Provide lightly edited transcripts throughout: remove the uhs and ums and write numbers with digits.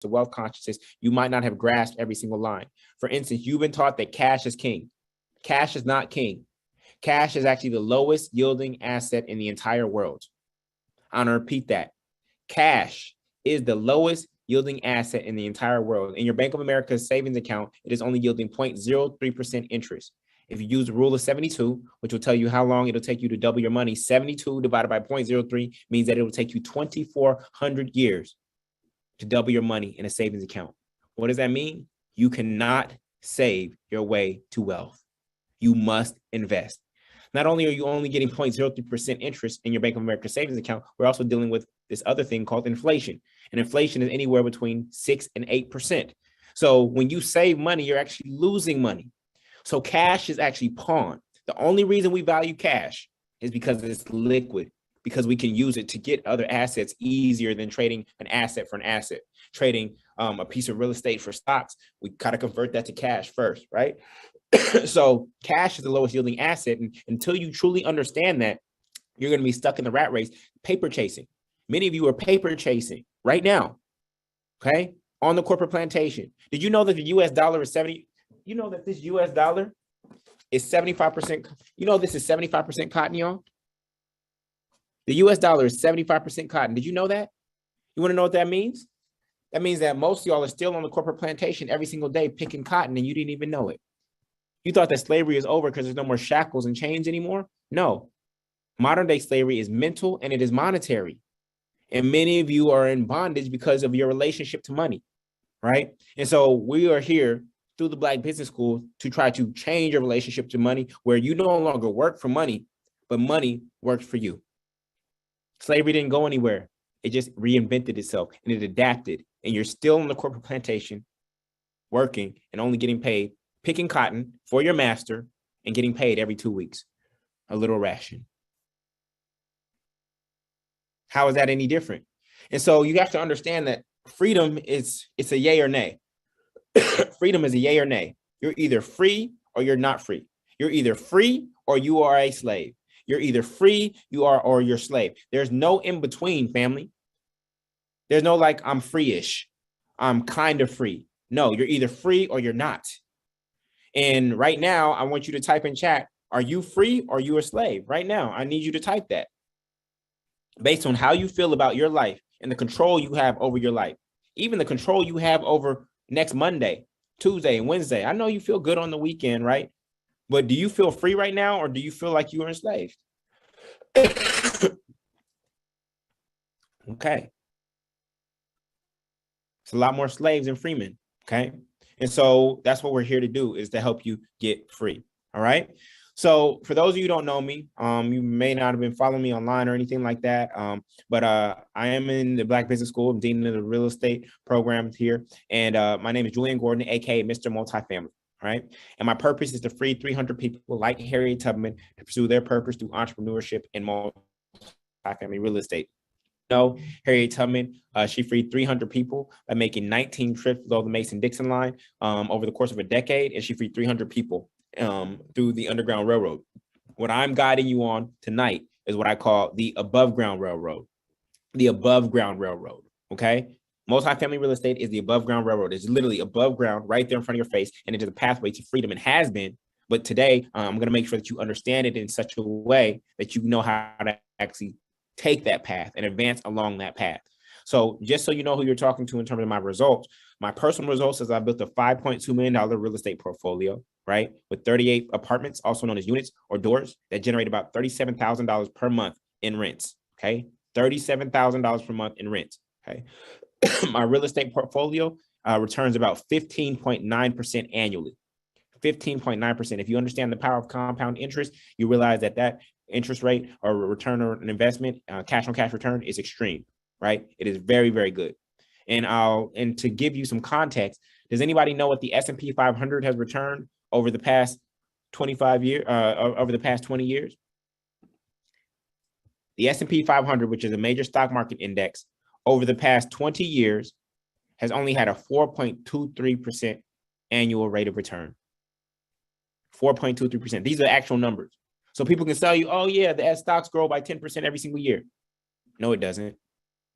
of wealth consciousness, you might not have grasped every single line. For instance, you've been taught that cash is king. Cash is not king. Cash is actually the lowest yielding asset in the entire world. I'm going to repeat that. Cash is the lowest yielding asset in the entire world. In your Bank of America savings account, it is only yielding 0.03% interest. If you use the rule of 72, which will tell you how long it'll take you to double your money, 72 divided by 0.03 means that it will take you 2,400 years to double your money in a savings account. What does that mean? You cannot save your way to wealth. You must invest. Not only are you only getting 0.03% interest in your Bank of America savings account, we're also dealing with this other thing called inflation. And inflation is anywhere between 6 and 8%. So when you save money, you're actually losing money. So cash is actually pawn. The only reason we value cash is because it's liquid, because we can use it to get other assets easier than trading an asset for an asset. Trading a piece of real estate for stocks, we gotta convert that to cash first, right? So cash is the lowest yielding asset. And until you truly understand that, you're going to be stuck in the rat race, paper chasing. Many of you are paper chasing right now, okay, on the corporate plantation. Did you know that the US dollar is 70? You know that this US dollar is 75%. You know this is 75% cotton, y'all? The US dollar is 75% cotton. Did you know that? You want to know what that means? That means that most of y'all are still on the corporate plantation every single day picking cotton and you didn't even know it. You thought that slavery is over because there's no more shackles and chains anymore? No. Modern day slavery is mental and it is monetary. And many of you are in bondage because of your relationship to money, right? And so we are here through the Black Business School to try to change your relationship to money where you no longer work for money, but money works for you. Slavery didn't go anywhere. It just reinvented itself and it adapted. And you're still on the corporate plantation working and only getting paid, picking cotton for your master and getting paid every 2 weeks, a little ration. How is that any different? And so you have to understand that freedom it's a yay or nay. Freedom is a yay or nay. You're either free or you're not free. You're either free or you are a slave. You're either free, you are, or you're slave. There's no in between, family. There's no like, I'm free-ish. I'm kind of free. No, you're either free or you're not. And right now, I want you to type in chat, are you free or you a slave? Right now, I need you to type that. Based on how you feel about your life and the control you have over your life, even the control you have over next Monday, Tuesday, and Wednesday. I know you feel good on the weekend, right? But do you feel free right now or do you feel like you are enslaved? Okay. It's a lot more slaves than freemen, okay? And so that's what we're here to do, is to help you get free, all right? So for those of you who don't know me, you may not have been following me online or anything like that, but I am in the Black Business School. I'm dean of the real estate program here, and my name is Julian Gordon, aka Mr. Multifamily, right? And my purpose is to free 300 people like Harriet Tubman to pursue their purpose through entrepreneurship and multifamily real estate. No, Harriet Tubman, she freed 300 people by making 19 trips below the Mason-Dixon line over the course of a decade, and she freed 300 people through the Underground Railroad. What I'm guiding you on tonight is what I call the above ground railroad. The above ground railroad, okay? Multifamily real estate is the above ground railroad. It's literally above ground right there in front of your face, and it is a pathway to freedom. It has been, but today I'm going to make sure that you understand it in such a way that you know how to actually take that path and advance along that path. So just so you know who you're talking to in terms of my results, my personal results is I built a $5.2 million real estate portfolio, right? With 38 apartments, also known as units or doors, that generate about $37,000 per month in rents, okay? $37,000 per month in rents, okay? My real estate portfolio returns about 15.9% annually. 15.9%. If you understand the power of compound interest, you realize that that interest rate or return on an investment, cash on cash return is extreme, right? It is very, very good. And to give you some context, does anybody know what the S&P 500 has returned over the past 25 years, over the past 20 years? The S&P 500, which is a major stock market index, over the past 20 years has only had a 4.23% annual rate of return. 4.23%. These are actual numbers. So people can tell you, oh yeah, the stocks grow by 10% every single year. No, it doesn't.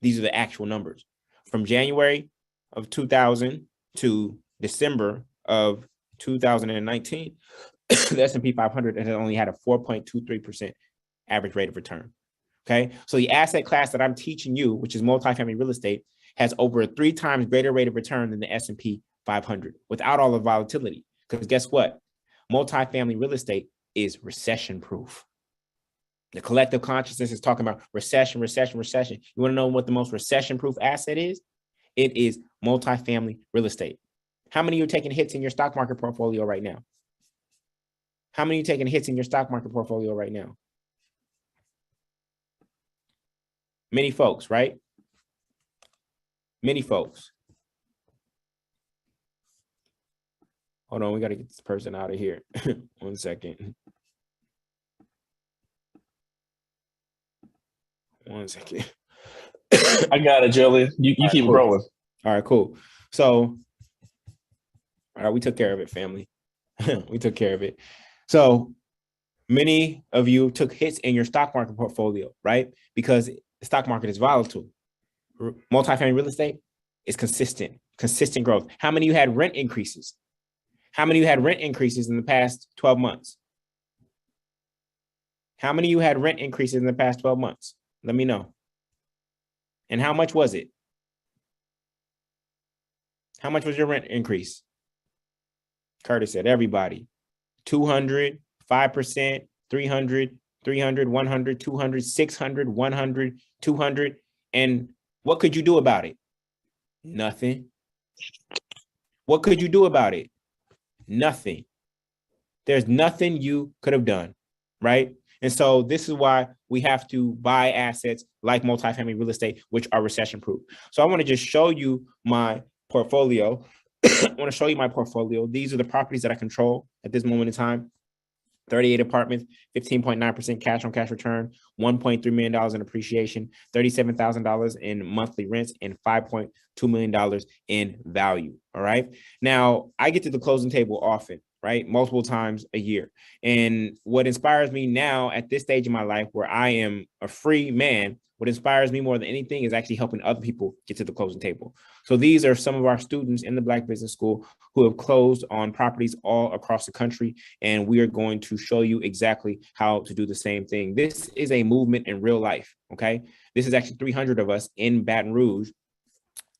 These are the actual numbers. From January of 2000 to December of 2019, the S&P 500 has only had a 4.23% average rate of return. Okay, so the asset class that I'm teaching you, which is multifamily real estate, has over a 3 times greater rate of return than the S&P 500 without all the volatility. Because guess what? Multifamily real estate is recession proof. The collective consciousness is talking about recession, recession, recession. You want to know what the most recession proof asset is? It is multifamily real estate. How many of you are taking hits in your stock market portfolio right now? How many are taking hits in your stock market portfolio right now? Many folks, right? Many folks. Hold on, we got to get this person out of here. 1 second. 1 second. I got it, Jolie. You All right, keep cool. rolling. All right, cool. So, all right, we took care of it, family. We took care of it. So many of you took hits in your stock market portfolio, right? Because the stock market is volatile. Multifamily real estate is consistent growth. How many of you had rent increases? How many of you had rent increases in the past 12 months? How many of you had rent increases in the past 12 months? Let me know. And how much was it? How much was your rent increase? Curtis said, everybody. 200, 5%, 300, 300, 100, 200, 600, 100, 200. And what could you do about it? Nothing. What could you do about it? Nothing. There's nothing you could have done, right? And so this is why we have to buy assets like multifamily real estate, which are recession proof. So I want to just show you my portfolio. I want to show you my portfolio. These are the properties that I control at this moment in time. 38 apartments, 15.9% cash on cash return, $1.3 million in appreciation, $37,000 in monthly rents, and $5.2 million in value. All right. Now, I get to the closing table often, right? Multiple times a year. And what inspires me now at this stage in my life where I am a free man, what inspires me more than anything is actually helping other people get to the closing table. So these are some of our students in the Black Business School who have closed on properties all across the country. And we are going to show you exactly how to do the same thing. This is a movement in real life, okay? This is actually 300 of us in Baton Rouge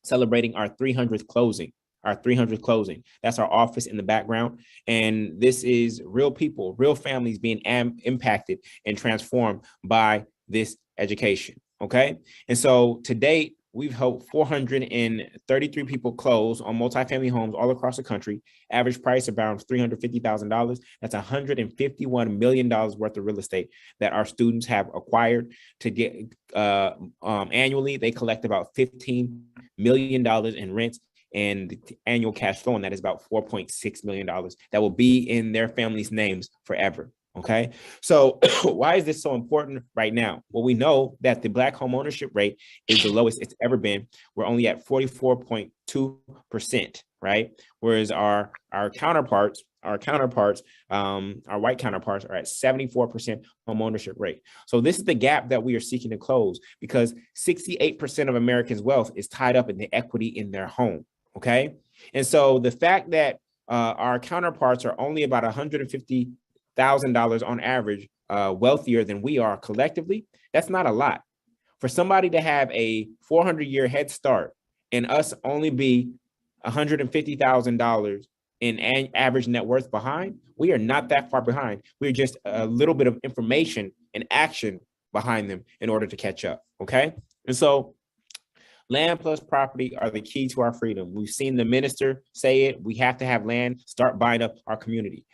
celebrating our 300th closing. Our 300th closing. That's our office in the background. And this is real people, real families being impacted and transformed by this education. Okay. And so to date, we've helped 433 people close on multifamily homes all across the country. Average price around $350,000. That's $151 million worth of real estate that our students have acquired to get annually. They collect about $15 million in rents, and the annual cash flow on that is about $4.6 million that will be in their families' names forever. Okay. So why is this so important right now? Well, we know that the Black home ownership rate is the lowest it's ever been. We're only at 44.2%, right? Whereas our white counterparts are at 74% home ownership rate. So this is the gap that we are seeking to close, because 68% of Americans' wealth is tied up in the equity in their home. Okay. And so the fact that our counterparts are only about $150,000 on average wealthier than we are collectively, that's not a lot. For somebody to have a 400-year head start and us only be $150,000 in average net worth behind, we are not that far behind. We're just a little bit of information and action behind them in order to catch up. Okay. And so land plus property are the key to our freedom. We've seen the minister say it. We have to have land, start buying up our community.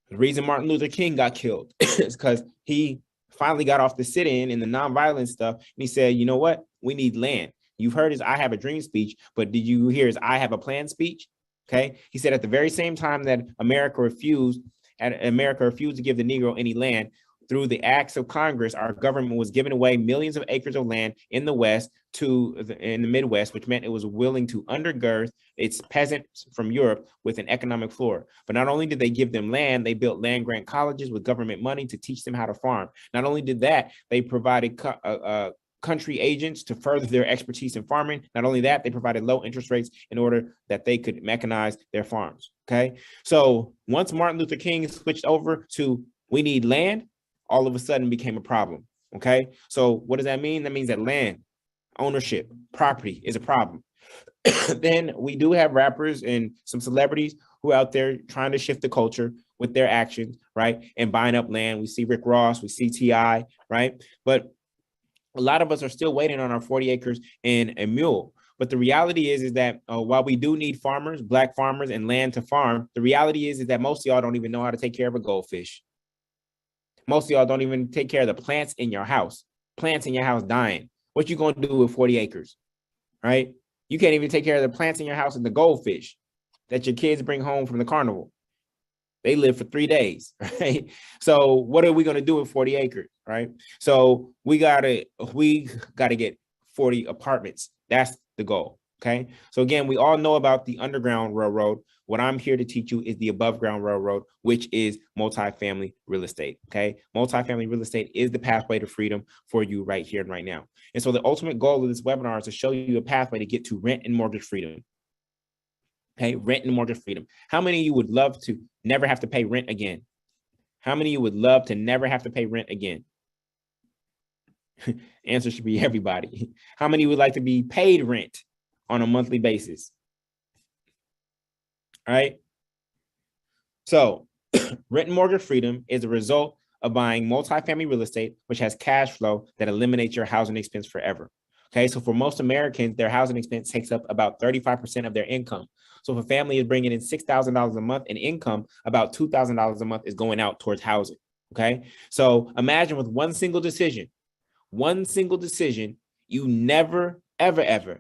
The reason Martin Luther King got killed is because he finally got off the sit-in and the nonviolent stuff. And he said, you know what? We need land. You've heard his I have a dream speech, but did you hear his I have a plan speech? Okay. He said at the very same time that America refused to give the Negro any land, through the acts of Congress, our government was giving away millions of acres of land in the West in the Midwest, which meant it was willing to undergird its peasants from Europe with an economic floor. But not only did they give them land, they built land grant colleges with government money to teach them how to farm. Not only did that, they provided country agents to further their expertise in farming. Not only that, they provided low interest rates in order that they could mechanize their farms. Okay. So once Martin Luther King switched over to we need land, all of a sudden became a problem. Okay. So what does that mean? That means that land ownership, property is a problem. Then we do have rappers and some celebrities who are out there trying to shift the culture with their actions, right? And buying up land. We see Rick Ross, we see T.I., right? But a lot of us are still waiting on our 40 acres and a mule. But the reality is that while we do need farmers, Black farmers and land to farm, the reality is that most of y'all don't even know how to take care of a goldfish. Most of y'all don't even take care of the plants in your house. Plants in your house dying. What you gonna do with 40 acres, right? You can't even take care of the plants in your house and the goldfish that your kids bring home from the carnival. They live for 3 days, right? So what are we going to do with 40 acres, right? So we gotta get 40 apartments. That's the goal, okay? So again, we all know about the Underground Railroad. What I'm here to teach you is the Above Ground Railroad, which is multifamily real estate, okay? Multifamily real estate is the pathway to freedom for you right here and right now. And so the ultimate goal of this webinar is to show you a pathway to get to rent and mortgage freedom. Okay, rent and mortgage freedom. How many of you would love to never have to pay rent again? How many of you would love to never have to pay rent again? Answer should be everybody. How many would like to be paid rent on a monthly basis? All right. So rent and mortgage freedom is a result of buying multifamily real estate, which has cash flow that eliminates your housing expense forever. Okay, so for most Americans, their housing expense takes up about 35% of their income. So if a family is bringing in $6,000 a month in income, about $2,000 a month is going out towards housing. Okay, so imagine with one single decision, you never, ever have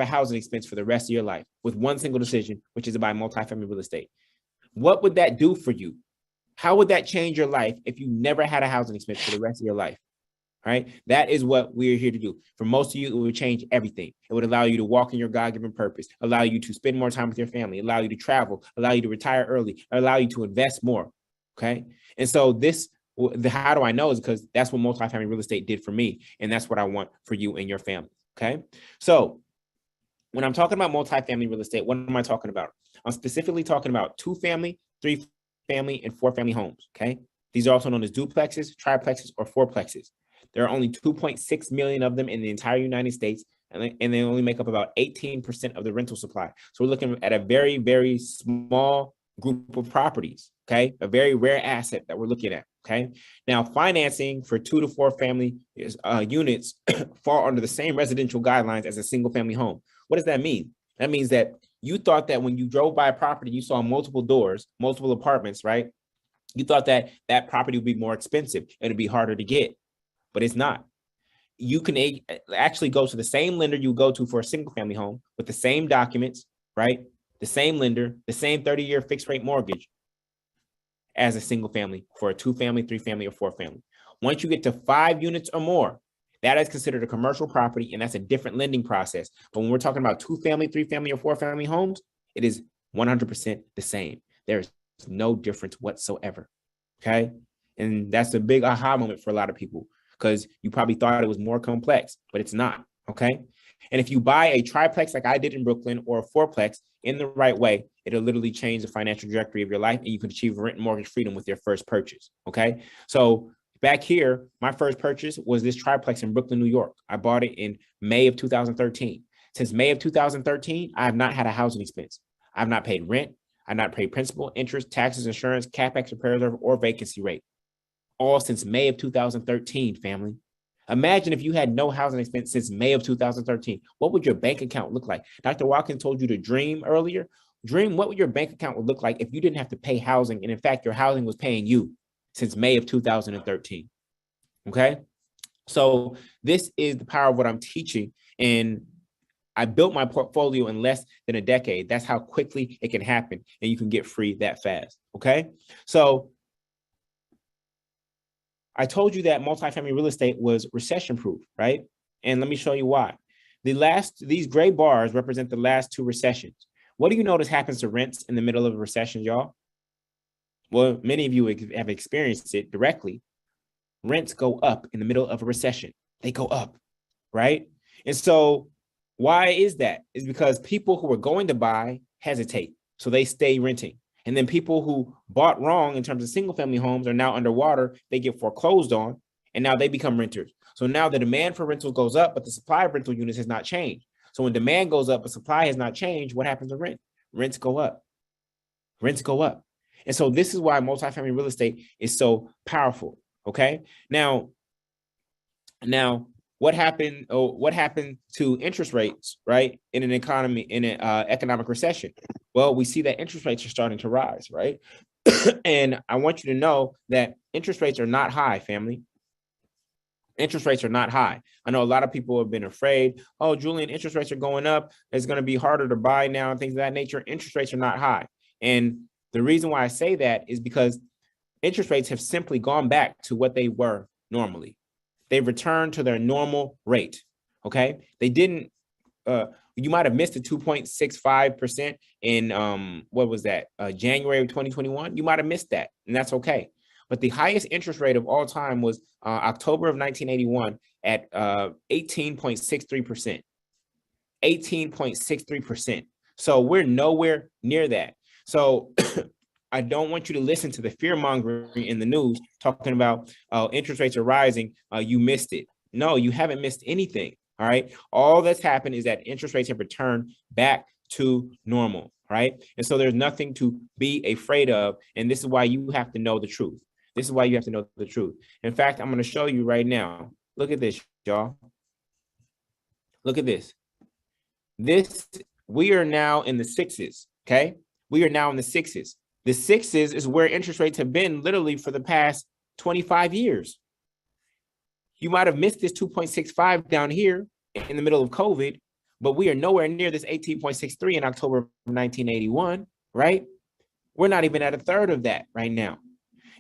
a housing expense for the rest of your life with one single decision, which is to buy multifamily real estate. What would that do for you? How would that change your life if you never had a housing expense for the rest of your life? Right? That is what we're here to do. For most of you, it would change everything. It would allow you to walk in your God-given purpose, allow you to spend more time with your family, allow you to travel, allow you to retire early, allow you to invest more. Okay. And so how do I know is because that's what multifamily real estate did for me. And that's what I want for you and your family. Okay. So when I'm talking about multifamily real estate, what am I talking about? I'm specifically talking about 2-family, 3-family, and 4-family homes. Okay. These are also known as duplexes, triplexes, or fourplexes. There are only 2.6 million of them in the entire United States, and they only make up about 18% of the rental supply. So we're looking at a very, very small group of properties, okay? A very rare asset that we're looking at, okay? Now, financing for 2 to 4 family units fall under the same residential guidelines as a single family home. What does that mean? That means that you thought that when you drove by a property, you saw multiple doors, multiple apartments, right? You thought that that property would be more expensive and it'd be harder to get. But it's not. You can actually go to the same lender you go to for a single family home with the same documents, right? The same lender, the same 30-year fixed rate mortgage as a single family for a 2-family, 3-family, or 4-family. Once you get to 5 units or more, that is considered a commercial property, and that's a different lending process. But when we're talking about 2-family, 3-family, or 4-family homes, it is 100% the same. There is no difference whatsoever. Okay. And that's a big aha moment for a lot of people, because you probably thought it was more complex, but it's not, okay? And if you buy a triplex like I did in Brooklyn or a fourplex in the right way, it'll literally change the financial trajectory of your life, and you can achieve rent and mortgage freedom with your first purchase, okay? So back here, my first purchase was this triplex in Brooklyn, New York. I bought it in May of 2013. Since May of 2013, I have not had a housing expense. I've not paid rent. I've not paid principal, interest, taxes, insurance, CapEx, repair reserve, or vacancy rate. All since May of 2013, family. Imagine if you had no housing expense since May of 2013. What would your bank account look like? Dr. Watkins told you to dream earlier. Dream what would your bank account would look like if you didn't have to pay housing, and in fact, your housing was paying you since May of 2013. Okay? So this is the power of what I'm teaching, and I built my portfolio in less than a decade. That's how quickly it can happen, and you can get free that fast. Okay? So I told you that multifamily real estate was recession proof, right? And let me show you why. These gray bars represent the last 2 recessions. What do you notice happens to rents in the middle of a recession, y'all? Well, many of you have experienced it directly. rents go up in the middle of a recession. They go up, right? And so why is that? Is because people who are going to buy hesitate. So they stay renting. And then people who bought wrong in terms of single family homes are now underwater. They get foreclosed on, and now they become renters. So now the demand for rentals goes up, but the supply of rental units has not changed. So when demand goes up, but supply has not changed, what happens to rent? Rents go up. Rents go up. And so this is why multifamily real estate is so powerful. Okay. Now, what happened? Oh, what happened to interest rates, right? In an economy, in an economic recession? Well, we see that interest rates are starting to rise, right? And I want you to know that interest rates are not high, family. Interest rates are not high. I know a lot of people have been afraid. Oh, Julian, interest rates are going up. It's going to be harder to buy now and things of that nature. Interest rates are not high. And the reason why I say that is because interest rates have simply gone back to what they were normally. They've returned to their normal rate. Okay. They didn't, you might have missed the 2.65% in, what was that? January of 2021. You might have missed that, and that's okay. But the highest interest rate of all time was October of 1981 at 18.63%. 18.63%. So we're nowhere near that. So I don't want you to listen to the fear mongering in the news talking about interest rates are rising. You missed it. No, you haven't missed anything. All right. All that's happened is that interest rates have returned back to normal. Right. And so there's nothing to be afraid of. And this is why you have to know the truth. This is why you have to know the truth. In fact, I'm going to show you right now. Look at this, y'all. Look at this. We are now in the sixes. Okay. We are now in the sixes. The sixes is where interest rates have been literally for the past 25 years. You might have missed this 2.65 down here in the middle of COVID, but we are nowhere near this 18.63 in October of 1981, right? We're not even at a third of that right now.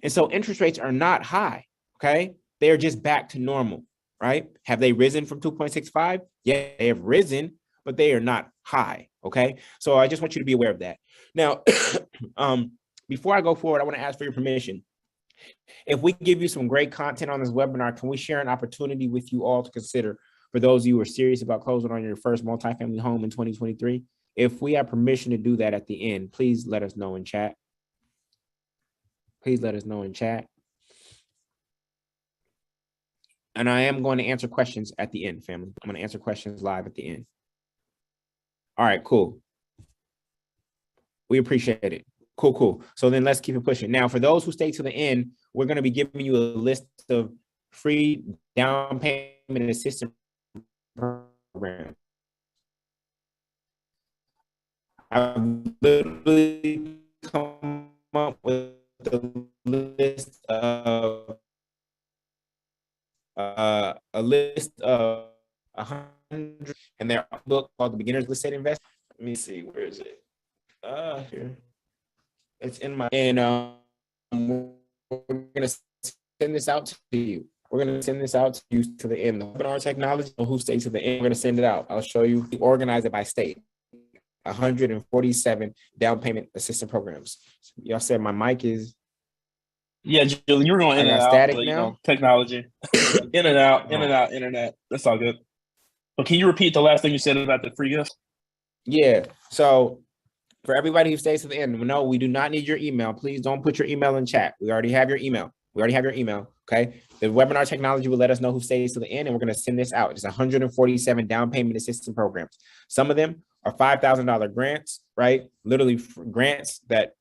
And so interest rates are not high, okay? They are just back to normal, right? Have they risen from 2.65? Yeah, they have risen, but they are not high, okay? So I just want you to be aware of that. Now, before I go forward, I want to ask for your permission. If we give you some great content on this webinar, can we share an opportunity with you all to consider for those of you who are serious about closing on your first multifamily home in 2023? If we have permission to do that at the end, please let us know in chat. Please let us know in chat. And I am going to answer questions at the end, family. I'm going to answer questions live at the end. All right, cool. We appreciate it. Cool. So then let's keep it pushing. Now, for those who stay to the end, we're going to be giving you a list of free down payment assistance programs. I've literally come up with a list of 100, and their book called The Beginner's Real Estate Investor. Let me see, where is it? Here. It's in my, and we're gonna send this out to you. We're gonna send this out to you to the end. The webinar technology, who stays to the end, we're gonna send it out. I'll show you. We organize it by state. 147 down payment assistance programs. Y'all said my mic is. Yeah, Julie, you're going in and out. Static But, now. Technology, in and out, internet. That's all good. But can you repeat the last thing you said about the free gifts? Yeah. So for everybody who stays to the end, no, we do not need your email. Please don't put your email in chat. We already have your email. Okay. The webinar technology will let us know who stays to the end, and we're going to send this out. It's 147 down payment assistance programs. Some of them are $5,000 grants, right? Literally grants that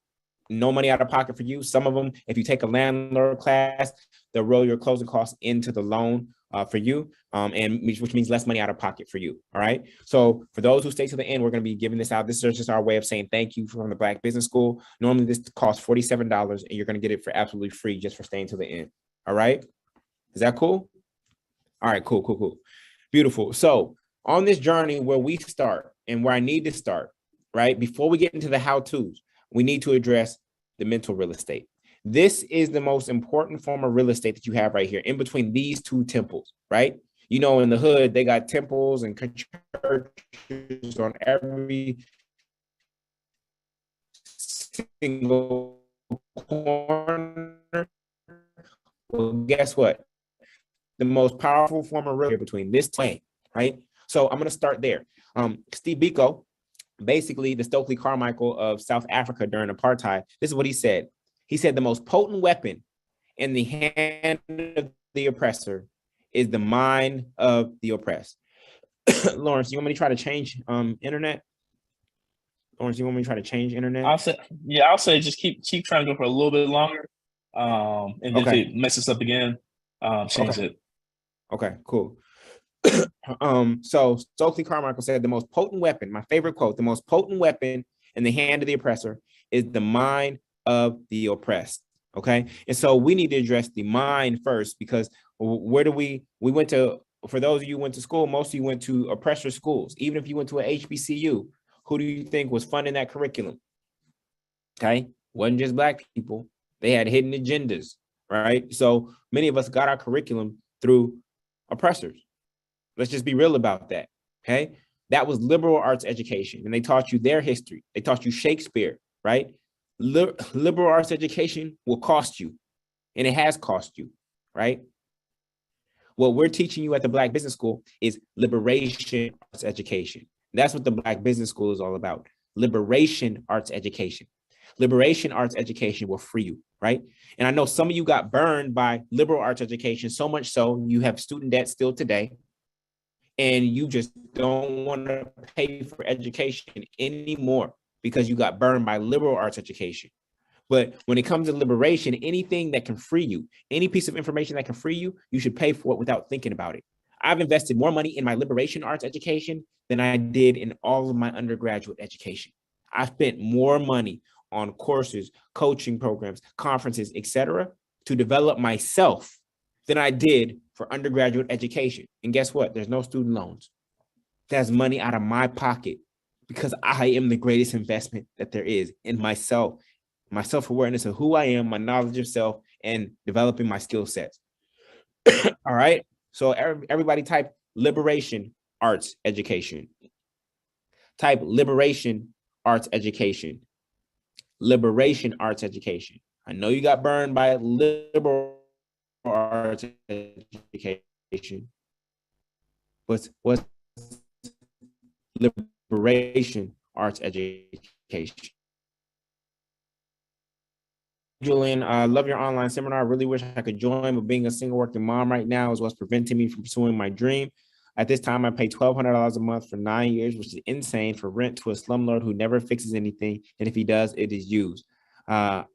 no money out of pocket for you. Some of them, if you take a landlord class, they'll roll your closing costs into the loan for you, and which means less money out of pocket for you. All right. So for those who stay to the end, we're going to be giving this out. This is just our way of saying thank you from the Black Business School. Normally this costs $47, and you're going to get it for absolutely free just for staying to the end. All right. Is that cool? All right. Cool. Beautiful. So on this journey where we start and where I need to start, right? Before we get into the how-tos, we need to address the mental real estate. This is the most important form of real estate that you have right here in between these two temples, right? You know, in the hood, they got temples and churches on every single corner. Well, guess what? the most powerful form of real between this way, right? So I'm going to start there. Steve Biko, basically the Stokely Carmichael of South Africa during apartheid, this is what he said. He said the most potent weapon in the hand of the oppressor is the mind of the oppressed. Lawrence, you want me to try to change internet? Lawrence, you want me to try to change internet? I'll say just keep trying to go for a little bit longer. And then if it messes up again, change it. Okay, cool. So Stokely Carmichael said the most potent weapon, my favorite quote, the most potent weapon in the hand of the oppressor is the mind of the oppressed. Okay. And so we need to address the mind first, because where do we went to, for those of you who went to school, most of you went to oppressor schools. Even if you went to an HBCU, who do you think was funding that curriculum? Okay. Wasn't just Black people. They had hidden agendas, right? So many of us got our curriculum through oppressors. Let's just be real about that, okay? That was liberal arts education, and they taught you their history. They taught you Shakespeare, right? Liberal arts education will cost you, and it has cost you, right? What we're teaching you at the Black Business School is liberation arts education. That's what the Black Business School is all about, liberation arts education. Liberation arts education will free you, right? And I know some of you got burned by liberal arts education, so much so you have student debt still today, and you just don't want to pay for education anymore because you got burned by liberal arts education. But when it comes to liberation, anything that can free you, any piece of information that can free you, you should pay for it without thinking about it. I've invested more money in my liberation arts education than I did in all of my undergraduate education. I spent more money on courses, coaching programs, conferences, etc., to develop myself than I did for undergraduate education. And guess what? There's no student loans. That's money out of my pocket because I am the greatest investment that there is in myself, my self-awareness of who I am, my knowledge of self, and developing my skill sets. All right. So everybody type liberation arts education. Type liberation arts education. Liberation arts education. I know you got burned by liberal arts education. What's liberation arts education? Julian, I love your online seminar. I really wish I could join, but being a single working mom right now is what's preventing me from pursuing my dream. At this time, I pay $1,200 a month for 9 years, which is insane for rent to a slumlord who never fixes anything. And if he does, it is used. All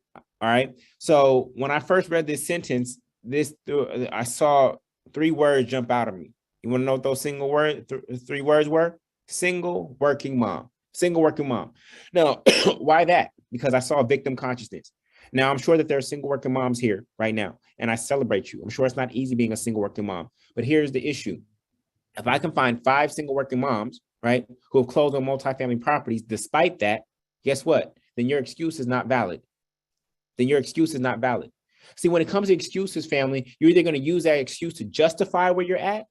right. So when I first read this sentence, I saw 3 words jump out of me. You want to know what those single words, 3 words were? Single working mom. Single working mom. Now, why that? Because I saw victim consciousness. Now, I'm sure that there are single working moms here right now, and I celebrate you. I'm sure it's not easy being a single working mom, but here's the issue. If I can find 5 single working moms, right, who have closed on multifamily properties, despite that, guess what? Then your excuse is not valid. Then your excuse is not valid. See, when it comes to excuses, family, you're either going to use that excuse to justify where you're at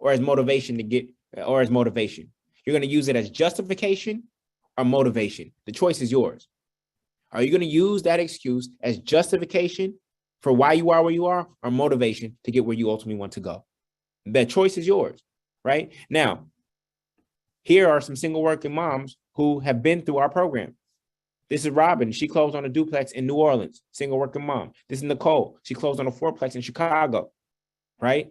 or as motivation motivation. You're going to use it as justification or motivation. The choice is yours. Are you going to use that excuse as justification for why you are where you are or motivation to get where you ultimately want to go? The choice is yours, right? Now, here are some single working moms who have been through our program. This is Robin. She closed on a duplex in New Orleans, single working mom. This is Nicole. She closed on a 4-plex in Chicago, right?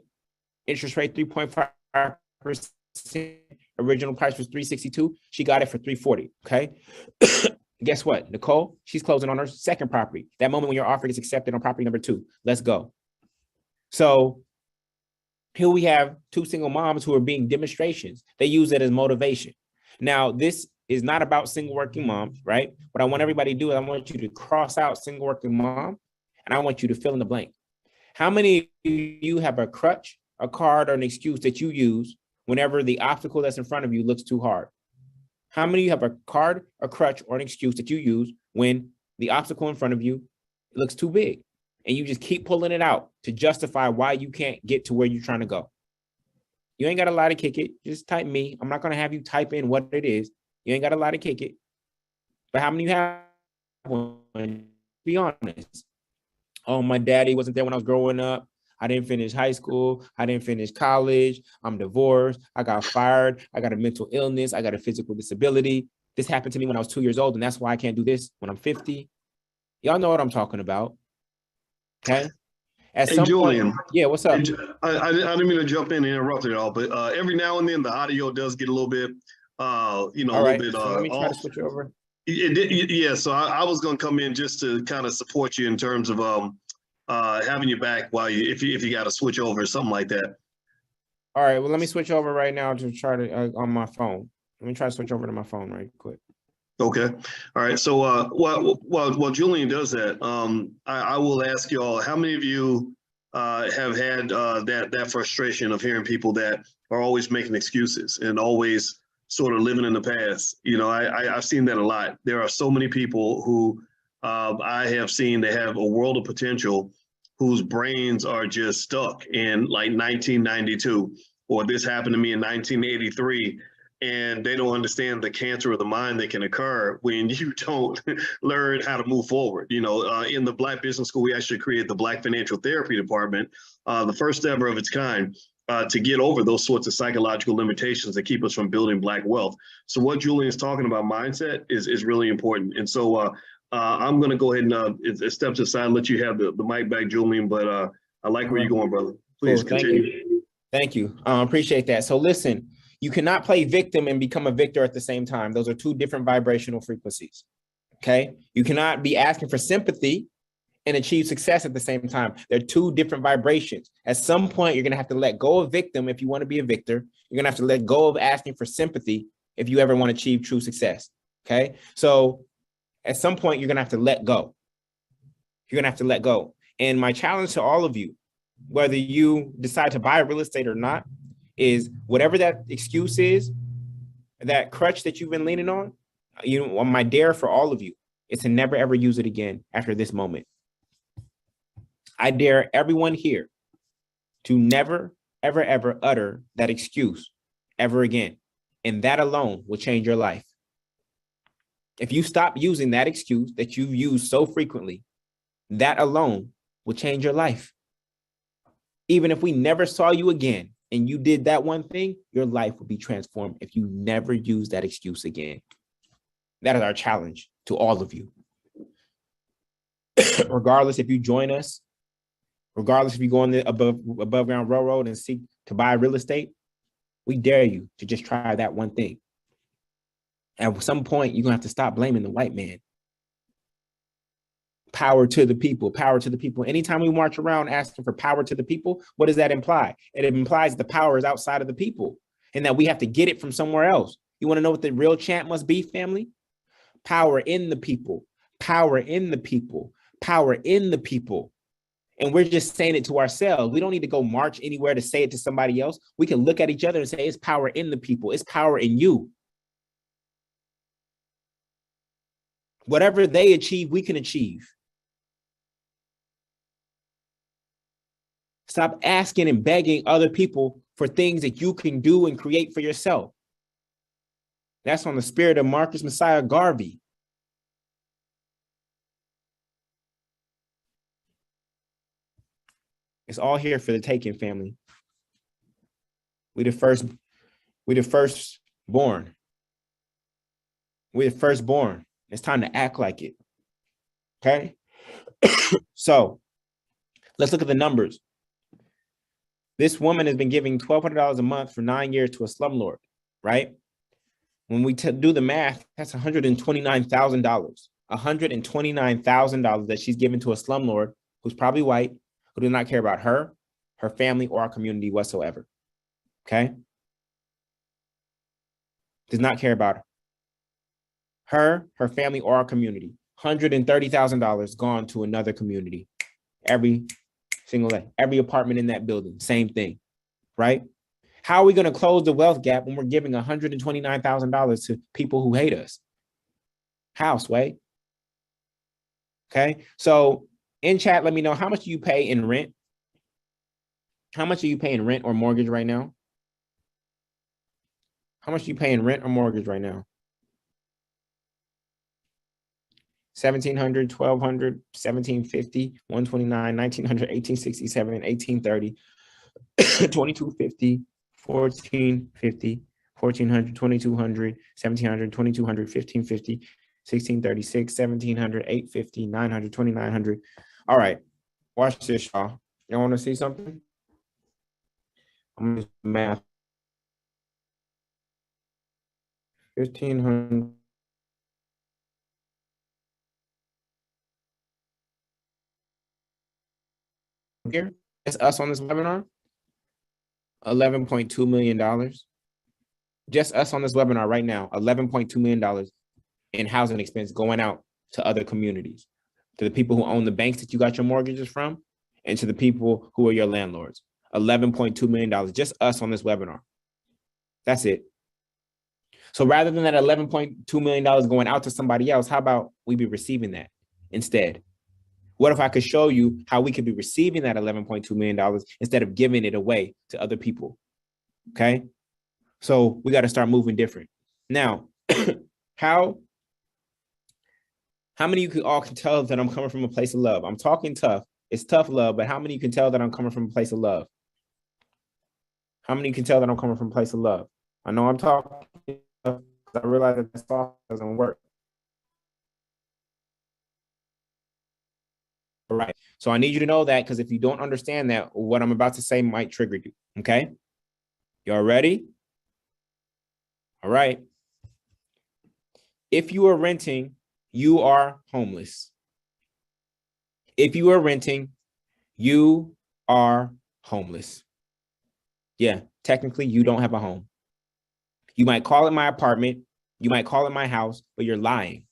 Interest rate 3.5%. Original price was $362. She got it for $340, okay? Guess what? Nicole, she's closing on her second property. That moment when your offer is accepted on property number 2. Let's go. So here we have 2 single moms who are being demonstrations. They use it as motivation. Now, this is not about single working moms, right? What I want everybody to do is I want you to cross out single working mom, and I want you to fill in the blank. How many of you have a crutch, a card, or an excuse that you use whenever the obstacle that's in front of you looks too hard? How many of you have a card, a crutch, or an excuse that you use when the obstacle in front of you looks too big and you just keep pulling it out to justify why you can't get to where you're trying to go? You ain't got a lot to kick it. Just type me. I'm not going to have you type in what it is. You ain't got a lot to kick it. But how many of you have one? Be honest. Oh, my daddy wasn't there when I was growing up. I didn't finish high school. I didn't finish college. I'm divorced. I got fired. I got a mental illness. I got a physical disability. This happened to me when I was 2 years old, and that's why I can't do this when I'm 50. Y'all know what I'm talking about. Okay. At Hey, some point, Julian. yeah, what's up? I didn't mean to jump in and interrupt it all, but every now and then the audio does get a little bit, All a right. little bit So let me try to off. switch over. Yeah, so I was going to come in just to kind of support you in terms of having you back while if you got to switch over or something like that. All right. Well, let me switch over right now to try to on my phone. Let me try to switch over to my phone right quick. Okay. All right. So while Julian does that, I will ask you all, how many of you have had that frustration of hearing people that are always making excuses and always sort of living in the past? You know, I've seen that a lot. There are so many people who I have seen that have a world of potential whose brains are just stuck in like 1992, or this happened to me in 1983. And they don't understand the cancer of the mind that can occur when you don't learn how to move forward. You know, in the Black Business School, we actually created the Black Financial Therapy Department, the first ever of its kind, to get over those sorts of psychological limitations that keep us from building Black wealth. So what Julian is talking about, mindset, is really important. And so I'm going to go ahead and step to the side and let you have the mic back, Julian. But I like where you're going, brother. Please continue. Thank you. Appreciate that. So listen, you cannot play victim and become a victor at the same time. Those are two different vibrational frequencies. Okay. You cannot be asking for sympathy and achieve success at the same time. They're two different vibrations. At some point, you're going to have to let go of victim if you want to be a victor. You're going to have to let go of asking for sympathy if you ever want to achieve true success. Okay. So at some point, you're going to have to let go. You're going to have to let go. And my challenge to all of you, whether you decide to buy real estate or not, is whatever that excuse is, that crutch that you've been leaning on, my dare for all of you is to never, ever use it again after this moment. I dare everyone here to never, ever, ever utter that excuse ever again. And that alone will change your life. If you stop using that excuse that you've used so frequently, that alone will change your life. Even if we never saw you again, and you did that one thing, your life will be transformed if you never use that excuse again. That is our challenge to all of you. Regardless if you join us, regardless if you go on the above ground railroad and seek to buy real estate, we dare you to just try that one thing. At some point, you're going to have to stop blaming the white man. Power to the people, power to the people. Anytime we march around asking for power to the people, what does that imply? It implies the power is outside of the people and that we have to get it from somewhere else. You want to know what the real chant must be, family? Power in the people, power in the people, power in the people. And we're just saying it to ourselves. We don't need to go march anywhere to say it to somebody else. We can look at each other and say, it's power in the people. It's power in you. Whatever they achieve, we can achieve. Stop asking and begging other people for things that you can do and create for yourself. That's on the spirit of Marcus Messiah Garvey. It's all here for the taking, family. We the firstborn. We're the firstborn. It's time to act like it. Okay? So let's look at the numbers. This woman has been giving $1,200 a month for 9 years to a slumlord, right? When we do the math, that's $129,000. $129,000 that she's given to a slumlord who's probably white, who does not care about her, her family, or our community whatsoever. Okay? Does not care about her, her family, or our community. $130,000 gone to another community every single day. Every apartment in that building, same thing, right? How are we going to close the wealth gap when we're giving $129,000 to people who hate us? How, Sway? Okay, so in chat, let me know, how much do you pay in rent? How much are you paying rent or mortgage right now? How much do you pay in rent or mortgage right now? 1700, 1200, 1750, 129, 1900, 1867, 1830, 2250, 1450, 1400, 2200, 1700, 2200, 1550, 1636, 1700, 850, 900, 2900. All right, watch this, y'all. You want to see something? I'm going to do math. 1500. Here, it's us on this webinar. $11.2 million. Just us on this webinar right now, $11.2 million in housing expense going out to other communities, to the people who own the banks that you got your mortgages from, and to the people who are your landlords. $11.2 million, just us on this webinar. That's it. So rather than that $11.2 million going out to somebody else, how about we be receiving that instead? What if I could show you how we could be receiving that $11.2 million instead of giving it away to other people? Okay. So we got to start moving different. Now, how many of you all can tell that I'm coming from a place of love? I'm talking tough. It's tough love, but how many can tell that I'm coming from a place of love? How many can tell that I'm coming from a place of love? I know I'm talking tough because I realize that this talk doesn't work. All right. So I need you to know that, because if you don't understand that, what I'm about to say might trigger you. Okay. Y'all ready? All right. If you are renting, you are homeless. If you are renting, you are homeless. Yeah, technically you don't have a home. You might call it my apartment. You might call it my house, but you're lying.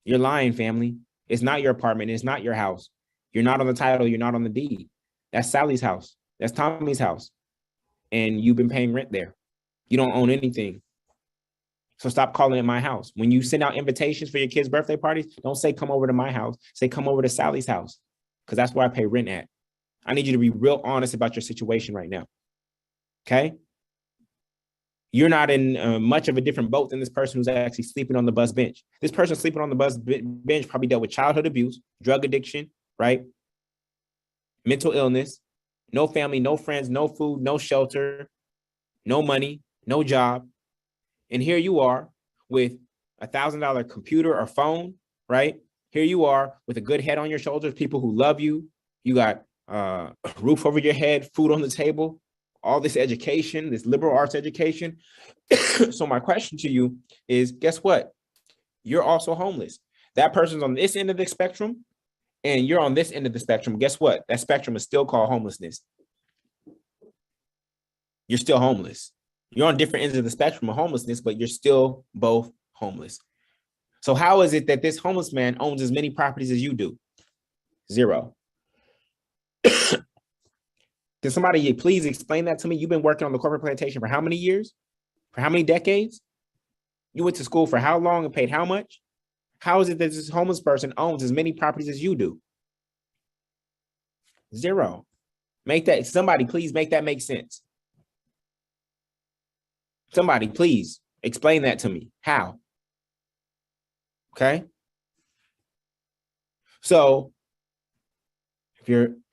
You're lying, family. It's not your apartment. It's not your house. You're not on the title. You're not on the deed. That's Sally's house. That's Tommy's house. And you've been paying rent there. You don't own anything. So stop calling it my house. When you send out invitations for your kids' birthday parties, don't say come over to my house. Say come over to Sally's house, because that's where I pay rent at. I need you to be real honest about your situation right now. Okay? You're not in much of a different boat than this person who's actually sleeping on the bus bench. This person sleeping on the bus bench probably dealt with childhood abuse, drug addiction, right? Mental illness, no family, no friends, no food, no shelter, no money, no job. And here you are with $1,000 computer or phone, right? Here you are with a good head on your shoulders, people who love you. You got a roof over your head, food on the table, all this education, this liberal arts education. So my question to you is, guess what? You're also homeless. That person's on this end of the spectrum, and you're on this end of the spectrum. Guess what? That spectrum is still called homelessness. You're still homeless. You're on different ends of the spectrum of homelessness, but you're still both homeless. So how is it that this homeless man owns as many properties as you do? Zero. Can somebody please explain that to me? You've been working on the corporate plantation for how many years? For how many decades? You went to school for how long and paid how much? How is it that this homeless person owns as many properties as you do? Zero. Somebody please make that make sense. Somebody please explain that to me. How? Okay. So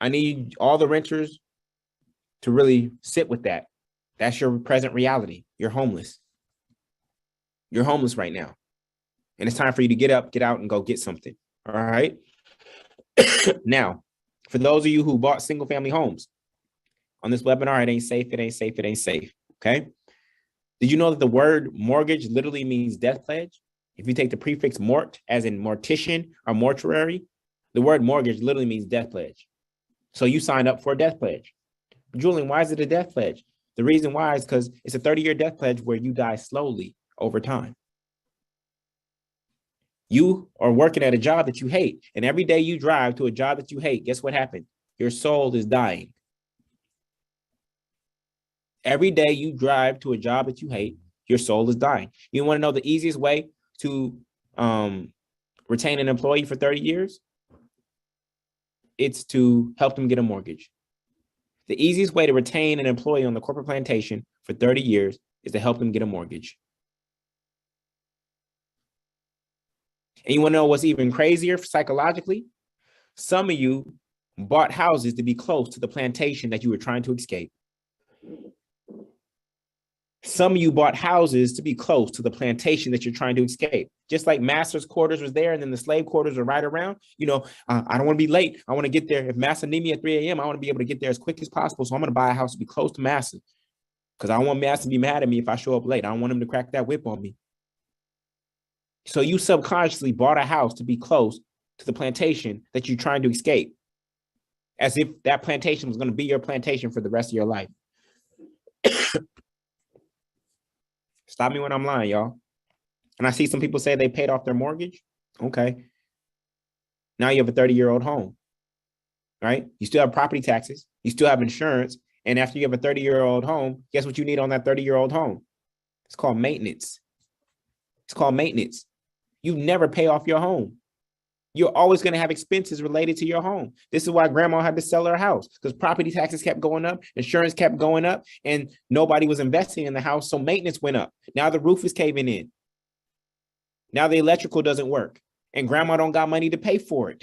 I need all the renters to really sit with that. That's your present reality. You're homeless. You're homeless right now. And it's time for you to get up, get out, and go get something. All right. Now, for those of you who bought single family homes on this webinar, it ain't safe, it ain't safe, it ain't safe. Okay. Did you know that the word mortgage literally means death pledge? If you take the prefix mort, as in mortician or mortuary, the word mortgage literally means death pledge. So you signed up for a death pledge. Julian, why is it a death pledge? The reason why is because it's a 30-year death pledge where you die slowly over time. You are working at a job that you hate, and every day you drive to a job that you hate, guess what happened? Your soul is dying. Every day you drive to a job that you hate, your soul is dying. You want to know the easiest way to retain an employee for 30 years? It's to help them get a mortgage. The easiest way to retain an employee on the corporate plantation for 30 years is to help them get a mortgage. And you want to know what's even crazier psychologically? Some of you bought houses to be close to the plantation that you were trying to escape. Some of you bought houses to be close to the plantation that you're trying to escape. Just like master's quarters was there and then the slave quarters are right around. I don't want to be late. I want to get there. If master need me at 3 a.m., I want to be able to get there as quick as possible. So I'm going to buy a house to be close to master because I don't want master to be mad at me if I show up late. I don't want him to crack that whip on me. So you subconsciously bought a house to be close to the plantation that you're trying to escape, as if that plantation was going to be your plantation for the rest of your life. Stop me when I'm lying, y'all. And I see some people say they paid off their mortgage. Okay. Now you have a 30-year-old home, right? You still have property taxes. You still have insurance. And after you have a 30-year-old home, guess what you need on that 30-year-old home? It's called maintenance. It's called maintenance. You never pay off your home. You're always going to have expenses related to your home. This is why grandma had to sell her house, because property taxes kept going up, insurance kept going up, and nobody was investing in the house, so maintenance went up. Now the roof is caving in. Now the electrical doesn't work, and grandma don't got money to pay for it.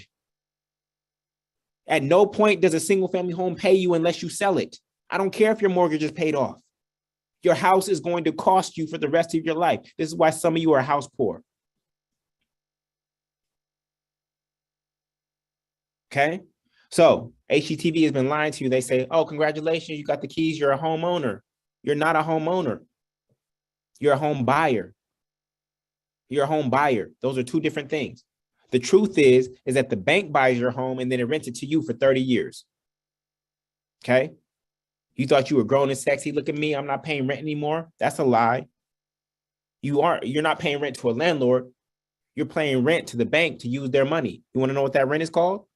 At no point does a single-family home pay you unless you sell it. I don't care if your mortgage is paid off. Your house is going to cost you for the rest of your life. This is why some of you are house poor. Okay, so HGTV has been lying to you. They say, oh, congratulations, you got the keys. You're a homeowner. You're not a homeowner. You're a home buyer. You're a home buyer. Those are two different things. The truth is that the bank buys your home and then it rents it to you for 30 years. Okay, you thought you were grown and sexy. Look at me. I'm not paying rent anymore. That's a lie. You're not paying rent to a landlord. You're paying rent to the bank to use their money. You want to know what that rent is called?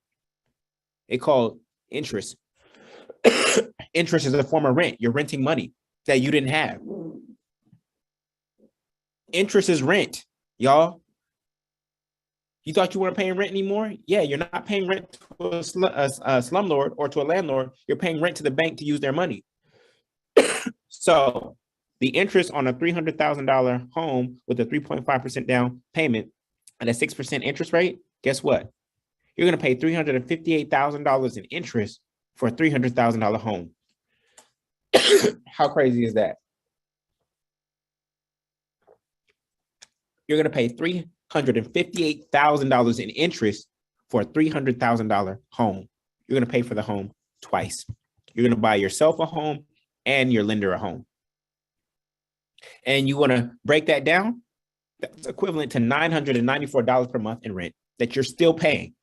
It's called interest. Interest is a form of rent. You're renting money that you didn't have. Interest is rent, y'all. You thought you weren't paying rent anymore? Yeah, you're not paying rent to a slumlord or to a landlord. You're paying rent to the bank to use their money. So the interest on a $300,000 home with a 3.5% down payment and a 6% interest rate, guess what? You're going to pay $358,000 in interest for a $300,000 home. How crazy is that? You're going to pay $358,000 in interest for a $300,000 home. You're going to pay for the home twice. You're going to buy yourself a home and your lender a home. And you want to break that down? That's equivalent to $994 per month in rent that you're still paying.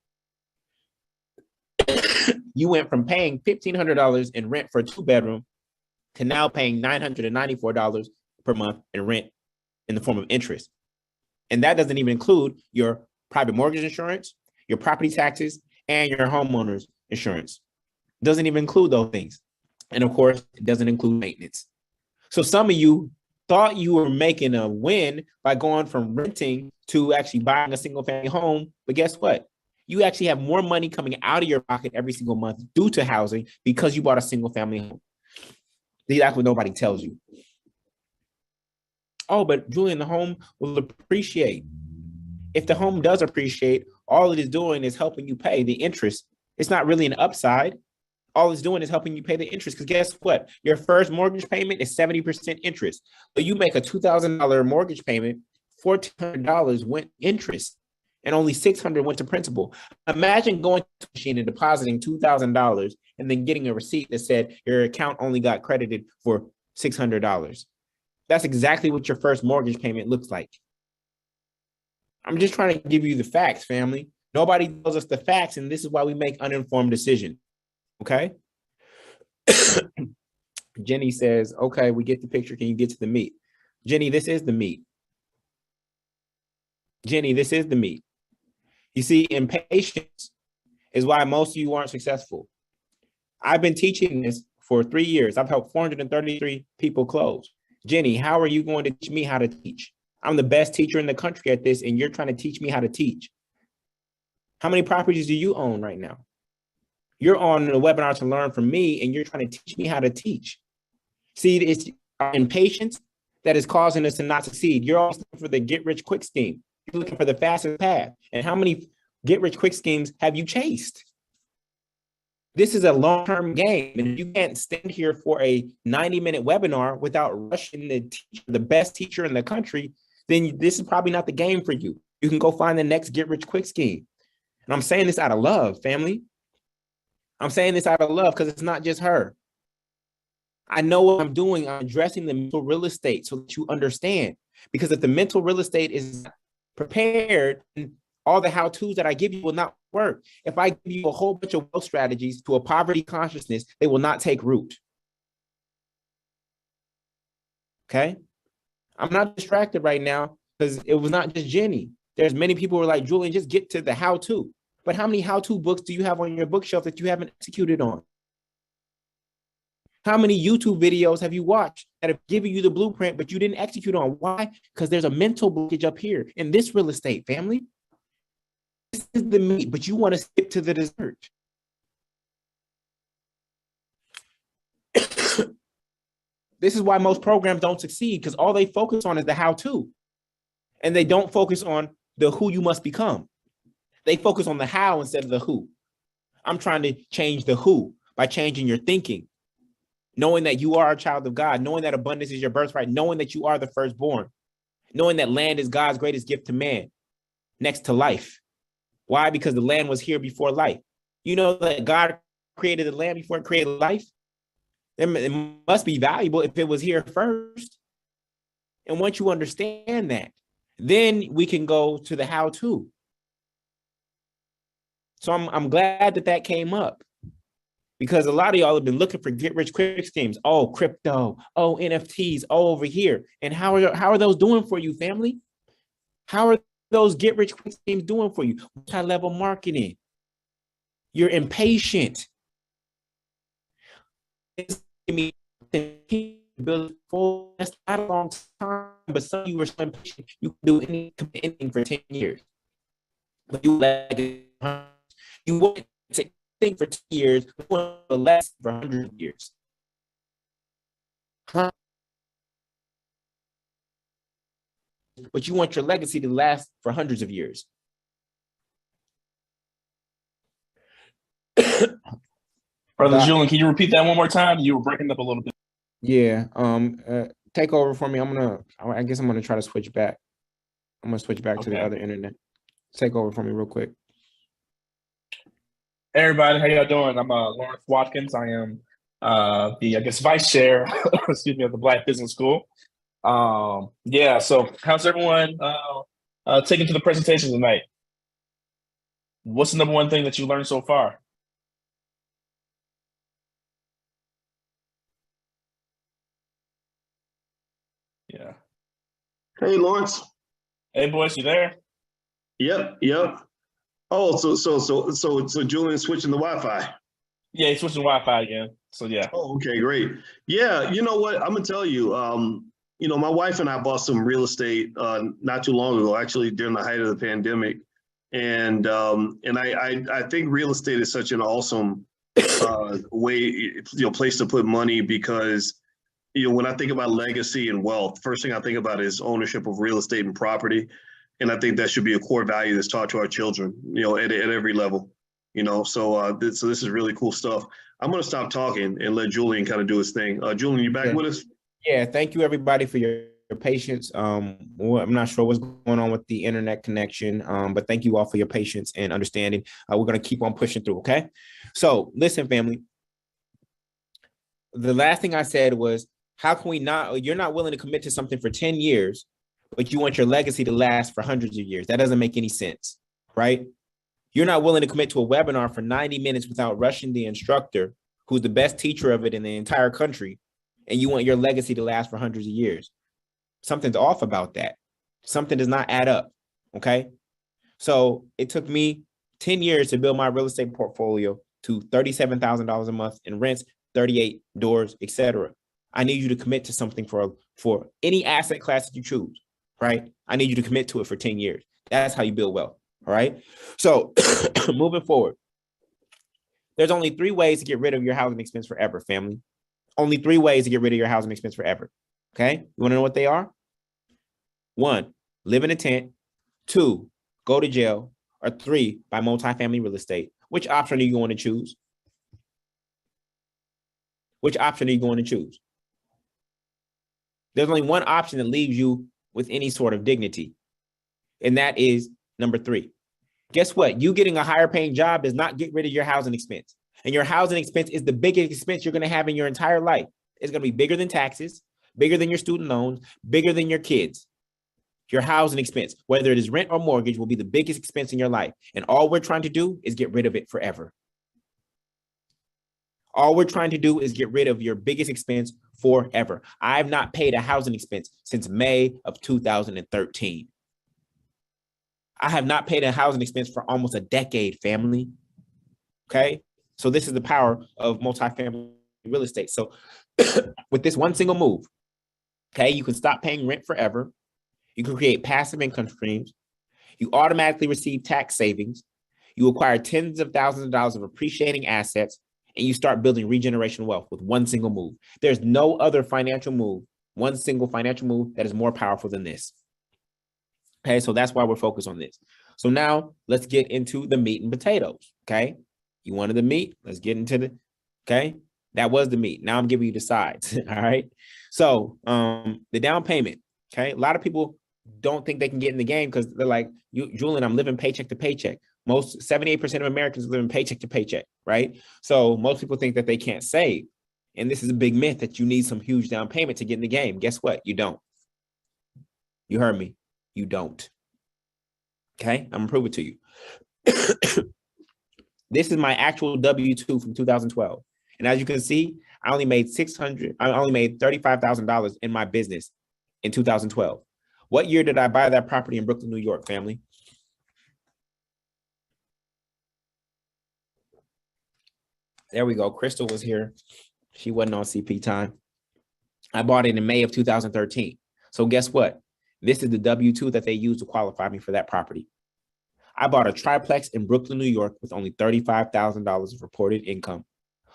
You went from paying $1,500 in rent for a 2-bedroom to now paying $994 per month in rent in the form of interest. And that doesn't even include your private mortgage insurance, your property taxes, and your homeowner's insurance. It doesn't even include those things. And of course, it doesn't include maintenance. So some of you thought you were making a win by going from renting to actually buying a single family home. But guess what? You actually have more money coming out of your pocket every single month due to housing because you bought a single family home. That's what nobody tells you. Oh, but Julian, the home will appreciate. If the home does appreciate, all it is doing is helping you pay the interest. It's not really an upside. All it's doing is helping you pay the interest. Because guess what? Your first mortgage payment is 70% interest. So you make a $2,000 mortgage payment, $1,400 went interest, and only $600 went to principal. Imagine going to the machine and depositing $2,000 and then getting a receipt that said your account only got credited for $600. That's exactly what your first mortgage payment looks like. I'm just trying to give you the facts, family. Nobody tells us the facts, and this is why we make uninformed decisions. Okay? Jenny says, okay, we get the picture. Can you get to the meat? Jenny, this is the meat. Jenny, this is the meat. You see, impatience is why most of you aren't successful. I've been teaching this for 3 years. I've helped 433 people close. Jenny, how are you going to teach me how to teach? I'm the best teacher in the country at this, and you're trying to teach me how to teach. How many properties do you own right now? You're on a webinar to learn from me, and you're trying to teach me how to teach. See, it's our impatience that is causing us to not succeed. You're always looking for the get-rich-quick scheme. You're looking for the fastest path. And how many get-rich-quick schemes have you chased? This is a long-term game. And if you can't stand here for a 90-minute webinar without rushing the best teacher in the country, then this is probably not the game for you. You can go find the next get-rich-quick scheme. And I'm saying this out of love, family. I'm saying this out of love because it's not just her. I know what I'm doing. I'm addressing the mental real estate so that you understand. Because if the mental real estate is prepared, all the how-tos that I give you will not work. If I give you a whole bunch of wealth strategies to a poverty consciousness, they will not take root. Okay? I'm not distracted right now because it was not just Jenny. There's many people who are like, Julian, just get to the how-to. But how many how-to books do you have on your bookshelf that you haven't executed on? How many YouTube videos have you watched that have given you the blueprint, but you didn't execute on? Why? Because there's a mental blockage up here in this real estate, family. This is the meat, but you want to skip to the dessert. This is why most programs don't succeed, because all they focus on is the how-to. And they don't focus on the who you must become. They focus on the how instead of the who. I'm trying to change the who by changing your thinking. Knowing that you are a child of God, knowing that abundance is your birthright, knowing that you are the firstborn, knowing that land is God's greatest gift to man, next to life. Why? Because the land was here before life. You know that God created the land before it created life? It must be valuable if it was here first. And once you understand that, then we can go to the how-to. So I'm glad that came up. Because a lot of y'all have been looking for get-rich-quick schemes. Oh, crypto. Oh, NFTs. Oh, over here. And how are those doing for you, family? How are those get-rich-quick schemes doing for you? Multi-level marketing. You're impatient. It's that's not a long time, but some of you were so impatient you can do anything for 10 years. But you want to think for 2 years, but less for 100 years. Huh? But you want your legacy to last for hundreds of years. Brother Julian, can you repeat that one more time? You were breaking up a little bit. Yeah. Take over for me. I guess I'm gonna try to switch back. I'm gonna switch back to the other internet. Take over for me real quick. Hey everybody, how y'all doing? I'm Lawrence Watkins. I am the vice chair, excuse me, of the Black Business School. Yeah. So how's everyone taking to the presentation tonight? What's the number one thing that you learned so far? Yeah. Hey, Lawrence. Hey, boys, you there? Yep. Oh, so Julian's switching the Wi-Fi. Yeah, he's switching Wi-Fi again. So yeah. Oh, okay, great. Yeah, you know what? I'm gonna tell you. My wife and I bought some real estate not too long ago, actually during the height of the pandemic, and I think real estate is such an awesome place to put money because when I think about legacy and wealth, first thing I think about is ownership of real estate and property. And I think that should be a core value that's taught to our children, at every level, so this is really cool stuff. I'm going to stop talking and let Julian kind of do his thing. Julian, you back with us? Yeah. Thank you everybody for your patience. I'm not sure what's going on with the internet connection, but thank you all for your patience and understanding. We're going to keep on pushing through. Okay. So listen, family, the last thing I said was, how can we you're not willing to commit to something for 10 years, but you want your legacy to last for hundreds of years. That doesn't make any sense, right? You're not willing to commit to a webinar for 90 minutes without rushing the instructor, who's the best teacher of it in the entire country, and you want your legacy to last for hundreds of years. Something's off about that. Something does not add up, okay? So it took me 10 years to build my real estate portfolio to $37,000 a month in rents, 38 doors, etc. I need you to commit to something for any asset class that you choose, right? I need you to commit to it for 10 years. That's how you build wealth, all right? So moving forward, there's only 3 ways to get rid of your housing expense forever, family. Only 3 ways to get rid of your housing expense forever, okay? You wanna know what they are? 1, live in a tent. 2, go to jail, or 3, buy multifamily real estate. Which option are you going to choose? Which option are you going to choose? There's only one option that leaves you with any sort of dignity, and that is number 3. Guess what? You getting a higher paying job does not get rid of your housing expense. And your housing expense is the biggest expense you're going to have in your entire life. It's going to be bigger than taxes, bigger than your student loans, bigger than your kids. Your housing expense, whether it is rent or mortgage, will be the biggest expense in your life. And all we're trying to do is get rid of it forever. All we're trying to do is get rid of your biggest expense forever. I've not paid a housing expense since May of 2013. I have not paid a housing expense for almost a decade, family. Okay? So this is the power of multifamily real estate. So with this one single move, okay, you can stop paying rent forever. You can create passive income streams. You automatically receive tax savings. You acquire tens of thousands of dollars of appreciating assets, and you start building regeneration wealth with one single move. There's no other financial move, one single financial move that is more powerful than this. Okay, so that's why we're focused on this. So now let's get into the meat and potatoes. Okay, you wanted the meat, let's get into the, okay, that was the meat. Now I'm giving you the sides. All right, so the down payment. Okay, a lot of people don't think they can get in the game because they're like, Julian, I'm living paycheck to paycheck. Most 78% of Americans live in paycheck to paycheck, right? So most people think that they can't save. And this is a big myth that you need some huge down payment to get in the game. Guess what? You don't. You heard me. You don't. Okay, I'm gonna prove it to you. This is my actual W-2 from 2012. And as you can see, I only made $35,000 in my business in 2012. What year did I buy that property in Brooklyn, New York, family? There we go. Crystal was here. She wasn't on CP time. I bought it in May of 2013. So guess what? This is the W-2 that they used to qualify me for that property. I bought a triplex in Brooklyn, New York with only $35,000 of reported income.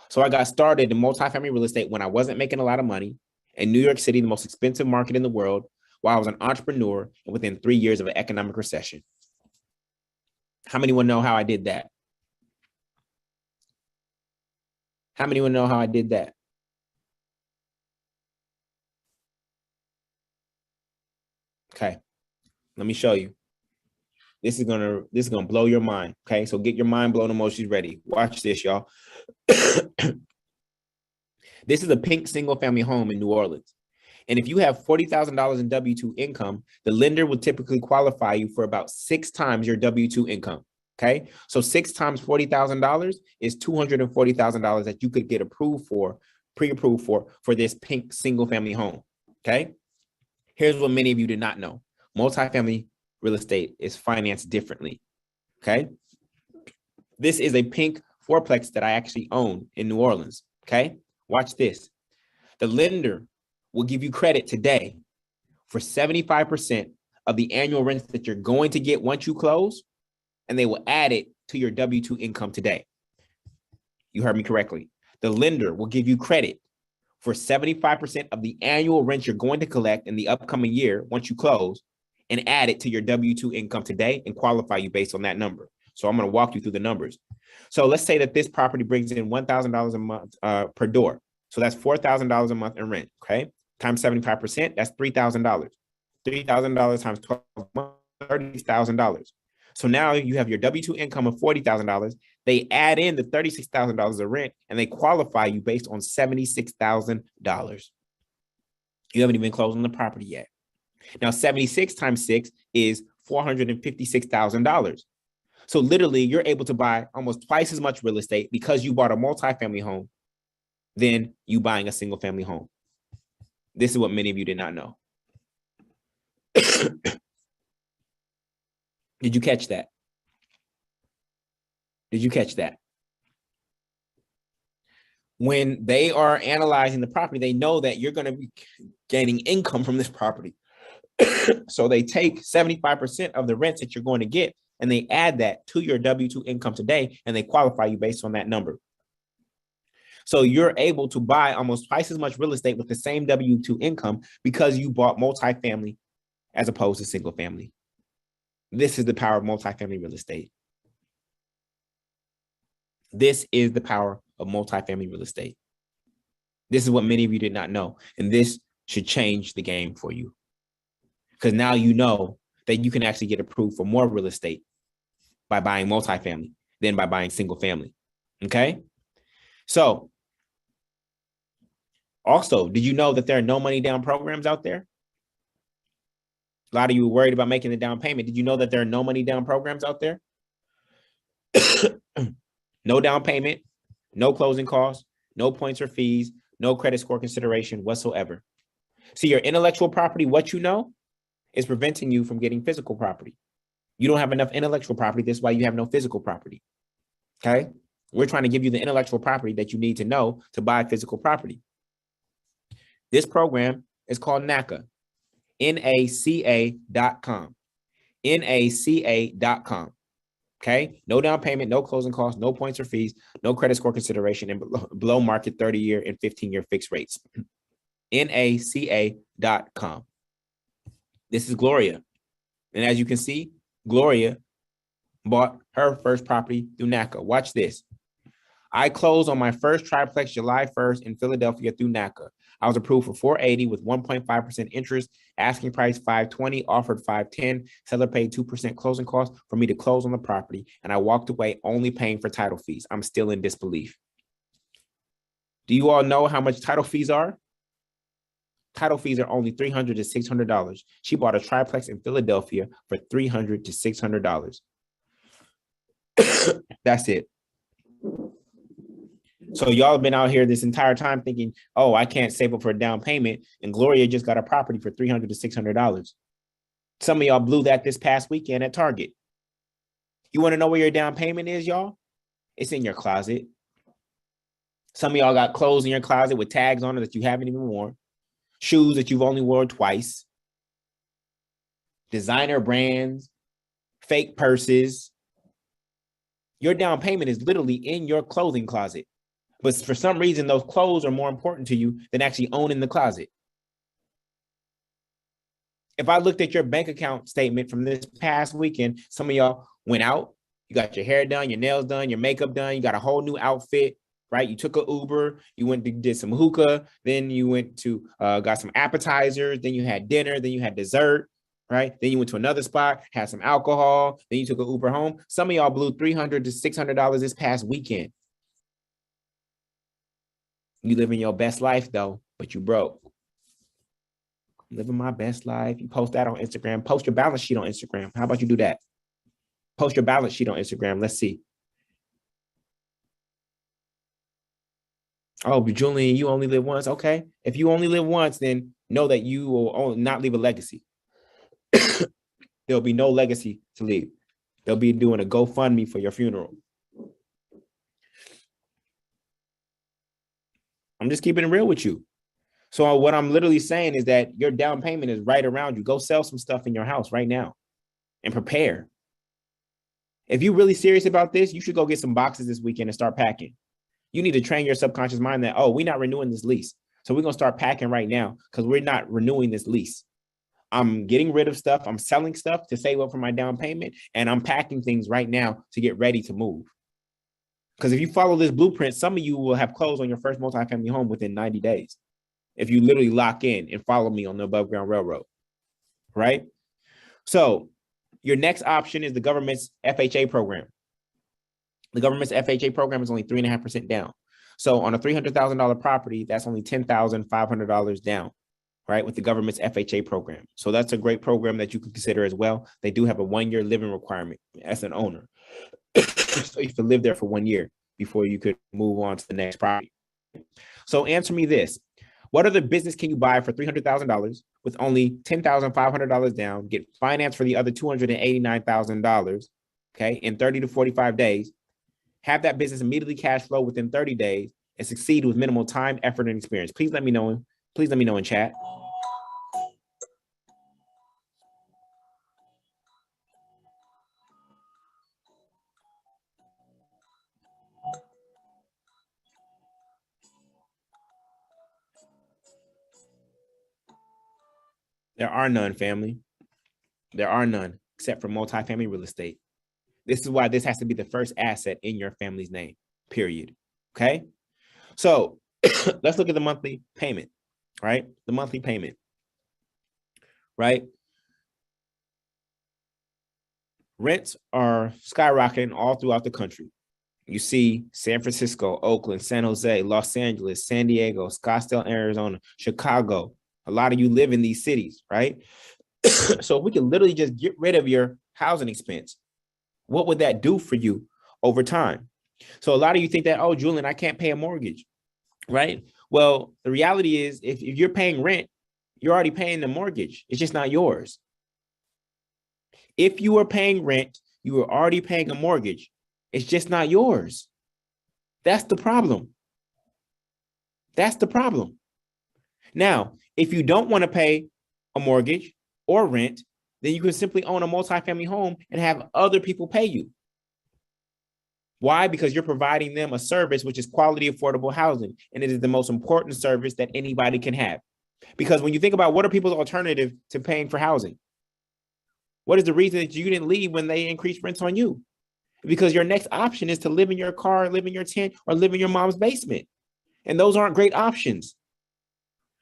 So I got started in multifamily real estate when I wasn't making a lot of money in New York City, the most expensive market in the world, while I was an entrepreneur and within 3 years of an economic recession. How many want to know how I did that? How many want to know how I did that? Okay, let me show you. This is gonna blow your mind. Okay, so get your mind blown emotions ready. Watch this, y'all. This is a pink single family home in New Orleans. And if you have $40,000 in W-2 income, the lender will typically qualify you for about 6 times your W-2 income. Okay, so 6 times $40,000 is $240,000 that you could get approved for, pre-approved for this pink single family home. Okay, here's what many of you did not know: multifamily real estate is financed differently. Okay, this is a pink fourplex that I actually own in New Orleans. Okay, watch this. The lender will give you credit today for 75% of the annual rents that you're going to get once you close, and they will add it to your W-2 income today. You heard me correctly. The lender will give you credit for 75% of the annual rent you're going to collect in the upcoming year once you close, and add it to your W-2 income today and qualify you based on that number. So I'm going to walk you through the numbers. So let's say that this property brings in $1,000 a month per door. So that's $4,000 a month in rent, okay? Times 75%, that's $3,000. $3,000 times 12 months, $30,000. So now you have your W-2 income of $40,000. They add in the $36,000 of rent, and they qualify you based on $76,000. You haven't even closed on the property yet. Now, 76 times 6 is $456,000. So literally, you're able to buy almost twice as much real estate because you bought a multifamily home than you buying a single family home. This is what many of you did not know. Did you catch that? Did you catch that? When they are analyzing the property, they know that you're going to be gaining income from this property. So they take 75% of the rents that you're going to get, and they add that to your W-2 income today, and they qualify you based on that number. So you're able to buy almost twice as much real estate with the same W-2 income because you bought multifamily as opposed to single family. This is the power of multifamily real estate. This is the power of multifamily real estate. This is what many of you did not know. And this should change the game for you. Because now you know that you can actually get approved for more real estate by buying multifamily than by buying single family. Okay? So, also, did you know that there are no money down programs out there? A lot of you were worried about making the down payment. Did you know that there are no money down programs out there? No down payment, no closing costs, no points or fees, no credit score consideration whatsoever. See, your intellectual property, what you know, is preventing you from getting physical property. You don't have enough intellectual property. That's why you have no physical property. Okay? We're trying to give you the intellectual property that you need to know to buy physical property. This program is called NACA, NACA.com, NACA.com. Okay? No down payment, no closing costs, no points or fees, no credit score consideration, and below market 30-year and 15-year fixed rates. NACA.com. This is Gloria. And as you can see, Gloria bought her first property through NACA. Watch this. I closed on my first triplex July 1st in Philadelphia through NACA. I was approved for 480 with 1.5% interest, asking price 520, offered 510, seller paid 2% closing costs for me to close on the property, and I walked away only paying for title fees. I'm still in disbelief. Do you all know how much title fees are? Title fees are only $300 to $600. She bought a triplex in Philadelphia for $300 to $600. That's it. So y'all have been out here this entire time thinking, oh, I can't save up for a down payment. And Gloria just got a property for $300 to $600. Some of y'all blew that this past weekend at Target. You want to know where your down payment is, y'all? It's in your closet. Some of y'all got clothes in your closet with tags on it that you haven't even worn. Shoes that you've only worn twice. Designer brands. Fake purses. Your down payment is literally in your clothing closet. But for some reason, those clothes are more important to you than actually owning the closet. If I looked at your bank account statement from this past weekend, some of y'all went out, you got your hair done, your nails done, your makeup done, you got a whole new outfit, right? You took an Uber, you went to did some hookah, then you went to got some appetizers, then you had dinner, then you had dessert, right? Then you went to another spot, had some alcohol, then you took an Uber home. Some of y'all blew $300 to $600 this past weekend. You living your best life though, but you broke. Living my best life. You post that on Instagram. Post your balance sheet on Instagram. How about you do that? Post your balance sheet on Instagram. Let's see. Oh, but Julian, you only live once. Okay. If you only live once, then know that you will not leave a legacy. There'll be no legacy to leave. They'll be doing a GoFundMe for your funeral. I'm just keeping it real with you. So what I'm literally saying is that your down payment is right around you. Go sell some stuff in your house right now and prepare. If you're really serious about this, you should go get some boxes this weekend and start packing. You need to train your subconscious mind that, oh, we're not renewing this lease. So we're going to start packing right now because we're not renewing this lease. I'm getting rid of stuff. I'm selling stuff to save up for my down payment. And I'm packing things right now to get ready to move. Because if you follow this blueprint, some of you will have closed on your first multifamily home within 90 days. If you literally lock in and follow me on the Above Ground Railroad, right? So your next option is the government's FHA program. The government's FHA program is only 3.5% down. So on a $300,000 property, that's only $10,500 down, right? With the government's FHA program. So that's a great program that you can consider as well. They do have a 1-year living requirement as an owner. So you have to live there for 1 year before you could move on to the next property. So answer me this. What other business can you buy for $300,000 with only $10,500 down, get financed for the other $289,000, okay, in 30 to 45 days, have that business immediately cash flow within 30 days, and succeed with minimal time, effort, and experience? Please let me know. Please let me know in chat. There are none, family. There are none. except for multifamily real estate. This is why this has to be the first asset in your family's name, period. Okay. So let's look at the monthly payment, right? The monthly payment, right? Rents are skyrocketing all throughout the country. You see San Francisco, Oakland, San Jose, Los Angeles, San Diego, Scottsdale, Arizona, Chicago. A lot of you live in these cities, right? So if we can literally just get rid of your housing expense, what would that do for you over time? So a lot of you think that, oh, Julian, I can't pay a mortgage, right? Well, the reality is if you're paying rent, you're already paying the mortgage. It's just not yours. If you are paying rent, you are already paying a mortgage. It's just not yours. That's the problem. That's the problem. Now, if you don't want to pay a mortgage or rent, then you can simply own a multifamily home and have other people pay you. Why? Because you're providing them a service, which is quality, affordable housing. And it is the most important service that anybody can have. Because when you think about what are people's alternative to paying for housing? What is the reason that you didn't leave when they increased rents on you? Because your next option is to live in your car, live in your tent, or live in your mom's basement. And those aren't great options.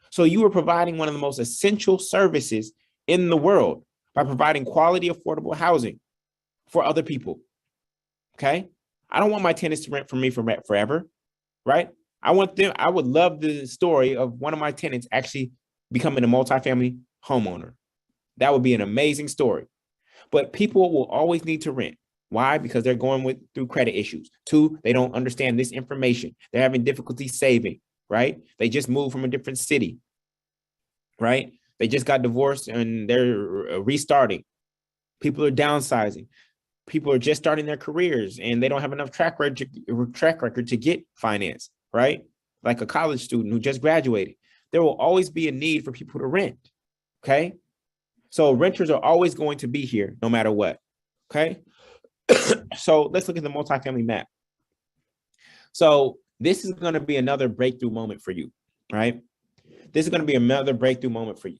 So you are providing one of the most essential services in the world by providing quality, affordable housing for other people. Okay? I don't want my tenants to rent from me forever, right? I would love the story of one of my tenants actually becoming a multifamily homeowner. That would be an amazing story. But people will always need to rent. Why? Because they're going through credit issues. 2, they don't understand this information. They're having difficulty saving, right? They just moved from a different city, right? They just got divorced and they're restarting. People are downsizing. People are just starting their careers and they don't have enough track record to get finance, right? Like a college student who just graduated. There will always be a need for people to rent, okay? So renters are always going to be here no matter what, okay? So let's look at the multifamily map. So this is going to be another breakthrough moment for you, right? This is going to be another breakthrough moment for you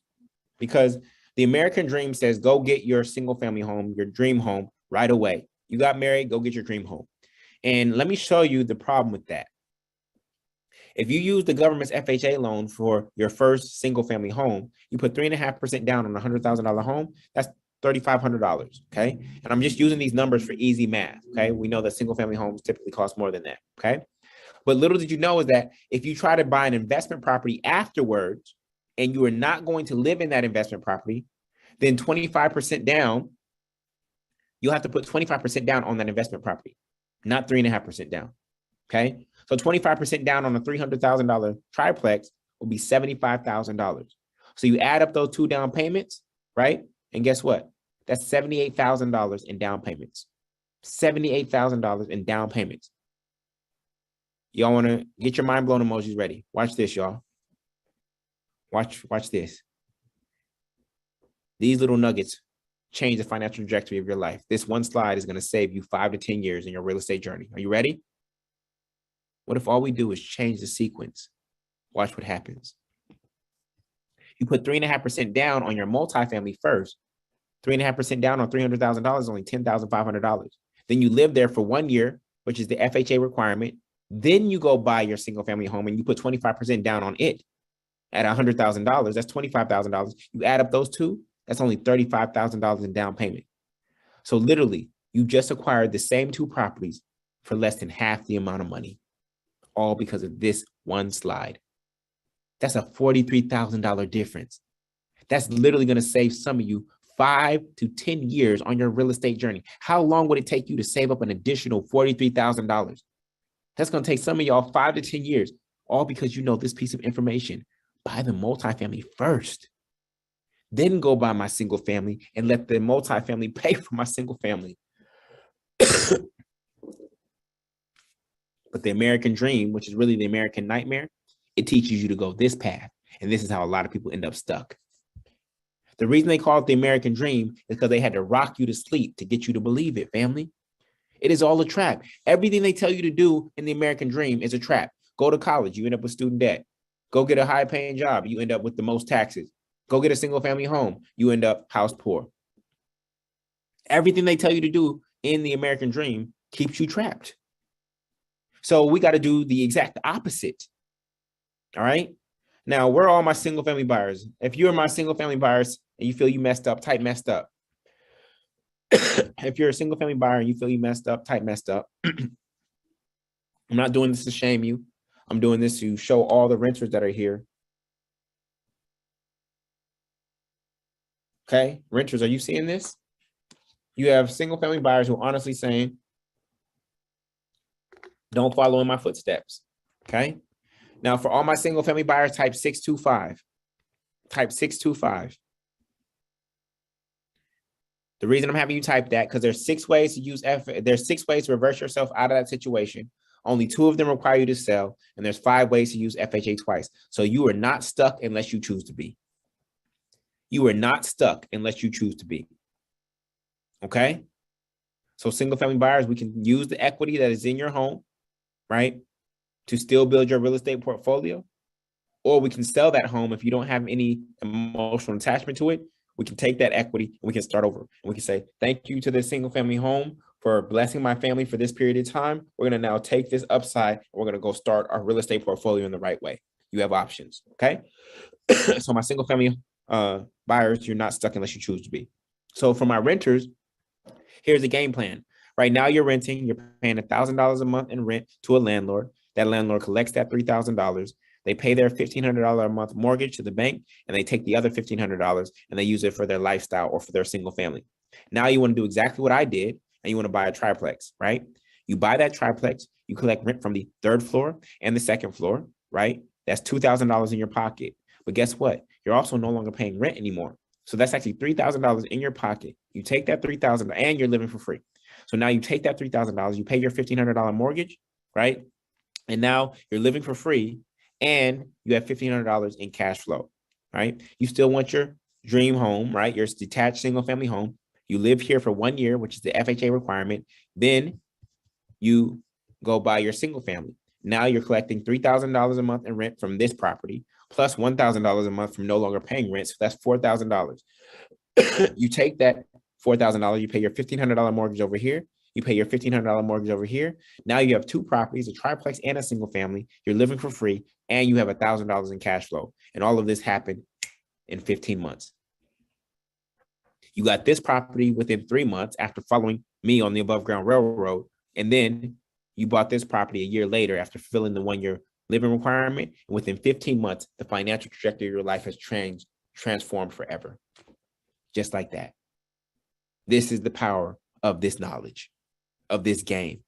because the American dream says, go get your single family home, your dream home right away. You got married, go get your dream home. And let me show you the problem with that. If you use the government's FHA loan for your first single family home, you put 3.5% down on a $100,000 home. That's $3,500, okay? And I'm just using these numbers for easy math, okay? We know that single family homes typically cost more than that, okay? But little did you know is that if you try to buy an investment property afterwards and you are not going to live in that investment property, then 25% down, you'll have to put 25% down on that investment property, not 3.5% down, okay? So 25% down on a $300,000 triplex will be $75,000. So you add up those 2 down payments, right? And guess what? That's $78,000 in down payments. $78,000 in down payments. Y'all want to get your mind blown emojis ready. Watch this, y'all. Watch this. These little nuggets change the financial trajectory of your life. This one slide is going to save you 5 to 10 years in your real estate journey. Are you ready? What if all we do is change the sequence? Watch what happens. You put 3.5% down on your multifamily first. 3.5% down on $300,000 is only $10,500. Then you live there for 1 year, which is the FHA requirement. Then you go buy your single family home and you put 25% down on it at $100,000. That's $25,000. You add up those 2, that's only $35,000 in down payment. So literally, you just acquired the same 2 properties for less than half the amount of money, all because of this one slide. That's a $43,000 difference. That's literally going to save some of you 5 to 10 years on your real estate journey. How long would it take you to save up an additional $43,000? That's going to take some of y'all 5 to 10 years, all because you know this piece of information. Buy the multifamily first. Then go buy my single family and let the multifamily pay for my single family. But the American dream, which is really the American nightmare, it teaches you to go this path. And this is how a lot of people end up stuck. The reason they call it the American dream is because they had to rock you to sleep to get you to believe it, family. It is all a trap. Everything they tell you to do in the American dream is a trap. Go to college, you end up with student debt. Go get a high-paying job, you end up with the most taxes. Go get a single-family home, you end up house poor. Everything they tell you to do in the American dream keeps you trapped. So we got to do the exact opposite. All right. Now, where are all my single family buyers? If you're my single family buyers and you feel you messed up, type messed up. If you're a single family buyer and you feel you messed up, type messed up. I'm not doing this to shame you. I'm doing this to show all the renters that are here. Okay, renters, are you seeing this? You have single family buyers who are honestly saying, don't follow in my footsteps. Okay. Now, for all my single family buyers, type 625. Type 625. The reason I'm having you type that because there's 6 ways to use there's 6 ways to reverse yourself out of that situation. Only 2 of them require you to sell, and there's 5 ways to use FHA twice. So you are not stuck unless you choose to be. You are not stuck unless you choose to be. Okay? So single family buyers, we can use the equity that is in your home, right, to still build your real estate portfolio. Or we can sell that home if you don't have any emotional attachment to it. We can take that equity and we can start over. And we can say, thank you to this single family home for blessing my family for this period of time. We're going to now take this upside and we're going to go start our real estate portfolio in the right way. You have options. Okay. So my single family buyers, you're not stuck unless you choose to be. So for my renters, here's a game plan. Right now you're renting, you're paying $1,000 a month in rent to a landlord. That landlord collects that $3,000. They pay their $1,500 a month mortgage to the bank, and they take the other $1,500 and they use it for their lifestyle or for their single family. Now you want to do exactly what I did, and you want to buy a triplex, right? You buy that triplex, you collect rent from the 3rd floor and the 2nd floor, right? That's $2,000 in your pocket. But guess what? You're also no longer paying rent anymore. So that's actually $3,000 in your pocket. You take that $3,000 and you're living for free. So now you take that $3,000, you pay your $1,500 mortgage, right? And now you're living for free and you have $1,500 in cash flow, right? You still want your dream home, right? Your detached single family home. You live here for 1 year, which is the FHA requirement. Then you go buy your single family. Now you're collecting $3,000 a month in rent from this property, plus $1,000 a month from no longer paying rent. So that's $4,000. You take that $4,000, you pay your $1,500 mortgage over here. You pay your $1,500 mortgage over here. Now you have 2 properties, a triplex and a single family. You're living for free and you have $1,000 in cash flow. And all of this happened in 15 months. You got this property within 3 months after following me on the above ground railroad. And then you bought this property a year later after fulfilling the 1-year living requirement. And within 15 months, the financial trajectory of your life has transformed forever. Just like that. This is the power of this knowledge, of this game,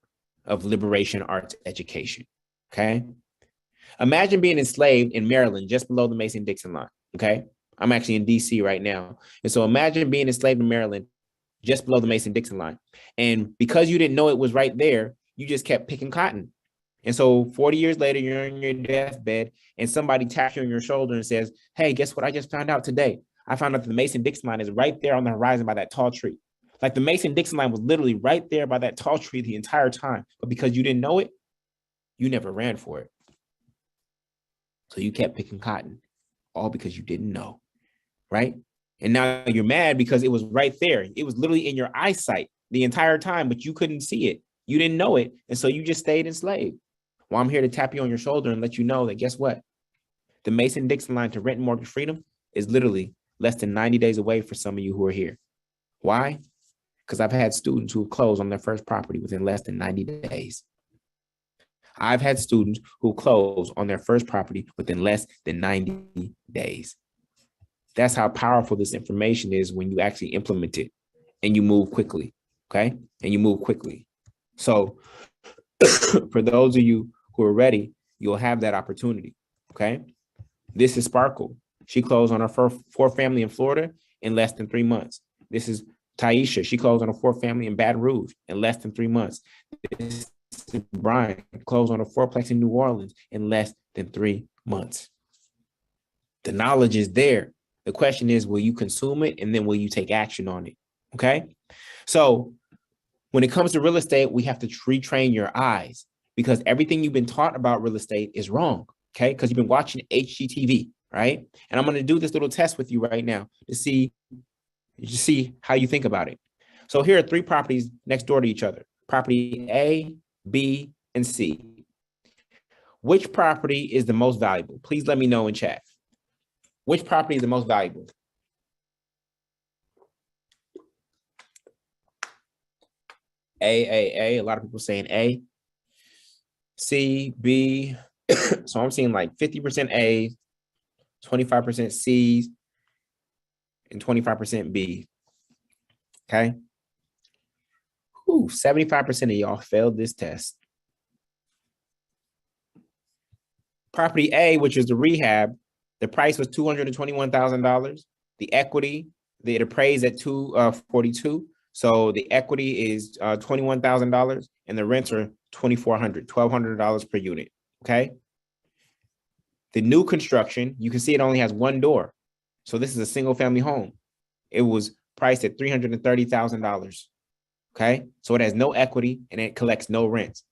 of liberation arts education. Okay. Imagine being enslaved in Maryland, just below the Mason-Dixon line. Okay. I'm actually in DC right now. And so imagine being enslaved in Maryland, just below the Mason-Dixon line. And because you didn't know it was right there, you just kept picking cotton. And so 40 years later, you're on your deathbed and somebody taps you on your shoulder and says, hey, guess what I just found out today? I found out that the Mason-Dixon line is right there on the horizon by that tall tree. Like the Mason-Dixon line was literally right there by that tall tree the entire time. But because you didn't know it, you never ran for it. So you kept picking cotton, all because you didn't know, right? And now you're mad because it was right there. It was literally in your eyesight the entire time, but you couldn't see it. You didn't know it. And so you just stayed enslaved. Well, I'm here to tap you on your shoulder and let you know that guess what? The Mason-Dixon line to rent and mortgage freedom is literally less than 90 days away for some of you who are here. Why? Because I've had students who have closed on their first property within less than 90 days. I've had students who close on their first property within less than 90 days. That's how powerful this information is when you actually implement it and you move quickly, okay? And you move quickly. So for those of you who are ready, you'll have that opportunity, okay? This is Sparkle. She closed on her first 4th family in Florida in less than 3 months. This is Taisha. She closed on a 4th family in Baton Rouge in less than 3 months. This is Brian, closed on a 4-plex in New Orleans in less than 3 months. The knowledge is there. The question is, will you consume it? And then will you take action on it? Okay. So when it comes to real estate, we have to retrain your eyes because everything you've been taught about real estate is wrong. Okay. Because you've been watching HGTV, right? And I'm going to do this little test with you right now to see how you think about it. So here are three properties next door to each other. Property A, B, and C. Which property is the most valuable? Please let me know in chat. Which property is the most valuable? A. A lot of people saying A. C, B. So I'm seeing like 50% A, 25% C, and 25% B. Okay. 75% of y'all failed this test. Property A, which is the rehab, the price was $221,000. The equity, it appraised at 242. So the equity is $21,000 and the rents are $2,400, $1,200 per unit. Okay. The new construction, you can see it only has one door. So this is a single family home. It was priced at $330,000. Okay. So it has no equity and it collects no rents.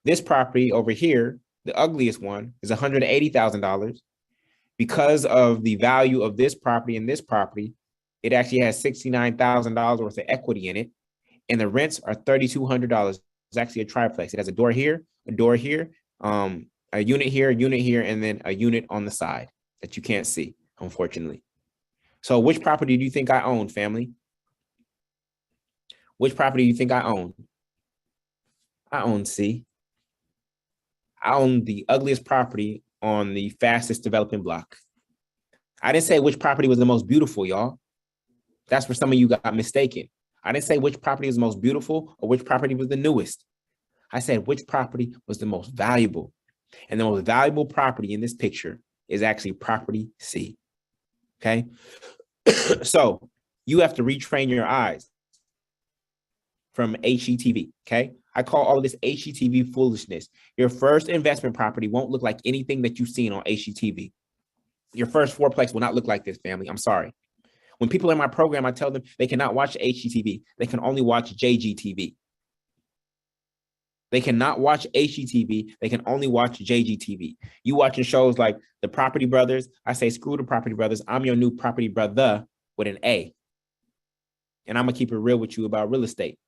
This property over here, the ugliest one, is $180,000. Because of the value of this property and this property, it actually has $69,000 worth of equity in it. And the rents are $3,200. It's actually a triplex. It has a door here, a unit here, and then a unit on the side that you can't see, unfortunately. So which property do you think I own, family? Which property do you think I own? I own C. I own the ugliest property on the fastest developing block. I didn't say which property was the most beautiful, y'all. That's where some of you got mistaken. I didn't say which property was the most beautiful or which property was the newest. I said which property was the most valuable. And the most valuable property in this picture is actually property C. Okay. So you have to retrain your eyes from HGTV. Okay. I call all of this HGTV foolishness. Your first investment property won't look like anything that you've seen on HGTV. Your first fourplex will not look like this, family. I'm sorry. When people in my program, I tell them they cannot watch HGTV. They can only watch JGTV. They cannot watch HGTV. They can only watch JGTV. You watching shows like The Property Brothers. I say, screw The Property Brothers. I'm your new property brother with an A. And I'm going to keep it real with you about real estate.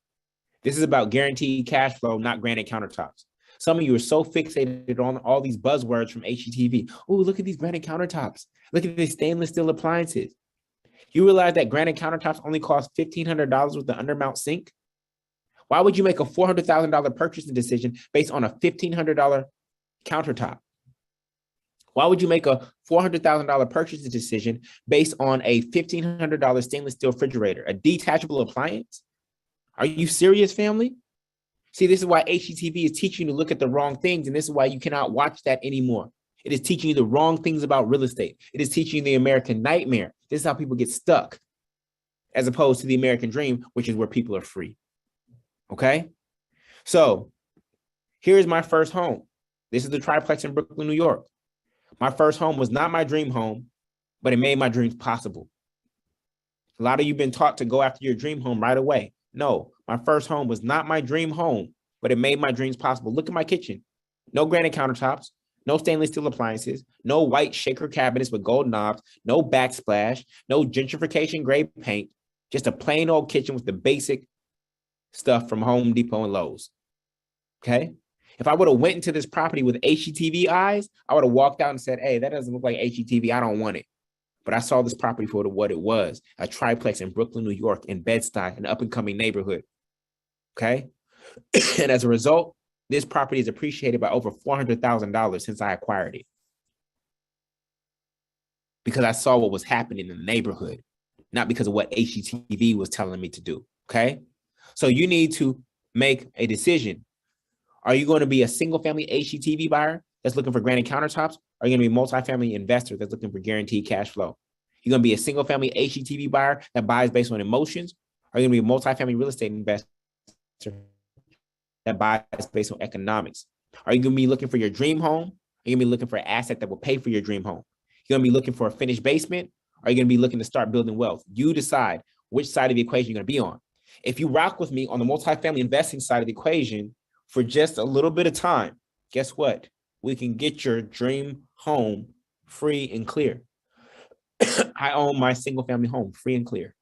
This is about guaranteed cash flow, not granite countertops. Some of you are so fixated on all these buzzwords from HGTV. Oh, look at these granite countertops. Look at these stainless steel appliances. You realize that granite countertops only cost $1,500 with the undermount sink? Why would you make a $400,000 purchasing decision based on a $1,500 countertop? Why would you make a $400,000 purchasing decision based on a $1,500 stainless steel refrigerator, a detachable appliance? Are you serious, family? See, this is why HGTV is teaching you to look at the wrong things, and this is why you cannot watch that anymore. It is teaching you the wrong things about real estate. It is teaching you the American nightmare. This is how people get stuck, as opposed to the American dream, which is where people are free. Okay? So here's my first home. This is the triplex in Brooklyn, New York. My first home was not my dream home, but it made my dreams possible. A lot of you have been taught to go after your dream home right away. No, my first home was not my dream home, but it made my dreams possible. Look at my kitchen. No granite countertops, no stainless steel appliances, no white shaker cabinets with gold knobs, no backsplash, no gentrification grade paint, just a plain old kitchen with the basic stuff from Home Depot and Lowe's. Okay? If I would have went into this property with HGTV eyes, I would have walked out and said, hey, that doesn't look like HGTV. I don't want it. But I saw this property for what it was, a triplex in Brooklyn, New York, in Bed-Stuy, an up-and-coming neighborhood. Okay? And as a result, this property is appreciated by over $400,000 since I acquired it. Because I saw what was happening in the neighborhood, not because of what HGTV was telling me to do. Okay? So you need to make a decision. Are you going to be a single-family HGTV buyer that's looking for granite countertops? Or are you going to be a multifamily investor that's looking for guaranteed cash flow? You're going to be a single-family HGTV buyer that buys based on emotions? Or are you going to be a multifamily real estate investor that buys based on economics? Are you going to be looking for your dream home? Are you going to be looking for an asset that will pay for your dream home? You're going to be looking for a finished basement? Or are you going to be looking to start building wealth? You decide which side of the equation you're going to be on. If you rock with me on the multifamily investing side of the equation for just a little bit of time, guess what? We can get your dream home free and clear. I own my single family home free and clear.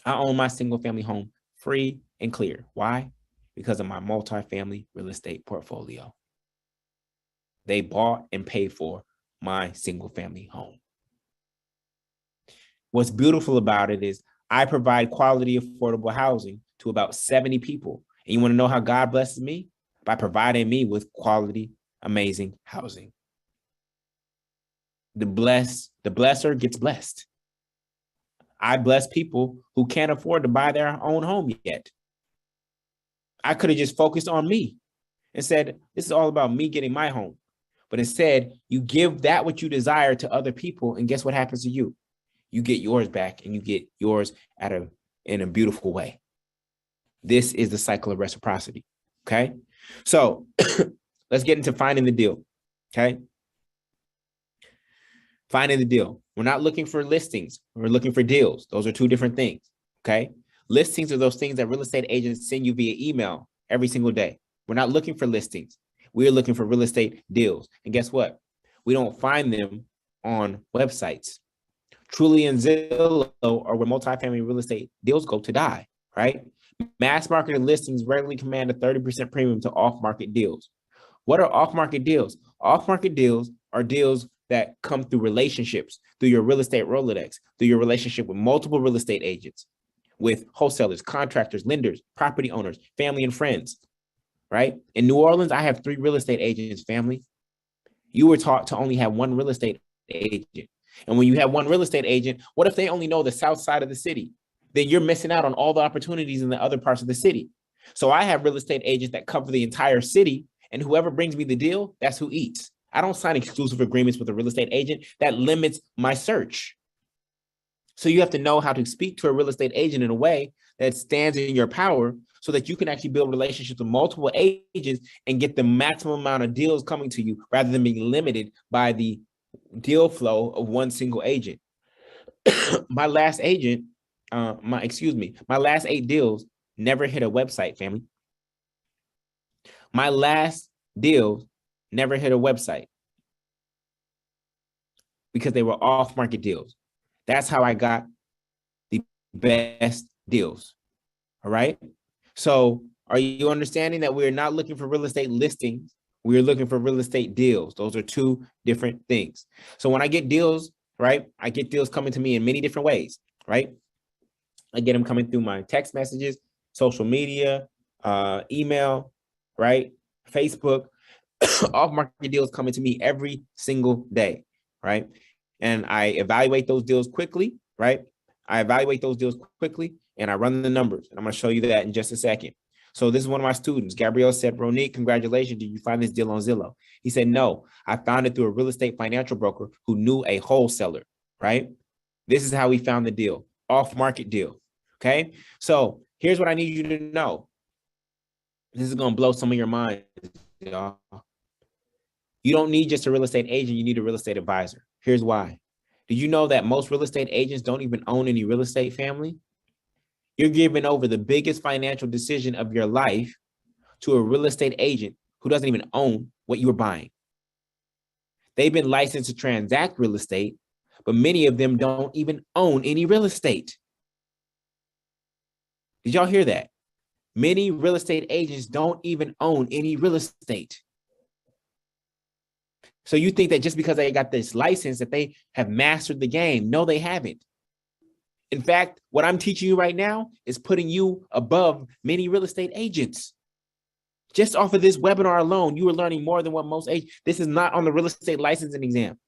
I own my single family home free and clear. Why? Because of my multifamily real estate portfolio. They bought and paid for my single family home. What's beautiful about it is I provide quality, affordable housing to about 70 people. And you want to know how God blesses me? By providing me with quality, amazing housing. The blesser gets blessed. I bless people who can't afford to buy their own home yet. I could have just focused on me and said, this is all about me getting my home. But instead, you give that what you desire to other people, and guess what happens to you? You get yours back, and you get yours in a beautiful way. This is the cycle of reciprocity, okay? So let's get into finding the deal, okay? Finding the deal. We're not looking for listings. We're looking for deals. Those are two different things, okay? Listings are those things that real estate agents send you via email every single day. We're not looking for listings. We're looking for real estate deals. And guess what? We don't find them on websites. Truly and Zillow are where multifamily real estate deals go to die, right? Mass market listings regularly command a 30% premium to off-market deals. What are off-market deals? Off-market deals are deals that come through relationships, through your real estate Rolodex, through your relationship with multiple real estate agents, with wholesalers, contractors, lenders, property owners, family and friends, right? In New Orleans, I have 3 real estate agents, family. You were taught to only have one real estate agent. And when you have one real estate agent, what if they only know the south side of the city? Then you're missing out on all the opportunities in the other parts of the city. So I have real estate agents that cover the entire city, and whoever brings me the deal, that's who eats. I don't sign exclusive agreements with a real estate agent. That limits my search. So you have to know how to speak to a real estate agent in a way that stands in your power so that you can actually build relationships with multiple agents and get the maximum amount of deals coming to you rather than being limited by the deal flow of one single agent. My last agent, my last 8 deals never hit a website, family. My last deals never hit a website because they were off-market deals. That's how I got the best deals. All right. So are you understanding that we're not looking for real estate listings? We're looking for real estate deals. Those are two different things. So when I get deals, right, I get deals coming to me in many different ways, right? I get them coming through my text messages, social media, email, right? Facebook, off-market deals coming to me every single day, right? And I evaluate those deals quickly, right? I evaluate those deals quickly and I run the numbers. And I'm going to show you that in just a second. So this is one of my students. Gabrielle said, Ronique, congratulations. Did you find this deal on Zillow? He said, no, I found it through a real estate financial broker who knew a wholesaler, right? This is how we found the deal, off-market deal, okay? So here's what I need you to know. This is going to blow some of your minds, y'all. You don't need just a real estate agent. You need a real estate advisor. Here's why. Did you know that most real estate agents don't even own any real estate, family? You're giving over the biggest financial decision of your life to a real estate agent who doesn't even own what you're buying. They've been licensed to transact real estate, but many of them don't even own any real estate. Did y'all hear that? Many real estate agents don't even own any real estate. So you think that just because they got this license that they have mastered the game. No, they haven't. In fact, what I'm teaching you right now is putting you above many real estate agents. Just off of this webinar alone, you are learning more than what most agents. This is not on the real estate licensing exam.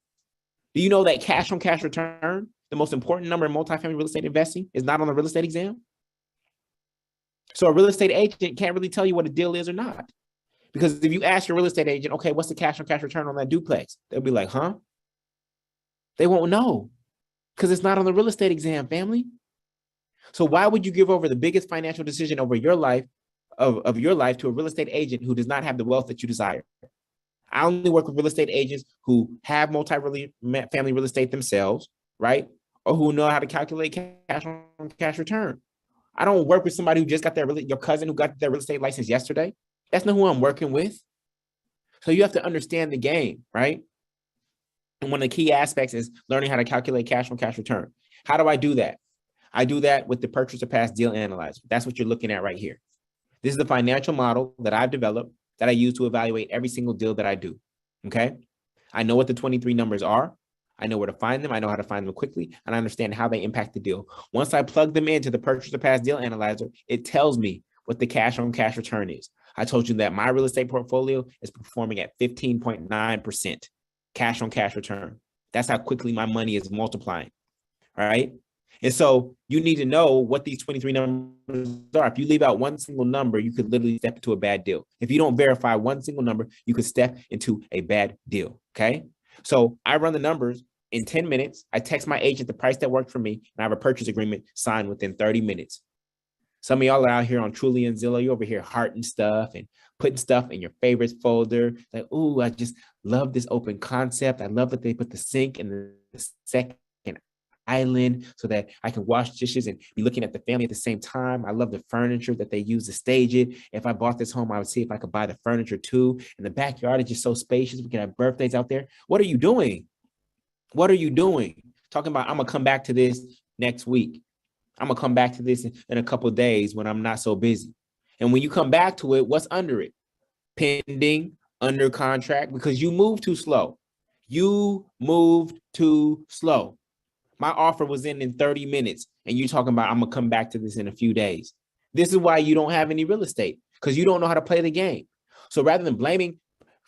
Do you know that cash on cash return, the most important number in multifamily real estate investing, is not on the real estate exam? So a real estate agent can't really tell you what a deal is or not. Because if you ask your real estate agent, okay, what's the cash on cash return on that duplex? They'll be like, huh? They won't know because it's not on the real estate exam, family. So why would you give over the biggest financial decision over your life, of your life, to a real estate agent who does not have the wealth that you desire? I only work with real estate agents who have multi-family real estate themselves, right? Or who know how to calculate cash on cash return. I don't work with somebody who just got your cousin who got their real estate license yesterday. That's not who I'm working with. So you have to understand the game, right? And one of the key aspects is learning how to calculate cash on cash return. How do I do that? I do that with the purchase or pass deal analyzer. That's what you're looking at right here. This is the financial model that I've developed that I use to evaluate every single deal that I do. Okay. I know what the 23 numbers are. I know where to find them. I know how to find them quickly, and I understand how they impact the deal. Once I plug them into the purchase or pass deal analyzer, it tells me what the cash on cash return is. I told you that my real estate portfolio is performing at 15.9% cash on cash return. That's how quickly my money is multiplying. All right. And so you need to know what these 23 numbers are. If you leave out one single number, you could literally step into a bad deal. If you don't verify one single number, you could step into a bad deal. Okay. So I run the numbers in 10 minutes. I text my agent the price that worked for me, and I have a purchase agreement signed within 30 minutes. Some of y'all are out here on Truly and Zillow. You're over here hearting stuff and putting stuff in your favorites folder. Like, ooh, I just love this open concept. I love that they put the sink in the second island so that I can wash dishes and be looking at the family at the same time. I love the furniture that they use to stage it. If I bought this home, I would see if I could buy the furniture too. And the backyard is just so spacious. We can have birthdays out there. What are you doing? What are you doing? Talking about, I'm going to come back to this next week. I'm going to come back to this in a couple of days when I'm not so busy. And when you come back to it, what's under it? Pending, under contract, because you moved too slow. You moved too slow. My offer was in 30 minutes, and you're talking about, I'm going to come back to this in a few days. This is why you don't have any real estate, because you don't know how to play the game. So rather than blaming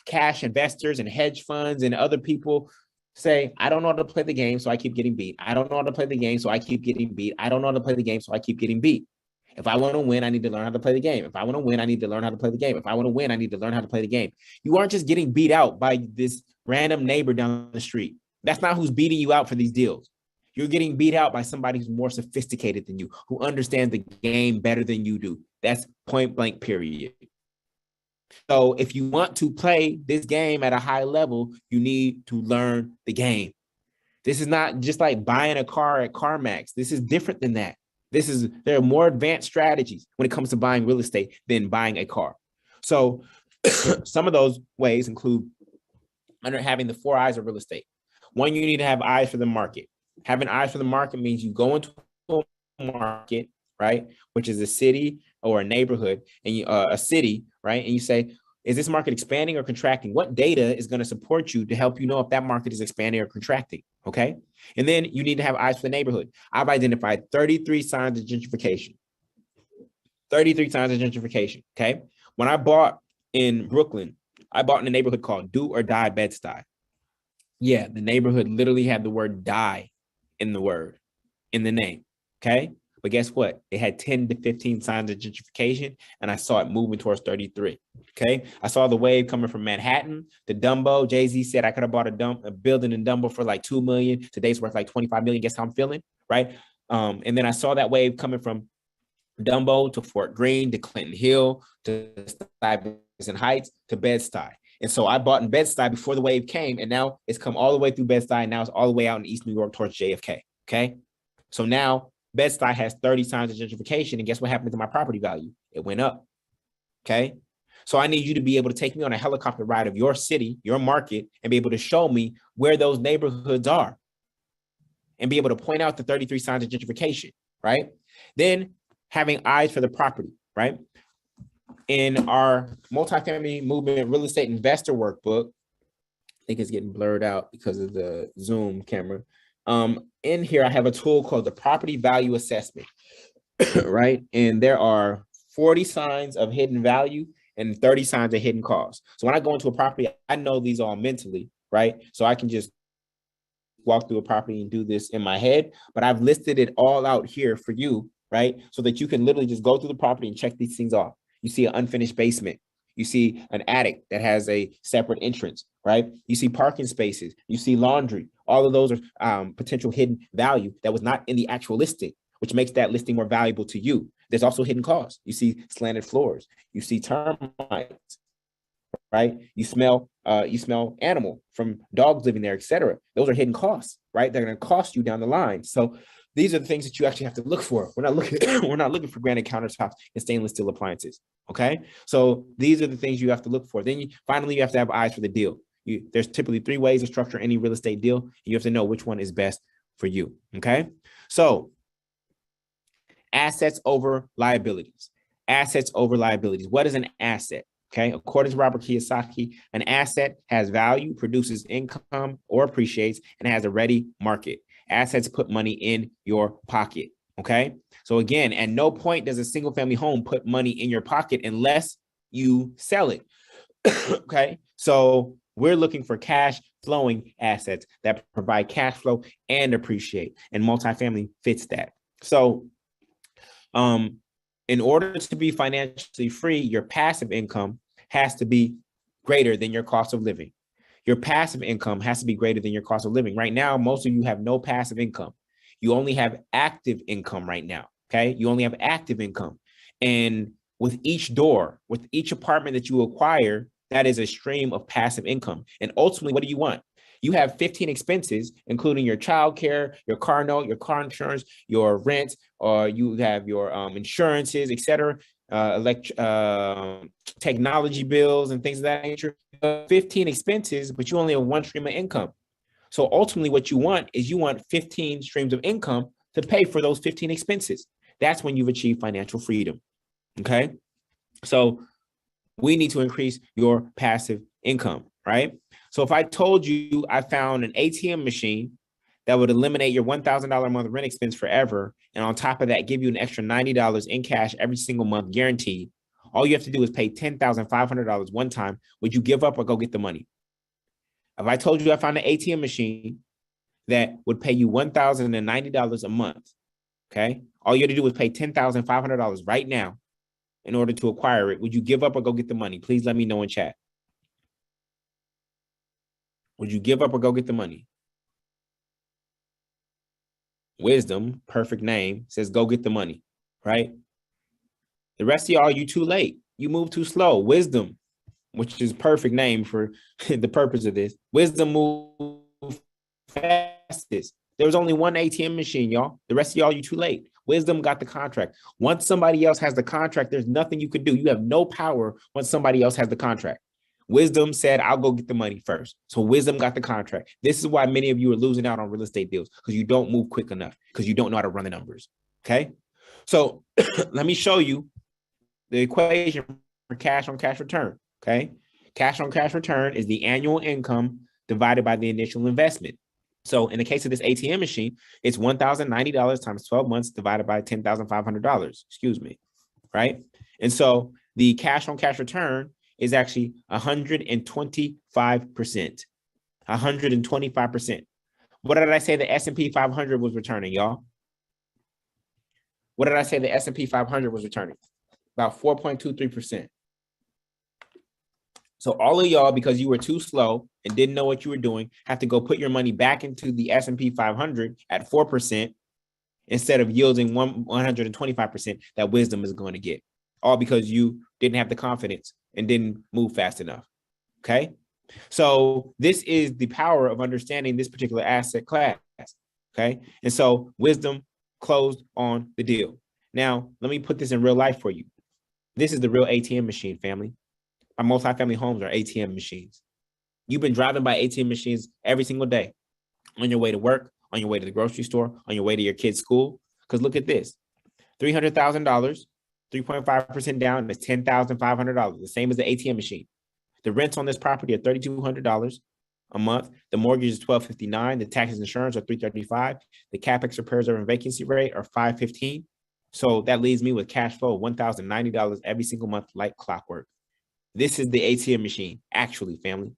cash investors and hedge funds and other people, say, I don't know how to play the game, so I keep getting beat. I don't know how to play the game, so I keep getting beat. I don't know how to play the game, so I keep getting beat. If I want to win, I need to learn how to play the game. If I want to win, I need to learn how to play the game. If I want to win, I need to learn how to play the game. You aren't just getting beat out by this random neighbor down the street. That's not who's beating you out for these deals. You're getting beat out by somebody who's more sophisticated than you, who understands the game better than you do. That's point blank, period. So if you want to play this game at a high level, you need to learn the game. This is not just like buying a car at CarMax. This is different than that. There are more advanced strategies when it comes to buying real estate than buying a car. So some of those ways include under having the 4 eyes of real estate. One, you need to have eyes for the market. Having eyes for the market means you go into a market, right, which is a city or a neighborhood, and a city, right, and you say, is this market expanding or contracting? What data is going to support you to help you know if that market is expanding or contracting, okay? And then you need to have eyes for the neighborhood. I've identified 33 signs of gentrification. 33 signs of gentrification, okay? When I bought in Brooklyn, I bought in a neighborhood called Do or Die Bed-Stuy. Yeah, the neighborhood literally had the word die in the name, okay? But guess what? It had 10 to 15 signs of gentrification, and I saw it moving towards 33, okay? I saw the wave coming from Manhattan to Dumbo. Jay-Z said I could have bought a building in Dumbo for like $2 million. Today's worth like 25 million. Guess how I'm feeling, right? And then I saw that wave coming from Dumbo to Fort Greene to Clinton Hill to Stuyvesant Heights to Bed-Stuy. And so I bought in Bed-Stuy before the wave came, and now it's come all the way through Bed-Stuy, and now it's all the way out in East New York towards JFK, okay? So now Bed-Stuy has 30 signs of gentrification, and guess what happened to my property value? It went up, okay? So I need you to be able to take me on a helicopter ride of your city, your market, and be able to show me where those neighborhoods are and be able to point out the 33 signs of gentrification, right? Then having eyes for the property, right? In our multifamily movement real estate investor workbook, I think it's getting blurred out because of the Zoom camera. In here, I have a tool called the property value assessment, right? And there are 40 signs of hidden value and 30 signs of hidden costs. So when I go into a property, I know these all mentally, right? So I can just walk through a property and do this in my head, but I've listed it all out here for you, right? So that you can literally just go through the property and check these things off. You see an unfinished basement. You see an attic that has a separate entrance, right? You see parking spaces. You see laundry. All of those are potential hidden value that was not in the actual listing, which makes that listing more valuable to you. There's also hidden costs. You see slanted floors. You see termites, right? You smell animal from dogs living there, etc. Those are hidden costs, right? They're going to cost you down the line. So these are the things that you actually have to look for. We're not looking for granite countertops and stainless steel appliances. Okay. So these are the things you have to look for. Then finally, you have to have eyes for the deal. There's typically 3 ways to structure any real estate deal. You have to know which one is best for you. Okay. So Assets over liabilities. Assets over liabilities. What is an asset? Okay, according to Robert Kiyosaki, an asset has value, produces income or appreciates, and has a ready market. Assets put money in your pocket. Okay, so again, at no point does a single family home put money in your pocket unless you sell it. Okay, so we're looking for cash flowing assets that provide cash flow and appreciate, and multifamily fits that. So, in order to be financially free, your passive income has to be greater than your cost of living. Your passive income has to be greater than your cost of living. Right now, most of you have no passive income. You only have active income right now. Okay, you only have active income, and with each door, with each apartment that you acquire, that is a stream of passive income. And ultimately, what do you want? You have 15 expenses, including your childcare, your car note, your car insurance, your rent, or you have your insurances, et cetera, technology bills and things of that nature. 15 expenses, but you only have one stream of income. So ultimately, what you want is you want 15 streams of income to pay for those 15 expenses. That's when you've achieved financial freedom. Okay. So we need to increase your passive income, right? So if I told you I found an ATM machine that would eliminate your $1,000 a month rent expense forever, and on top of that, give you an extra $90 in cash every single month guaranteed, all you have to do is pay $10,500 one time. Would you give up or go get the money? If I told you I found an ATM machine that would pay you $1,090 a month, okay? All you have to do is pay $10,500 right now in order to acquire it. Would you give up or go get the money? Please let me know in chat. Would you give up or go get the money? Wisdom, perfect name, says go get the money, right? The rest of y'all, you too late. You move too slow. Wisdom, which is perfect name for the purpose of this. Wisdom move fastest. There was only one ATM machine, y'all. The rest of y'all, you too late. Wisdom got the contract. Once somebody else has the contract, there's nothing you can do. You have no power once somebody else has the contract. Wisdom said, I'll go get the money first. So Wisdom got the contract. This is why many of you are losing out on real estate deals, because you don't move quick enough, because you don't know how to run the numbers. Okay. So let me show you the equation for cash on cash return. Okay. Cash on cash return is the annual income divided by the initial investment. So in the case of this ATM machine, it's $1,090 times 12 months divided by $10,500, excuse me, right? And so the cash on cash return is actually 125%. 125%. What did I say the S&P 500 was returning, y'all? What did I say the S&P 500 was returning? About 4.23%. So all of y'all, because you were too slow and didn't know what you were doing, have to go put your money back into the S&P 500 at 4% instead of yielding 125% that Wisdom is going to get. All because you didn't have the confidence and didn't move fast enough. Okay. So this is the power of understanding this particular asset class. Okay. And so Wisdom closed on the deal. Now, let me put this in real life for you. This is the real ATM machine, family. Our multifamily homes are ATM machines. You've been driving by ATM machines every single day on your way to work, on your way to the grocery store, on your way to your kid's school. Because look at this, $300,000, 3.5% down is $10,500, the same as the ATM machine. The rents on this property are $3,200 a month. The mortgage is $1,259. The taxes and insurance are $335. The capex repairs and vacancy rate are $515. So that leaves me with cash flow of $1,090 every single month, like clockwork. This is the ATM machine, actually, family.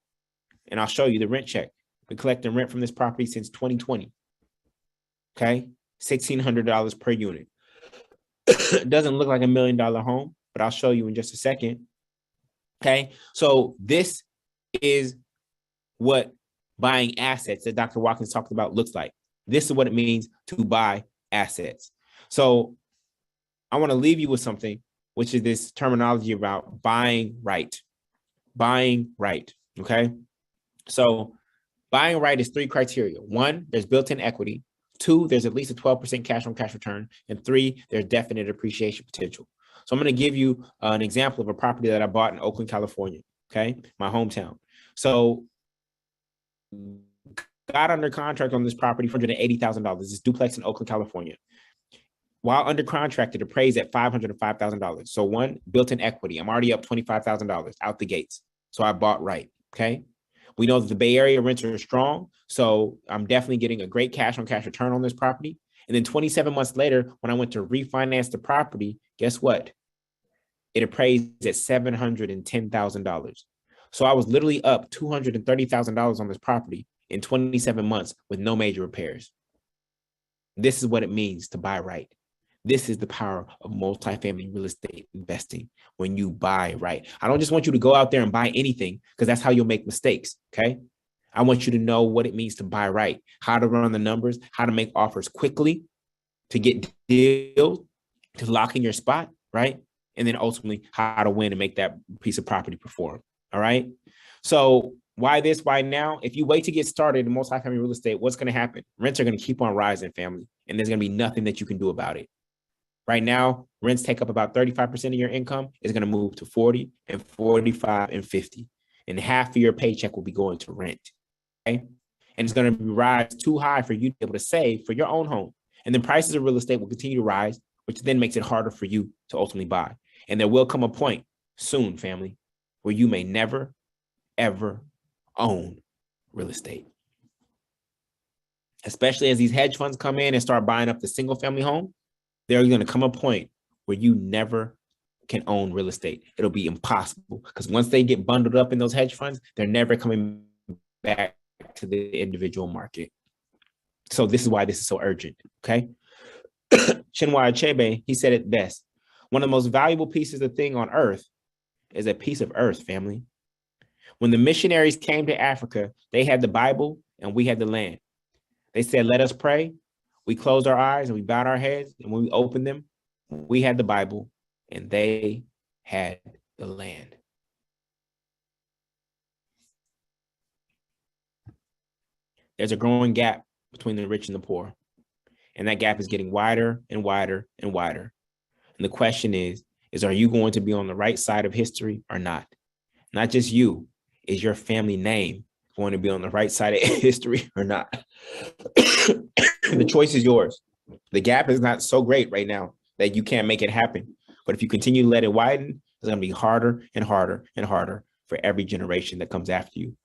And I'll show you the rent check. Been collecting rent from this property since 2020. Okay, $1,600 per unit. It doesn't look like $1 million home, but I'll show you in just a second. Okay, so this is what buying assets that Dr. Watkins talked about looks like. This is what it means to buy assets. So I want to leave you with something, which is this terminology about buying right. Buying right, okay? So buying right is 3 criteria. 1, there's built-in equity. 2, there's at least a 12% cash on cash return. And 3, there's definite appreciation potential. So I'm going to give you an example of a property that I bought in Oakland, California, okay? My hometown. So got under contract on this property for $180,000. This duplex in Oakland, California. while under contract, it appraised at $505,000. So one, built-in equity. I'm already up $25,000 out the gates. So I bought right. Okay. We know that the Bay Area rents are strong. So I'm definitely getting a great cash on cash return on this property. And then 27 months later, when I went to refinance the property, guess what? It appraised at $710,000. So I was literally up $230,000 on this property in 27 months with no major repairs. This is what it means to buy right. This is the power of multifamily real estate investing when you buy right. I don't just want you to go out there and buy anything because that's how you'll make mistakes, okay? I want you to know what it means to buy right, how to run the numbers, how to make offers quickly, to get deals, to lock in your spot, right? And then ultimately how to win and make that piece of property perform, all right? So why this, why now? If you wait to get started in multifamily real estate, what's going to happen? Rents are going to keep on rising, family, and there's going to be nothing that you can do about it. Right now, rents take up about 35% of your income. It's going to move to 40 and 45 and 50. And half of your paycheck will be going to rent. Okay. And it's going to rise too high for you to be able to save for your own home. And then prices of real estate will continue to rise, which then makes it harder for you to ultimately buy. And there will come a point soon, family, where you may never, ever own real estate. Especially as these hedge funds come in and start buying up the single family home. There's going to come a point where you never can own real estate. It'll be impossible because once they get bundled up in those hedge funds, they're never coming back to the individual market. So this is why this is so urgent, okay? Chinua Achebe, he said it best. One of the most valuable pieces of thing on earth is a piece of earth, family. When the missionaries came to Africa, they had the Bible and we had the land. They said, let us pray. We closed our eyes and we bowed our heads. And when we opened them, we had the Bible and they had the land. There's a growing gap between the rich and the poor. And that gap is getting wider and wider and wider. And the question is are you going to be on the right side of history or not? Not just you, is your family name going to be on the right side of history or not? The choice is yours. The gap is not so great right now that you can't make it happen. But if you continue to let it widen, it's going to be harder and harder and harder for every generation that comes after you.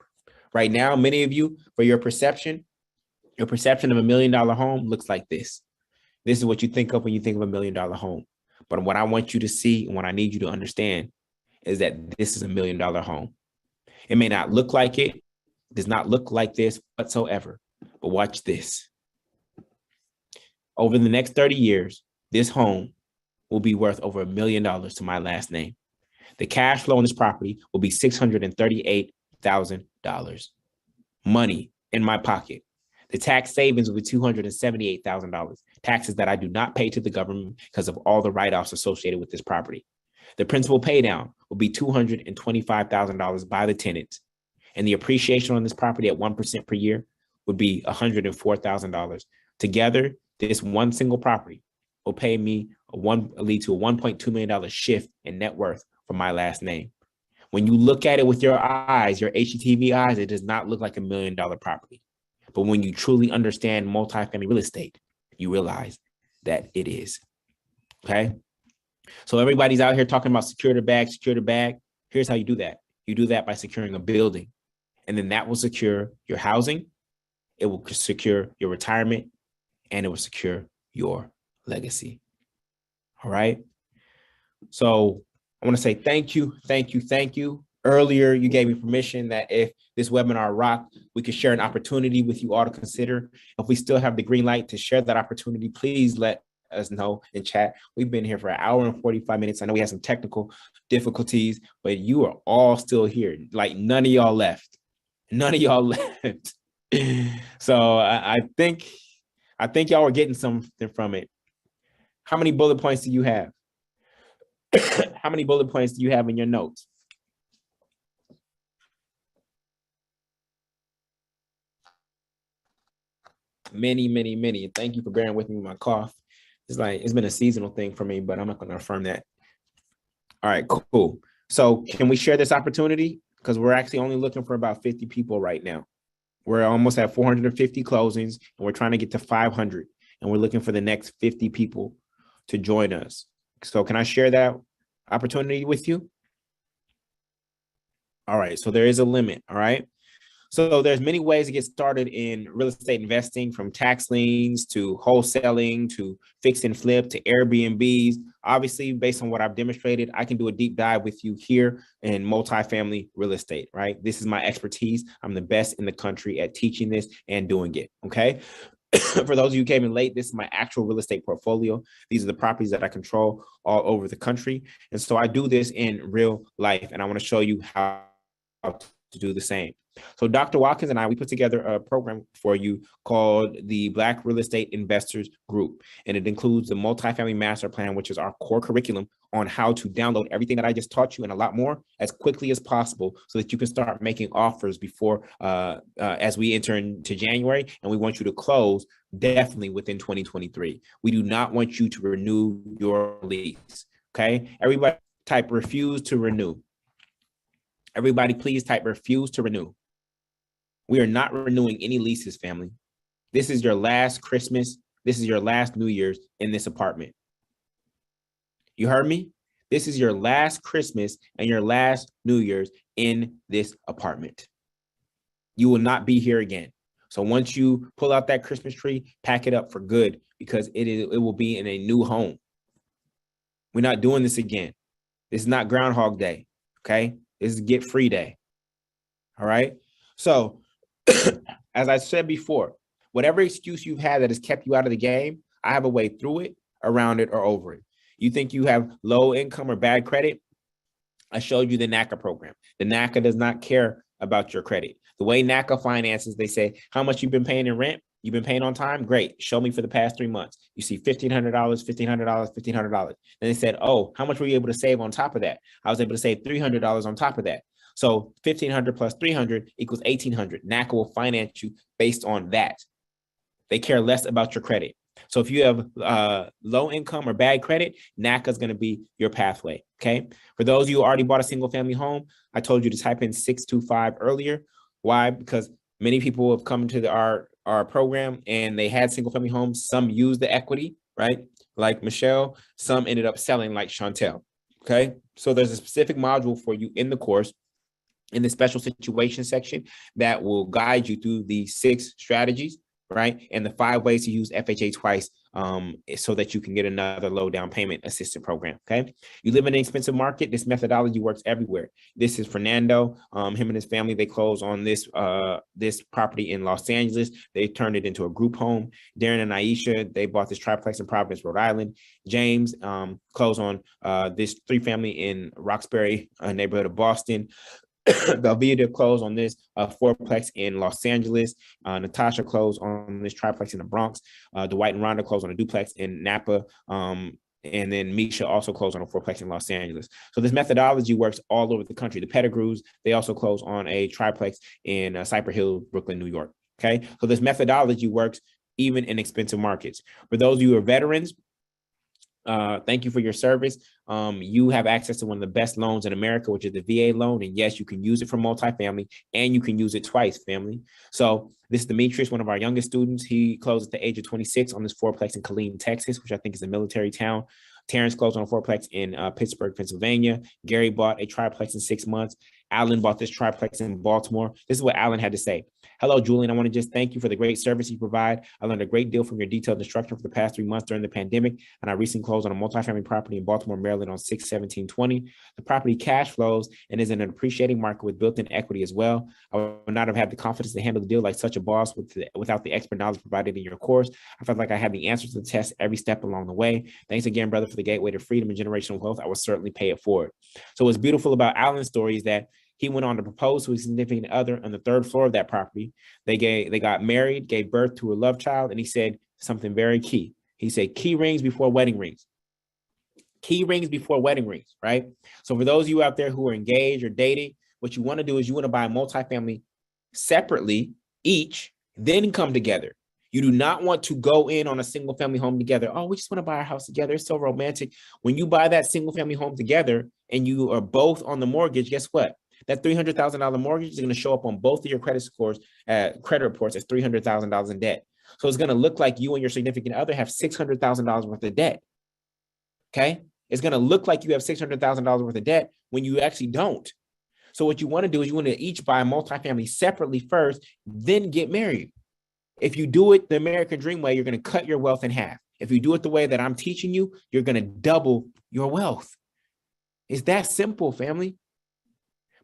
Right now, many of you, for your perception of $1 million home looks like this. This is what you think of when you think of $1 million home. But what I want you to see and what I need you to understand is that this is $1 million home. It may not look like it, does not look like this whatsoever, but watch this. Over the next 30 years, this home will be worth over $1 million to my last name. The cash flow on this property will be $638,000. Money in my pocket. The tax savings will be $278,000. Taxes that I do not pay to the government because of all the write-offs associated with this property. The principal pay down will be $225,000 by the tenants. And the appreciation on this property at 1% per year would be $104,000. Together, this one single property will pay me lead to a $1.2 million shift in net worth for my last name. When you look at it with your eyes, your HGTV eyes, it does not look like $1 million property. But when you truly understand multifamily real estate, you realize that it is. Okay. So everybody's out here talking about secure the bag, secure the bag. Here's how you do that. You do that by securing a building. And then that will secure your housing. It will secure your retirement. And it will secure your legacy. All right. So I want to say thank you. Earlier, you gave me permission that if this webinar rocked, we could share an opportunity with you all to consider. If we still have the green light to share that opportunity, please let us know in chat. We've been here for an hour and 45 minutes. I know we had some technical difficulties, but you are all still here. Like none of y'all left. So I think y'all were getting something from it. How many bullet points do you have? How many bullet points do you have in your notes? Many. Thank you for bearing with me with my cough. It's been a seasonal thing for me, but I'm not going to affirm that. All right, cool. So can we share this opportunity? Because we're actually only looking for about 50 people right now. We're almost at 450 closings, and we're trying to get to 500. And we're looking for the next 50 people to join us. So can I share that opportunity with you? All right, so there is a limit, all right? So there's many ways to get started in real estate investing, from tax liens to wholesaling to fix and flip to Airbnbs. Obviously, based on what I've demonstrated, I can do a deep dive with you here in multifamily real estate, right? This is my expertise. I'm the best in the country at teaching this and doing it, okay? For those of you who came in late, this is my actual real estate portfolio. These are the properties that I control all over the country. And so I do this in real life, and I want to show you how to do the same. So Dr. Watkins and I, we put together a program for you called the Black Real Estate Investors Group. And it includes the Multifamily Master Plan, which is our core curriculum on how to download everything that I just taught you and a lot more as quickly as possible so that you can start making offers before as we enter into January. And we want you to close definitely within 2023. We do not want you to renew your lease. Okay. Everybody type refuse to renew. Everybody, please type refuse to renew. We are not renewing any leases, family. This is your last Christmas. This is your last New Year's in this apartment. You heard me? This is your last Christmas and your last New Year's in this apartment. You will not be here again. So once you pull out that Christmas tree, pack it up for good, because it will be in a new home. We're not doing this again. This is not Groundhog Day, okay? This is Get Free Day, all right? So as I said before, whatever excuse you've had that has kept you out of the game, I have a way through it, around it, or over it. You think you have low income or bad credit? I showed you the NACA program. The NACA does not care about your credit. The way NACA finances, they say, how much you've been paying in rent? You've been paying on time? Great. Show me for the past 3 months. You see $1,500, $1,500, $1,500. Then they said, oh, how much were you able to save on top of that? I was able to save $300 on top of that. So 1,500 plus 300 equals 1,800. NACA will finance you based on that. They care less about your credit. So if you have low income or bad credit, NACA is going to be your pathway. Okay. For those of you who already bought a single family home, I told you to type in 625 earlier. Why? Because many people have come to our program and they had single family homes. Some used the equity, right? Like Michelle. Some ended up selling, like Chantel. Okay. So there's a specific module for you in the course, in the special situation section, that will guide you through the 6 strategies, right? And the 5 ways to use FHA twice so that you can get another low down payment assistance program, okay? You live in an expensive market, this methodology works everywhere. This is Fernando, him and his family, they closed on this property in Los Angeles. They turned it into a group home. Darren and Aisha, they bought this triplex in Providence, Rhode Island. James closed on this 3-family in Roxbury, neighborhood of Boston. Velveeta closed on this 4-plex in Los Angeles. Natasha closed on this triplex in the Bronx. Dwight and Rhonda closed on a duplex in Napa. And then Misha also closed on a 4-plex in Los Angeles. So this methodology works all over the country. The Pettigrews, they also closed on a triplex in Cypress Hill, Brooklyn, New York. Okay, so this methodology works even in expensive markets. For those of you who are veterans, thank you for your service. You have access to one of the best loans in America, which is the VA loan. And yes, you can use it for multifamily and you can use it twice, family. So this is Demetrius, one of our youngest students. He closed at the age of 26 on this 4-plex in Killeen, Texas, which I think is a military town. Terrence closed on a 4-plex in Pittsburgh, Pennsylvania. Gary bought a triplex in 6 months. Alan bought this triplex in Baltimore. This is what Alan had to say. Hello, Julian. I want to just thank you for the great service you provide. I learned a great deal from your detailed instruction for the past 3 months during the pandemic, and I recently closed on a multifamily property in Baltimore, Maryland on 6/17/20. The property cash flows and is in an appreciating market with built-in equity as well. I would not have had the confidence to handle the deal like such a boss without the expert knowledge provided in your course. I felt like I had the answers to the test every step along the way. Thanks again, brother, for the gateway to freedom and generational wealth. I will certainly pay it forward. So what's beautiful about Alan's story is that he went on to propose to his significant other on the 3rd floor of that property. They got married, gave birth to a love child, and he said something very key. He said, key rings before wedding rings. Key rings before wedding rings, right? So for those of you out there who are engaged or dating, what you want to do is you want to buy a multifamily separately, each, then come together. You do not want to go in on a single family home together. Oh, we just want to buy our house together. It's so romantic. When you buy that single family home together and you are both on the mortgage, guess what? That $300,000 mortgage is going to show up on both of your credit scores, credit reports as $300,000 in debt. So it's going to look like you and your significant other have $600,000 worth of debt. Okay. It's going to look like you have $600,000 worth of debt when you actually don't. So what you want to do is you want to each buy a multifamily separately first, then get married. If you do it the American dream way, you're going to cut your wealth in half. If you do it the way that I'm teaching you, you're going to double your wealth. It's that simple, family.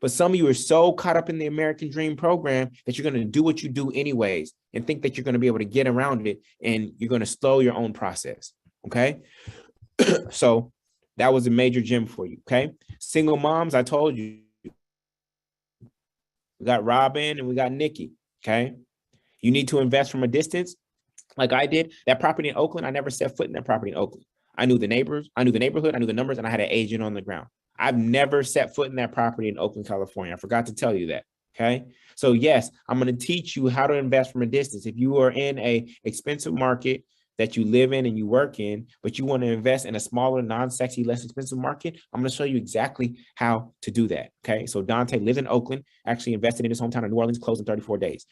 But some of you are so caught up in the American dream program that you're going to do what you do anyways and think that you're going to be able to get around it, and you're going to slow your own process. Okay. So that was a major gem for you. Okay. Single moms, I told you, we got Robin and we got Nikki. Okay. You need to invest from a distance. Like I did. That property in Oakland, I never set foot in that property in Oakland. I knew the neighbors, I knew the neighborhood, I knew the numbers, and I had an agent on the ground. I've never set foot in that property in Oakland, California. I forgot to tell you that. Okay. So yes, I'm going to teach you how to invest from a distance. If you are in a expensive market that you live in and you work in, but you want to invest in a smaller, non-sexy, less expensive market, I'm going to show you exactly how to do that. Okay. So Dante lives in Oakland, actually invested in his hometown of New Orleans, closed in 34 days.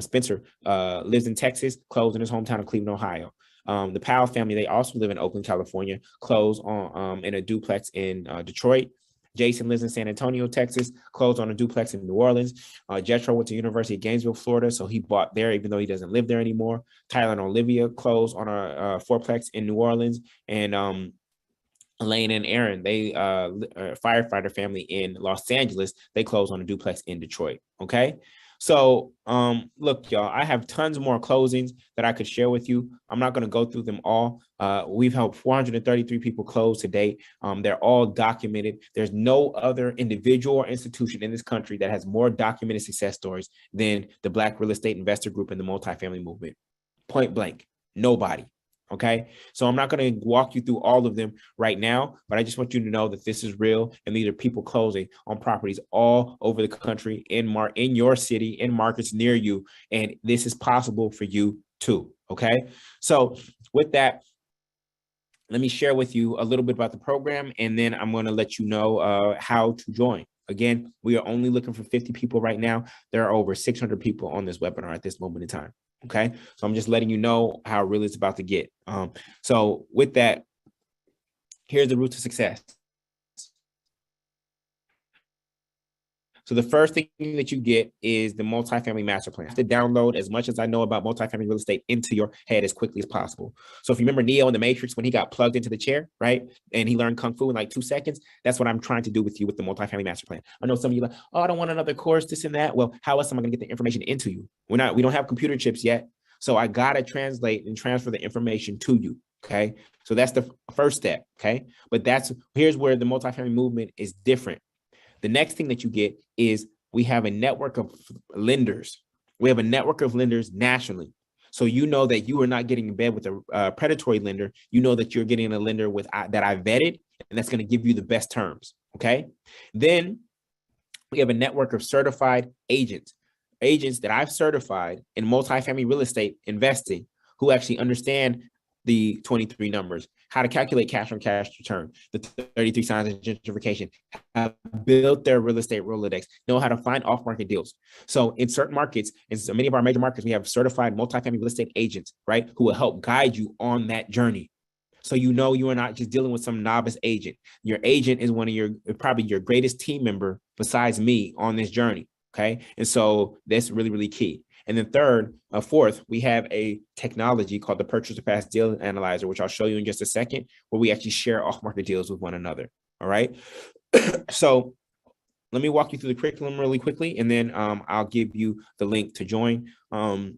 Spencer lives in Texas, closed in his hometown of Cleveland, Ohio. The Powell family, they also live in Oakland, California, closed on in a duplex in Detroit. Jason lives in San Antonio, Texas, closed on a duplex in New Orleans. Jetro went to University of Gainesville, Florida, so he bought there even though he doesn't live there anymore. Tyler and Olivia closed on a fourplex in New Orleans. And Elaine and Aaron, they firefighter family in Los Angeles, they closed on a duplex in Detroit. Okay. So look, y'all, I have tons more closings that I could share with you. I'm not going to go through them all. We've helped 433 people close to date. They're all documented. There's no other individual or institution in this country that has more documented success stories than the Black Real Estate Investor Group and the multifamily movement. Point blank, nobody. Okay. So I'm not going to walk you through all of them right now, but I just want you to know that this is real. And these are people closing on properties all over the country, in your city, in markets near you. And this is possible for you too. Okay. So with that, let me share with you a little bit about the program, and then I'm going to let you know how to join. Again, we are only looking for 50 people right now. There are over 600 people on this webinar at this moment in time. Okay. So I'm just letting you know how real it's about to get. So with that, here's the route to success. So the first thing that you get is the multifamily master plan. To download as much as I know about multifamily real estate into your head as quickly as possible. So if you remember Neo in the Matrix, when he got plugged into the chair, right? And he learned Kung Fu in like 2 seconds, that's what I'm trying to do with you with the multifamily master plan. I know some of you are like, oh, I don't want another course, this and that. Well, how else am I going to get the information into you? We don't have computer chips yet. So I got to translate and transfer the information to you. Okay. So that's the first step. Okay. But here's where the multifamily movement is different. The next thing that you get is we have a network of lenders. We have a network of lenders nationally. So you know that you are not getting in bed with a predatory lender. You know that you're getting a lender that I vetted, and that's going to give you the best terms. Okay. Then we have a network of certified agents that I've certified in multifamily real estate investing, who actually understand the 23 numbers, how to calculate cash on cash return, the 33 signs of gentrification, have built their real estate Rolodex, know how to find off-market deals. So in certain markets, in so many of our major markets, we have certified multifamily real estate agents, right, who will help guide you on that journey. So you know you are not just dealing with some novice agent. Your agent is probably your greatest team member besides me on this journey. Okay. And so that's really, really key. And then fourth, we have a technology called the Purchase to Pass Deal Analyzer, which I'll show you in just a second, where we actually share off-market deals with one another. All right. So let me walk you through the curriculum really quickly, and then I'll give you the link to join. So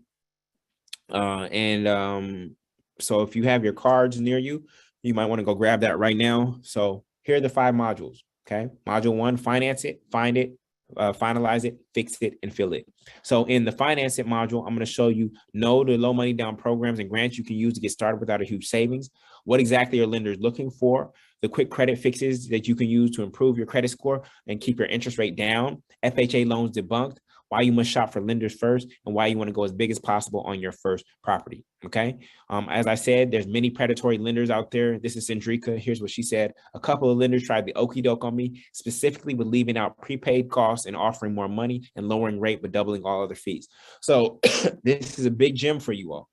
if you have your cards near you, you might want to go grab that right now. So here are the 5 modules. Okay. Module 1, finance it, find it, finalize it, fix it, and fill it. So in the finance it module, I'm going to show you the low money down programs and grants you can use to get started without a huge savings. What exactly are lenders looking for? The quick credit fixes that you can use to improve your credit score and keep your interest rate down. FHA loans debunked. Why you must shop for lenders first, and why you want to go as big as possible on your first property. Okay. As I said, there's many predatory lenders out there. This is Cendrika. Here's what she said. A couple of lenders tried the okie doke on me, specifically with leaving out prepaid costs and offering more money and lowering rate, but doubling all other fees. So this is a big gem for you all.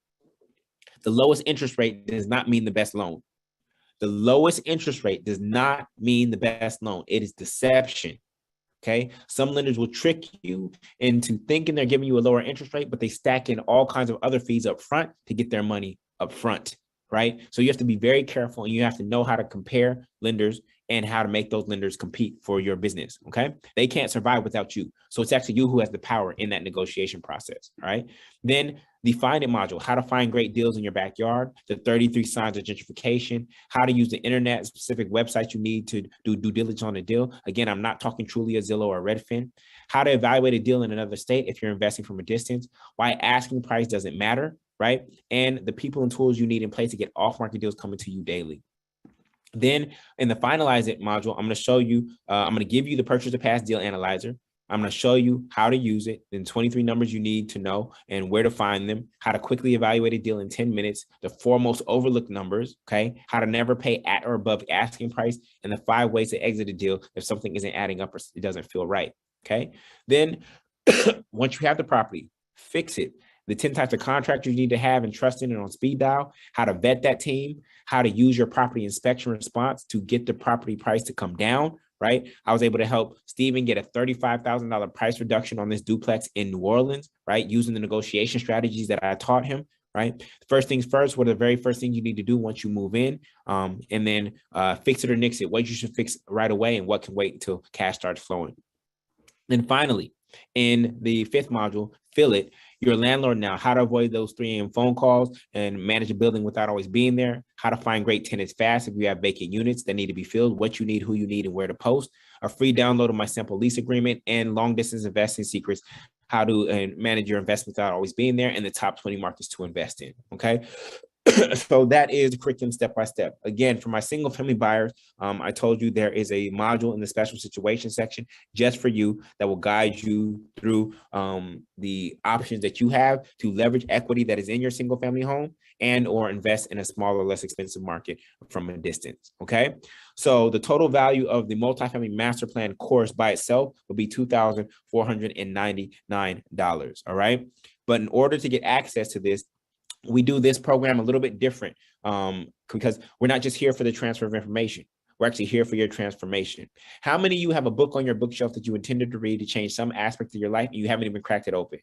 The lowest interest rate does not mean the best loan. The lowest interest rate does not mean the best loan. It is deception. Okay. Some lenders will trick you into thinking they're giving you a lower interest rate, but they stack in all kinds of other fees up front to get their money up front. Right. So you have to be very careful, and you have to know how to compare lenders and how to make those lenders compete for your business. Okay. They can't survive without you. So it's actually you who has the power in that negotiation process. All right. Then the Find It module, how to find great deals in your backyard, the 33 signs of gentrification, how to use the internet, specific websites you need to do due diligence on a deal. Again, I'm not talking truly a Zillow or Redfin. How to evaluate a deal in another state if you're investing from a distance, why asking price doesn't matter, right? And the people and tools you need in place to get off-market deals coming to you daily. Then in the Finalize It module, I'm going to show you, I'm going to give you the purchase to pass deal analyzer. I'm going to show you how to use it, and 23 numbers you need to know and where to find them, how to quickly evaluate a deal in 10 minutes, the 4 most overlooked numbers, okay, how to never pay at or above asking price, and the 5 ways to exit a deal if something isn't adding up or it doesn't feel right, okay? Then once you have the property, fix it. The 10 types of contractors you need to have and trust in and on speed dial, how to vet that team, how to use your property inspection response to get the property price to come down, right? I was able to help Steven get a $35,000 price reduction on this duplex in New Orleans, right? Using the negotiation strategies that I taught him, right? First things first, what are the very first things you need to do once you move in? And then fix it or nix it, what you should fix right away and what can wait until cash starts flowing. Then finally, in the 5th module, Fill It, you're a landlord now, how to avoid those 3 a.m. phone calls and manage a building without always being there, how to find great tenants fast if you have vacant units that need to be filled, what you need, who you need, and where to post, a free download of my simple lease agreement, and long distance investing secrets, how to manage your investments without always being there, and the top 20 markets to invest in, okay? So that is the curriculum step by step. Again, for my single family buyers, I told you there is a module in the special situation section just for you that will guide you through the options that you have to leverage equity that is in your single family home and or invest in a smaller, less expensive market from a distance, okay? So the total value of the multifamily master plan course by itself will be $2,499, all right? But in order to get access to this, we do this program a little bit different because we're not just here for the transfer of information. We're actually here for your transformation. How many of you have a book on your bookshelf that you intended to read to change some aspect of your life and you haven't even cracked it open?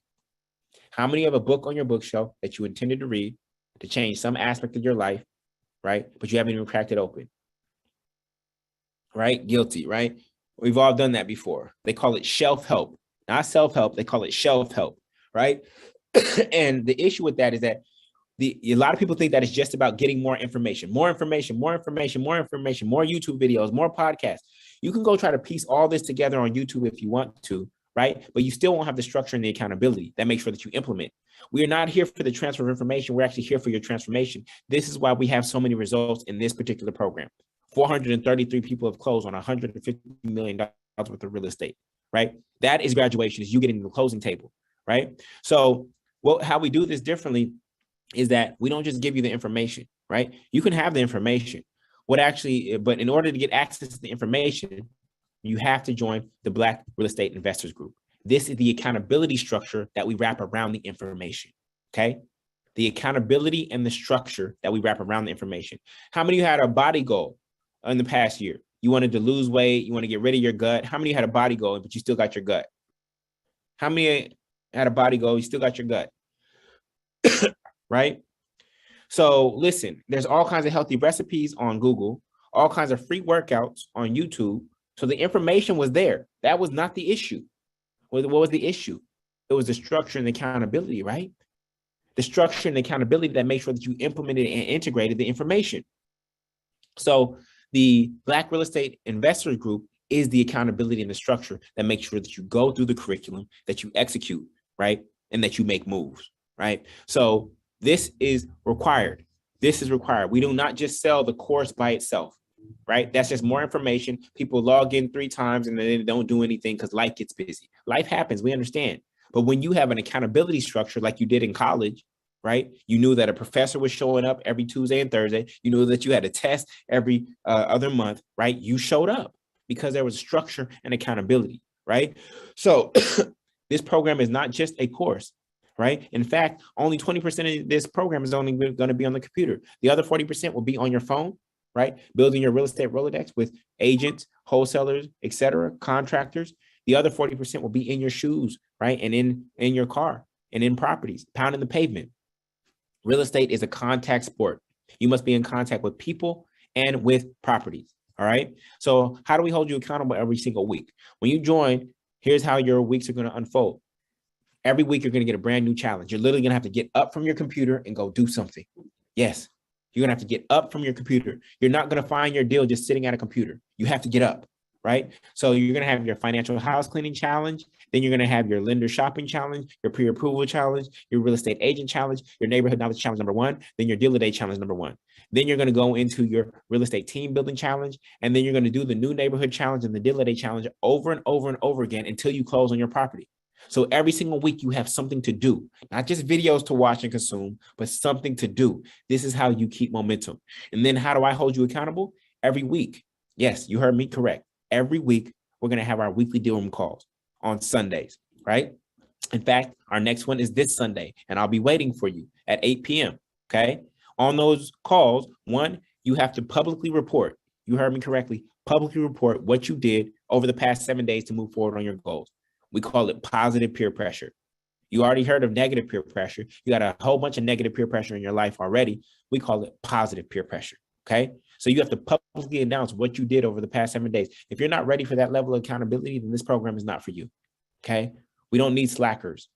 How many have a book on your bookshelf that you intended to read to change some aspect of your life, right? But you haven't even cracked it open, right? Guilty, right? We've all done that before. They call it shelf help, not self-help. They call it shelf help, right? And the issue with that is that a lot of people think that it's just about getting more information, more information, more information, more information, more YouTube videos, more podcasts. You can go try to piece all this together on YouTube if you want to, right? But you still won't have the structure and the accountability that makes sure that you implement. We are not here for the transfer of information. We're actually here for your transformation. This is why we have so many results in this particular program. 433 people have closed on $150 million worth of real estate, right? That is graduation, is you getting to the closing table, right? So how we do this differently is that we don't just give you the information, right? You can have the information. But in order to get access to the information, you have to join the Black Real Estate Investors Group. This is the accountability structure that we wrap around the information, okay? The accountability and the structure that we wrap around the information. How many of you had a body goal in the past year? You wanted to lose weight, you want to get rid of your gut. How many of you had a body goal, but you still got your gut? How many had a body goal, you still got your gut? Right? So listen, there's all kinds of healthy recipes on Google, all kinds of free workouts on YouTube. So the information was there. That was not the issue. What was the issue? It was the structure and the accountability, right? The structure and the accountability that made sure that you implemented and integrated the information. So the Black Real Estate Investors Group is the accountability and the structure that makes sure that you go through the curriculum, that you execute, right? And that you make moves, right? So this is required. This is required. We do not just sell the course by itself, right? That's just more information. People log in 3 times and then they don't do anything because life gets busy. Life happens, we understand. But when you have an accountability structure like you did in college, right? You knew that a professor was showing up every Tuesday and Thursday. You knew that you had a test every other month, right? You showed up because there was structure and accountability, right? So this program is not just a course. Right. In fact, only 20% of this program is only going to be on the computer. The other 40% will be on your phone, right? Building your real estate Rolodex with agents, wholesalers, etc., contractors. The other 40% will be in your shoes, right? And in your car and in properties, pounding the pavement. Real estate is a contact sport. You must be in contact with people and with properties. All right. So how do we hold you accountable every single week? When you join, here's how your weeks are going to unfold. Every week, you're going to get a brand new challenge. You're literally going to have to get up from your computer and go do something. Yes, you're going to have to get up from your computer. You're not going to find your deal just sitting at a computer. You have to get up, right? So you're going to have your financial house cleaning challenge. Then you're going to have your lender shopping challenge, your pre-approval challenge, your real estate agent challenge, your neighborhood knowledge challenge number 1, then your deal of day challenge number 1. Then you're going to go into your real estate team building challenge, and then you're going to do the new neighborhood challenge and the deal of day challenge over and over and over again until you close on your property. So every single week you have something to do, not just videos to watch and consume, but something to do. This is how you keep momentum. And then how do I hold you accountable? Every week. Yes, you heard me correct. Every week, we're going to have our weekly deal room calls on Sundays, right? In fact, our next one is this Sunday, and I'll be waiting for you at 8 p.m., okay? On those calls, one, you have to publicly report. You heard me correctly. Publicly report what you did over the past 7 days to move forward on your goals. We call it positive peer pressure. You already heard of negative peer pressure. You got a whole bunch of negative peer pressure in your life already. We call it positive peer pressure, okay? So you have to publicly announce what you did over the past 7 days. If you're not ready for that level of accountability, then this program is not for you, okay? We don't need slackers,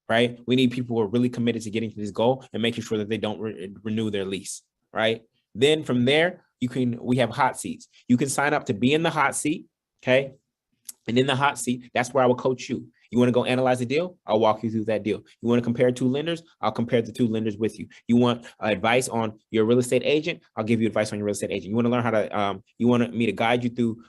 right? We need people who are really committed to getting to this goal and making sure that they don't renew their lease, right? Then from there, we have hot seats. You can sign up to be in the hot seat, okay? And in the hot seat, that's where I will coach you. You want to go analyze a deal? I'll walk you through that deal. You want to compare 2 lenders? I'll compare the 2 lenders with you. You want advice on your real estate agent? I'll give you advice on your real estate agent. You want to learn how to, you want me to guide you through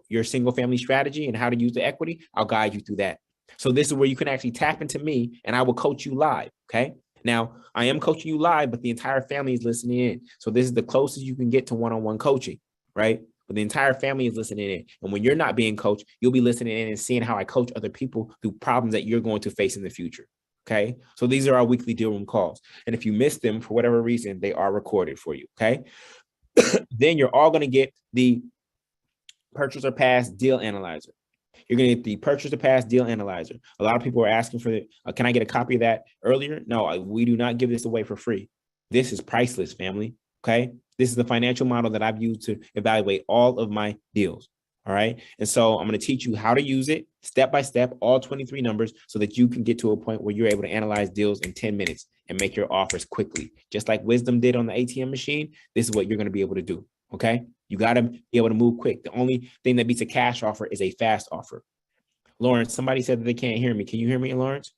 your single family strategy and how to use the equity? I'll guide you through that. So this is where you can actually tap into me and I will coach you live, okay? Now, I am coaching you live, but the entire family is listening in. So this is the closest you can get to one-on-one coaching, right? But the entire family is listening in. And when you're not being coached, you'll be listening in and seeing how I coach other people through problems that you're going to face in the future. Okay. So these are our weekly deal room calls. And if you miss them for whatever reason, they are recorded for you. Okay. Then you're all going to get the purchase or pass deal analyzer. You're going to get the purchase or pass deal analyzer. A lot of people are asking for can I get a copy of that earlier? No, we do not give this away for free. This is priceless, family. Okay. This is the financial model that I've used to evaluate all of my deals. All right. And so I'm going to teach you how to use it step by step, all 23 numbers, so that you can get to a point where you're able to analyze deals in 10 minutes and make your offers quickly. Just like Wisdom did on the ATM machine, this is what you're going to be able to do. Okay. You got to be able to move quick. The only thing that beats a cash offer is a fast offer. Lawrence, somebody said that they can't hear me. Can you hear me, Lawrence?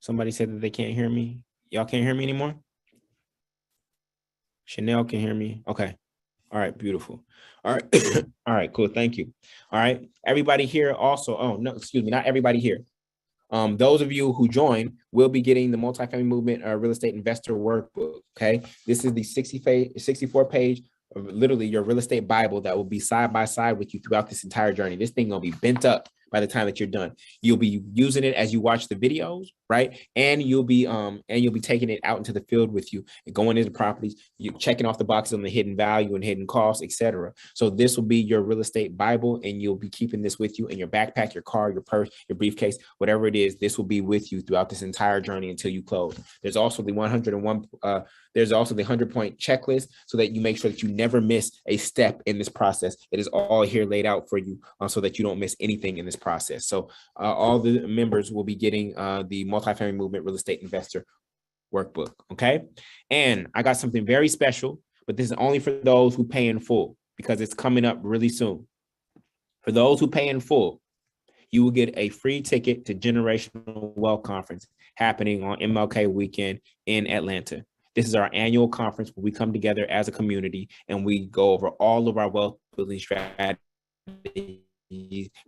Somebody said that they can't hear me. Y'all can't hear me anymore? Chanel can hear me. Okay. All right. Beautiful. All right. All right. Cool. Thank you. All right. Everybody here also. Oh, no, excuse me. Not everybody here. Those of you who join will be getting the Multifamily Movement Real Estate Investor Workbook. Okay. This is the 64-page of literally your real estate Bible that will be side by side with you throughout this entire journey. This thing will be bent up by the time that you're done. You'll be using it as you watch the videos, right? And you'll be taking it out into the field with you and going into properties, you checking off the boxes on the hidden value and hidden costs, etc. So this will be your real estate Bible, and you'll be keeping this with you in your backpack, your car, your purse, your briefcase, whatever it is. This will be with you throughout this entire journey until you close. There's also the 100-point checklist so that you make sure that you never miss a step in this process. It is all here laid out for you so that you don't miss anything in this process. So all the members will be getting the Multifamily Movement Real Estate Investor Workbook. Okay. And I got something very special, but this is only for those who pay in full because it's coming up really soon. For those who pay in full, you will get a free ticket to Generational Wealth Conference happening on MLK weekend in Atlanta. This is our annual conference where we come together as a community and we go over all of our wealth building strategies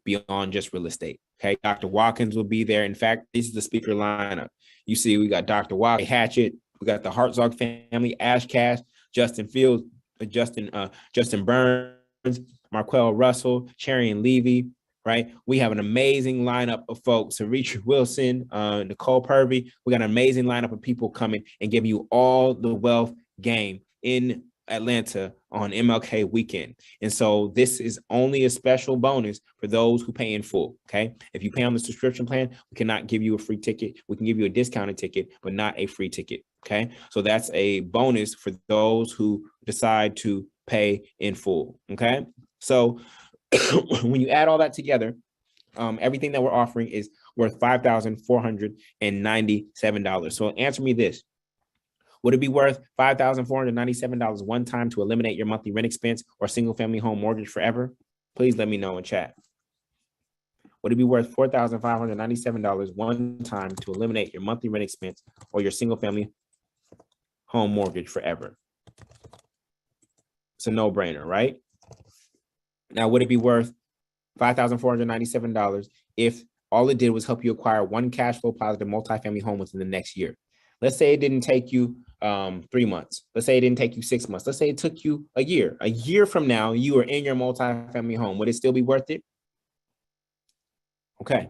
beyond just real estate. Okay. Dr. Watkins will be there. In fact, this is the speaker lineup. You see, we got Dr. Watkins, Hatchett, we got the Hartzog family, Ash Cash, Justin Fields, Justin Burns, Marquell Russell, Cherian Levy, right? We have an amazing lineup of folks. Saritri Wilson, Nicole Purvey. We got an amazing lineup of people coming and giving you all the wealth game in Atlanta on MLK weekend. And so this is only a special bonus for those who pay in full, okay? If you pay on the subscription plan, we cannot give you a free ticket. We can give you a discounted ticket, but not a free ticket, okay? So that's a bonus for those who decide to pay in full, okay? So when you add all that together, everything that we're offering is worth $5,497. So answer me this. Would it be worth $5,497 one time to eliminate your monthly rent expense or single family home mortgage forever? Please let me know in chat. Would it be worth $4,597 one time to eliminate your monthly rent expense or your single family home mortgage forever? It's a no-brainer, right? Now, would it be worth $5,497 if all it did was help you acquire one cash flow positive multifamily home within the next year? Let's say it didn't take you 3 months. Let's say it didn't take you 6 months. Let's say it took you a year. A year from now, you are in your multifamily home. Would it still be worth it? Okay.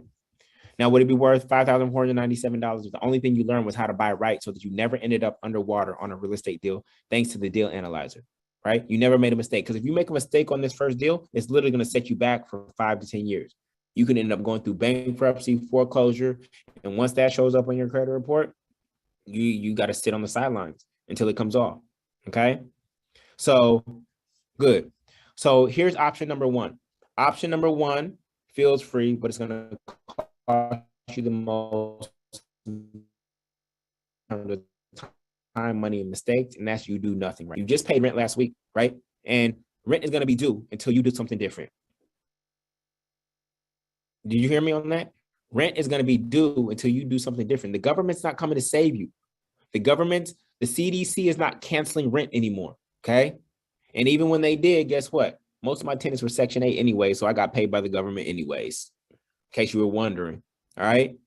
Now, would it be worth $5,497 if the only thing you learned was how to buy right so that you never ended up underwater on a real estate deal thanks to the deal analyzer, right? You never made a mistake, because if you make a mistake on this first deal, it's literally going to set you back for 5 to 10 years. You can end up going through bankruptcy, foreclosure, and once that shows up on your credit report, you got to sit on the sidelines until it comes off, okay? So, good. So here's option number one. Option number one feels free, but it's going to cost you the most time, money, and mistakes, and that's you do nothing, right? You just paid rent last week, right? And rent is going to be due until you do something different. Did you hear me on that? Rent is going to be due until you do something different. The government's not coming to save you. The government, the CDC is not canceling rent anymore, okay? And even when they did, guess what? Most of my tenants were Section 8 anyway, so I got paid by the government anyways, in case you were wondering, all right?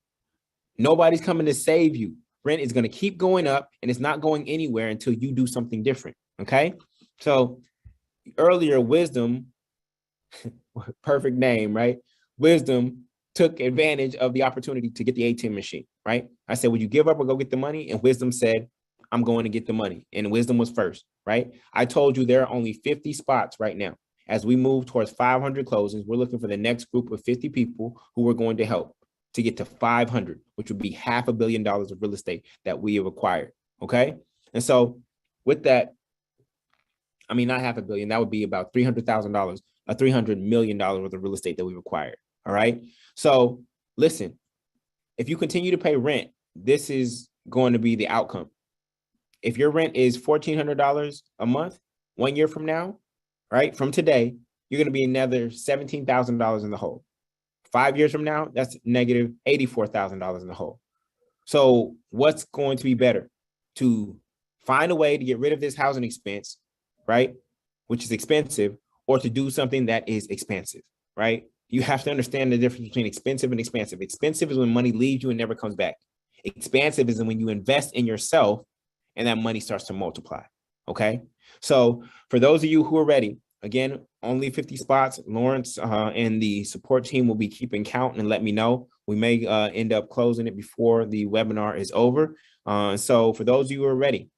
Nobody's coming to save you. Rent is going to keep going up, and it's not going anywhere until you do something different, okay? So earlier, Wisdom, perfect name, right? Wisdom took advantage of the opportunity to get the ATM machine, right? I said, would you give up or go get the money? And Wisdom said, I'm going to get the money. And Wisdom was first, right? I told you there are only 50 spots right now. As we move towards 500 closings, we're looking for the next group of 50 people who are going to help to get to 500, which would be $500 million of real estate that we have acquired, okay? And so with that, I mean, not $500 million, that would be about $300,000, $300 million worth of real estate that we've acquired, all right? So listen, if you continue to pay rent, this is going to be the outcome. If your rent is $1,400 a month, 1 year from now, right, from today, you're going to be another $17,000 in the hole. 5 years from now, that's negative $84,000 in the hole. So what's going to be better? To find a way to get rid of this housing expense, right, which is expensive, or to do something that is expensive, right? You have to understand the difference between expensive and expansive. Expensive is when money leaves you and never comes back. Expansive is when you invest in yourself and that money starts to multiply, okay? So for those of you who are ready, again, only 50 spots. Lawrence and the support team will be keeping count and let me know. We may end up closing it before the webinar is over. So for those of you who are ready,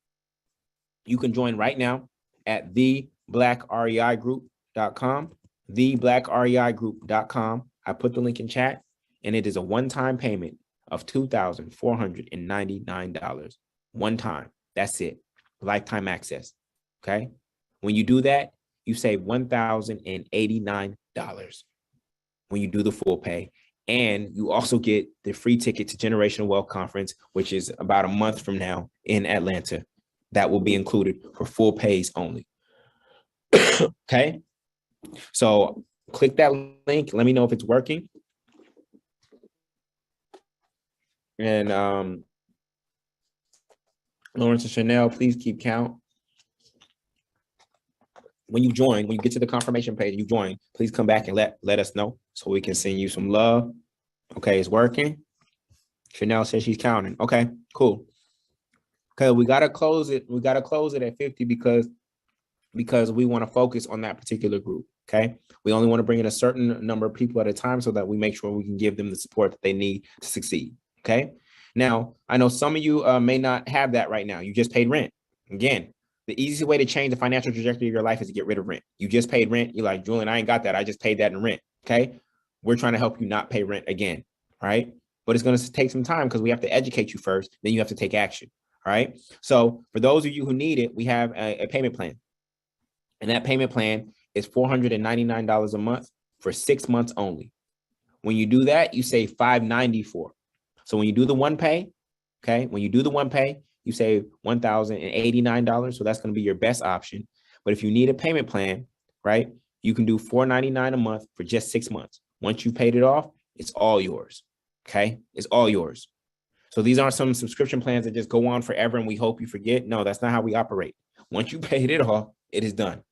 you can join right now at theblackreigroup.com, theblackreigroup.com. I put the link in chat, and it is a one-time payment of $2,499. One time. That's it. Lifetime access. Okay. When you do that, you save $1,089 when you do the full pay. And you also get the free ticket to Generational Wealth Conference, which is about a month from now in Atlanta. That will be included for full pays only. Okay. So click that link. Let me know if it's working. And Lawrence and Chanel, please keep count. When you join, when you get to the confirmation page, you join, please come back and let us know so we can send you some love. Okay, it's working. Chanel says she's counting. Okay, cool. Okay, we gotta close it. We gotta close it at 50 because because we want to focus on that particular group. Okay. We only want to bring in a certain number of people at a time so that we make sure we can give them the support that they need to succeed. Okay. Now, I know some of you may not have that right now. You just paid rent. Again, the easiest way to change the financial trajectory of your life is to get rid of rent. You just paid rent. You're like, Julian, I ain't got that. I just paid that in rent. Okay. We're trying to help you not pay rent again. All right. But it's going to take some time because we have to educate you first. Then you have to take action. All right. So for those of you who need it, we have a payment plan. And that payment plan is $499 a month for 6 months only. When you do that, you save $594. So when you do the one pay, okay, when you do the one pay, you save $1,089. So that's going to be your best option. But if you need a payment plan, right, you can do $499 a month for just 6 months. Once you've paid it off, it's all yours. Okay, it's all yours. So these aren't some subscription plans that just go on forever and we hope you forget. No, that's not how we operate. Once you paid it off, it is done.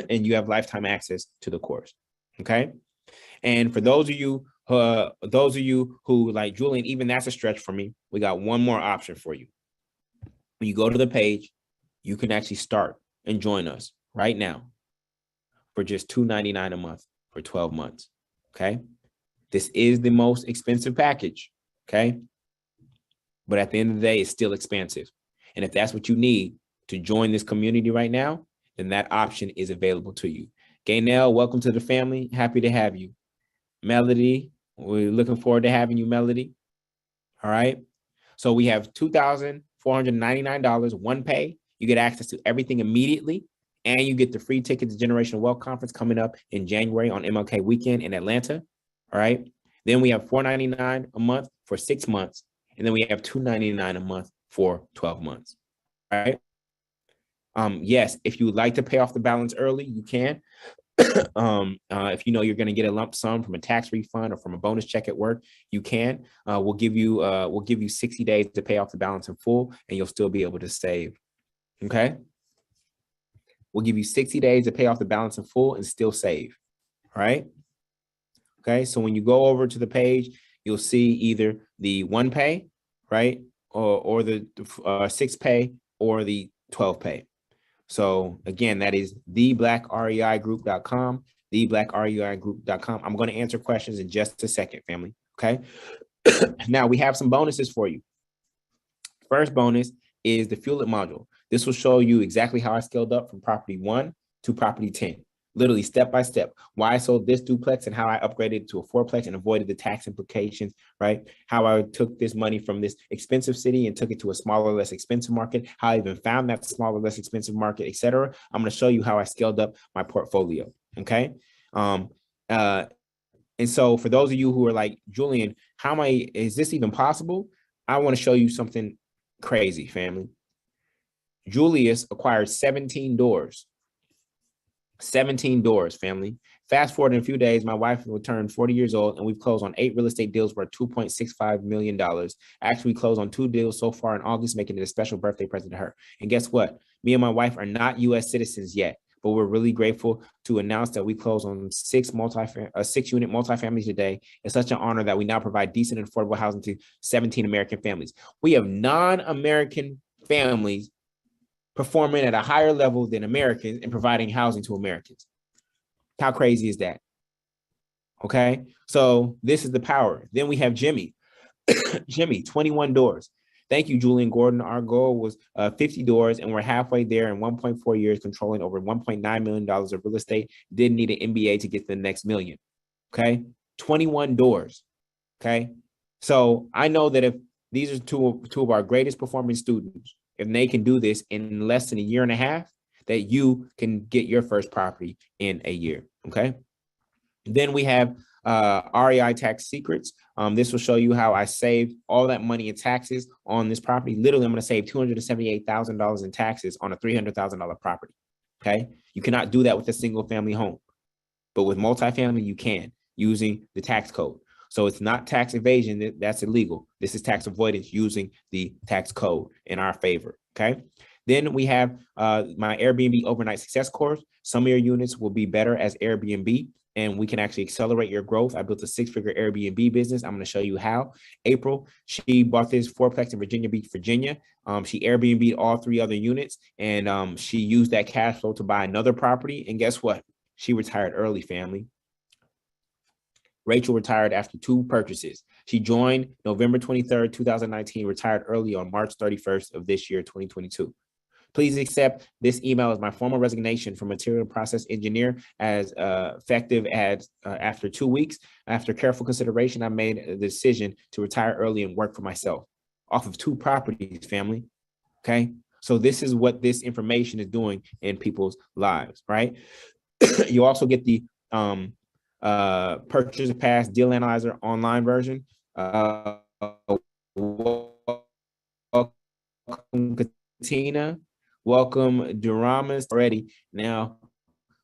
And you have lifetime access to the course. Okay. And for those of you who like, Julian, even that's a stretch for me, we got one more option for you. When you go to the page, you can actually start and join us right now for just $299 a month for 12 months. Okay. This is the most expensive package. Okay. But at the end of the day, it's still expensive. And if that's what you need to join this community right now, then that option is available to you. Gaynell, welcome to the family. Happy to have you. Melody, we're looking forward to having you, Melody. All right. So we have $2,499, one pay. You get access to everything immediately. And you get the free ticket to Generational Wealth Conference coming up in January on MLK weekend in Atlanta. All right. Then we have $499 a month for 6 months. And then we have $299 a month for 12 months. All right. Yes, if you would like to pay off the balance early, you can. If you know you're going to get a lump sum from a tax refund or from a bonus check at work, you can. We'll give you 60 days to pay off the balance in full, and you'll still be able to save. Okay. We'll give you 60 days to pay off the balance in full and still save. All right. Okay. So when you go over to the page, you'll see either the one pay, right, or the 6 pay or the 12 pay. So again, that is theblackreigroup.com, theblackreigroup.com. I'm going to answer questions in just a second, family. Okay. Now we have some bonuses for you. First bonus is the Fuel It module. This will show you exactly how I scaled up from property 1 to property 10. Literally step by step, why I sold this duplex and how I upgraded it to a 4-plex and avoided the tax implications, right? How I took this money from this expensive city and took it to a smaller, less expensive market, how I even found that smaller, less expensive market, et cetera. I'm going to show you how I scaled up my portfolio. Okay. And so for those of you who are like, Julian, is this even possible? I want to show you something crazy, family. Julius acquired 17 doors. 17 doors, family. Fast forward in a few days, my wife will turn 40 years old, and we've closed on 8 real estate deals worth $2.65 million. Actually, we closed on 2 deals so far in August, making it a special birthday present to her. And guess what? Me and my wife are not U.S. citizens yet, but we're really grateful to announce that we closed on 6 unit multifamilies today. It's such an honor that we now provide decent and affordable housing to 17 American families. We have non-American families performing at a higher level than Americans and providing housing to Americans. How crazy is that? Okay, so this is the power. Then we have Jimmy. Jimmy, 21 doors. Thank you, Julian Gordon. Our goal was 50 doors, and we're halfway there in 1.4 years, controlling over $1.9 million of real estate. Didn't need an MBA to get to the next million. Okay, 21 doors. Okay, so I know that if these are two of our greatest performing students, if they can do this in less than a year and a half, that you can get your first property in a year. Okay. Then we have REI Tax Secrets. This will show you how I saved all that money in taxes on this property. Literally, I'm going to save $278,000 in taxes on a $300,000 property. Okay. You cannot do that with a single family home, but with multifamily, you can using the tax code. So it's not tax evasion, that's illegal. This is tax avoidance using the tax code in our favor, okay? Then we have my Airbnb overnight success course. Some of your units will be better as Airbnb, and we can actually accelerate your growth. I built a 6-figure Airbnb business. I'm going to show you how. April, she bought this fourplex in Virginia Beach, Virginia. She Airbnb'd all 3 other units, and she used that cash flow to buy another property. And guess what? She retired early, family. Rachel retired after 2 purchases. She joined November 23rd, 2019, retired early on March 31st of this year, 2022. Please accept this email as my formal resignation from material process engineer as effective as after 2 weeks. After careful consideration, I made a decision to retire early and work for myself off of 2 properties, family. Okay. So this is what this information is doing in people's lives, right? You also get the purchase pass deal analyzer online version. Welcome, Katina. Welcome, Duramas already. Now,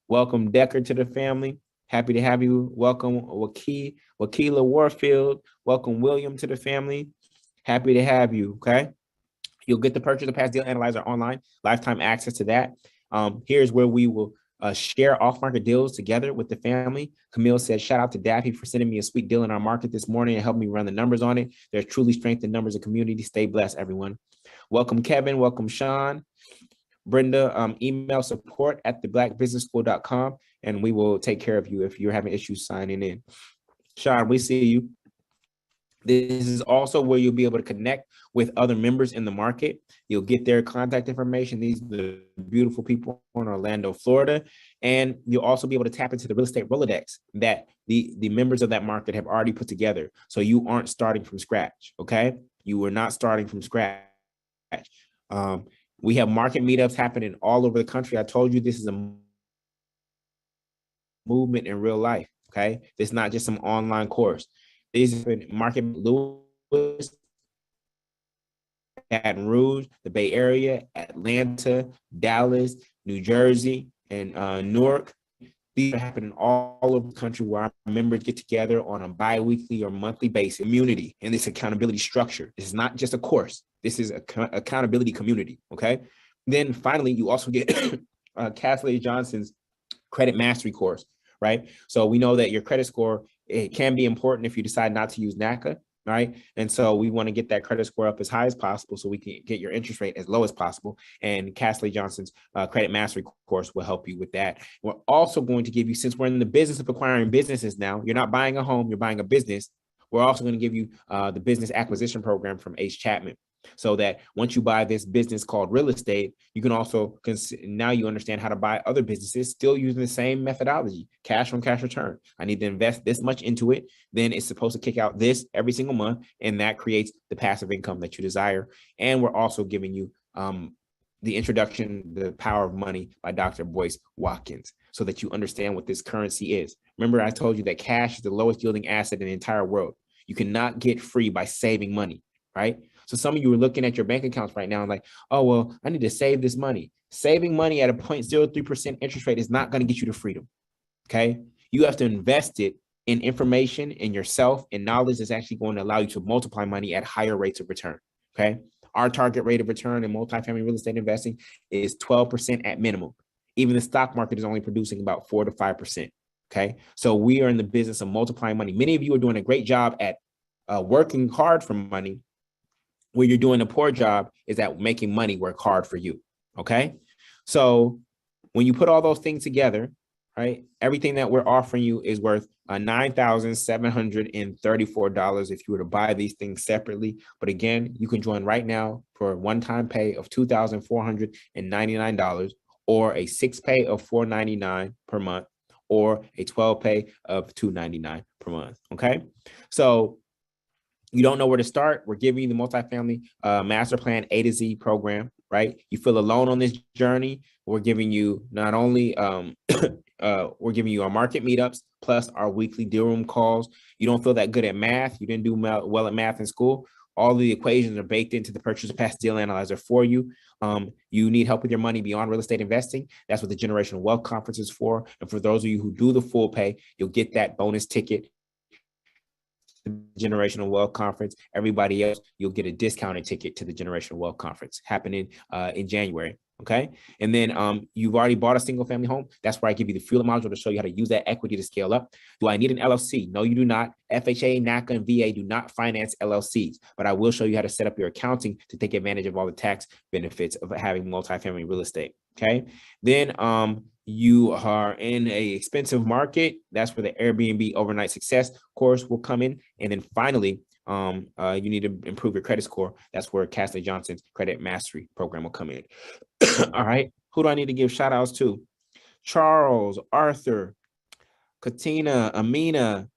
welcome, Decker, to the family. Happy to have you. Welcome, Wakila Warfield. Welcome, William, to the family. Happy to have you, okay? You'll get the purchase of past deal analyzer online, lifetime access to that. Here's where we will share off-market deals together with the family. Camille said, shout out to Daffy for sending me a sweet deal in our market this morning and helped me run the numbers on it. There's truly strength in numbers of community. Stay blessed, everyone. Welcome, Kevin. Welcome, Sean. Brenda, email support@theblackbusinessschool.com, and we will take care of you if you're having issues signing in. Sean, we see you. This is also where you'll be able to connect with other members in the market. You'll get their contact information. These are the beautiful people in Orlando, Florida. And you'll also be able to tap into the real estate Rolodex that the members of that market have already put together. So you aren't starting from scratch, okay? You are not starting from scratch. We have market meetups happening all over the country. I told you this is a movement in real life, okay? This is not just some online course. These are market Lewis, Baton Rouge, the Bay Area, Atlanta, Dallas, New Jersey, and Newark. These are happening all over the country where our members get together on a bi-weekly or monthly basis. Community and this accountability structure. This is not just a course. This is an accountability community, okay? Then finally, you also get Kathleen Johnson's credit mastery course, right? So we know that your credit score, it can be important if you decide not to use NACA, right? And so we want to get that credit score up as high as possible so we can get your interest rate as low as possible. And Castley Johnson's credit mastery course will help you with that. We're also going to give you, since we're in the business of acquiring businesses now, you're not buying a home, you're buying a business. We're also going to give you the business acquisition program from H. Chapman, so that once you buy this business called real estate, you can also now you understand how to buy other businesses still using the same methodology, cash on cash return. I need to invest this much into it. Then it's supposed to kick out this every single month. And that creates the passive income that you desire. And we're also giving you the introduction, The Power of Money by Dr. Boyce Watkins, so that you understand what this currency is. Remember, I told you that cash is the lowest yielding asset in the entire world. You cannot get free by saving money, right? So some of you are looking at your bank accounts right now and like, oh, well, I need to save this money. Saving money at a 0.03% interest rate is not going to get you to freedom, okay? You have to invest it in information, in yourself, and knowledge that's actually going to allow you to multiply money at higher rates of return, okay? Our target rate of return in multifamily real estate investing is 12% at minimum. Even the stock market is only producing about 4 to 5%, okay? So we are in the business of multiplying money. Many of you are doing a great job at working hard for money. Where you're doing a poor job is at making money work hard for you, okay? So when you put all those things together, right, everything that we're offering you is worth $9,734 if you were to buy these things separately. But again, you can join right now for a one-time pay of $2,499 or a 6-pay of $499 per month or a 12-pay of $299 per month, okay? So you don't know where to start, we're giving you the multifamily master plan A to Z program, right? You feel alone on this journey. We're giving you not only, we're giving you our market meetups, plus our weekly deal room calls. You don't feel that good at math. You didn't do well at math in school. All the equations are baked into the purchase past deal analyzer for you. You need help with your money beyond real estate investing. That's what the Generational Wealth Conference is for. And for those of you who do the full pay, you'll get that bonus ticket the Generational Wealth Conference. Everybody else, you'll get a discounted ticket to the Generational Wealth Conference happening in January. Okay. And then you've already bought a single family home. That's where I give you the fuel module to show you how to use that equity to scale up. Do I need an LLC? No, you do not. FHA, NACA, and VA do not finance LLCs, but I will show you how to set up your accounting to take advantage of all the tax benefits of having multifamily real estate. Okay. Then you are in a expensive market. That's where the Airbnb overnight success course will come in. And then finally, you need to improve your credit score. That's where Castley Johnson's credit mastery program will come in. All right. Who do I need to give shout outs to? Charles, Arthur, Katina, Amina,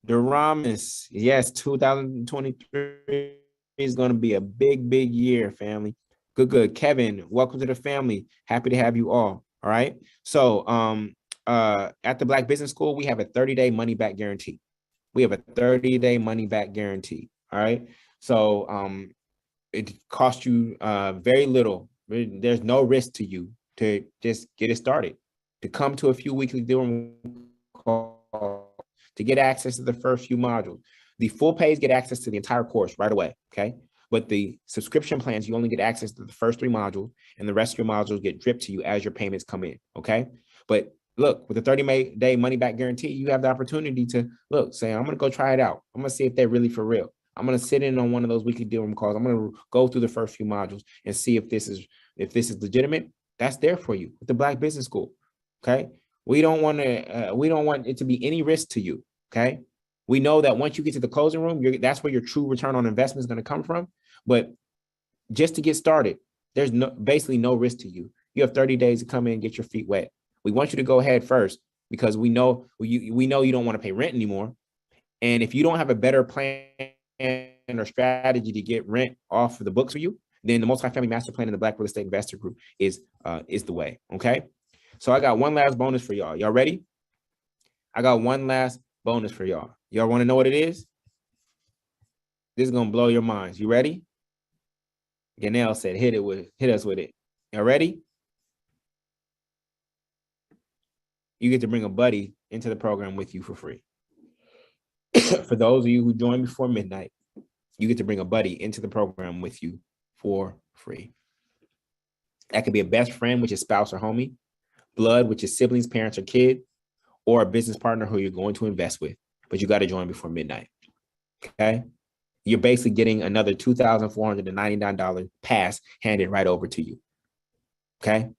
Duramis. Yes, 2023 is going to be a big, big year, family. Good. Kevin, welcome to the family. Happy to have you all. All right. So at the Black Business School, we have a 30-day money back guarantee. We have a 30-day money back guarantee. All right. So it costs you very little. There's no risk to you to just get it started, to come to a few weekly deal calls, to get access to the first few modules. The full pays get access to the entire course right away. Okay. But the subscription plans, you only get access to the first 3 modules, and the rest of your modules get dripped to you as your payments come in. Okay. But look, with the 30-day money back guarantee, you have the opportunity to look, say, I'm going to go try it out. I'm going to see if they're really for real. I'm going to sit in on one of those weekly deal room calls. I'm going to go through the first few modules and see if this is legitimate. That's there for you with the Black Business School. Okay. We don't want it to be any risk to you. Okay. We know that once you get to the closing room, that's where your true return on investment is going to come from. But just to get started, there's basically no risk to you. You have 30 days to come in and get your feet wet. We want you to go ahead first because we know you don't want to pay rent anymore. And if you don't have a better plan or strategy to get rent off of the books for you, then the Multifamily Master Plan and the Black Real Estate Investor Group is the way. Okay. So I got one last bonus for y'all. Y'all ready? I got one last bonus for y'all. Y'all want to know what it is? This is gonna blow your minds. You ready? Ganelle said, hit us with it. Y'all ready? You get to bring a buddy into the program with you for free. For those of you who join before midnight, you get to bring a buddy into the program with you for free. That could be a best friend, which is spouse or homie, blood, which is siblings, parents, or kid, or a business partner who you're going to invest with, but you got to join before midnight. Okay. You're basically getting another $2,499 pass handed right over to you. Okay.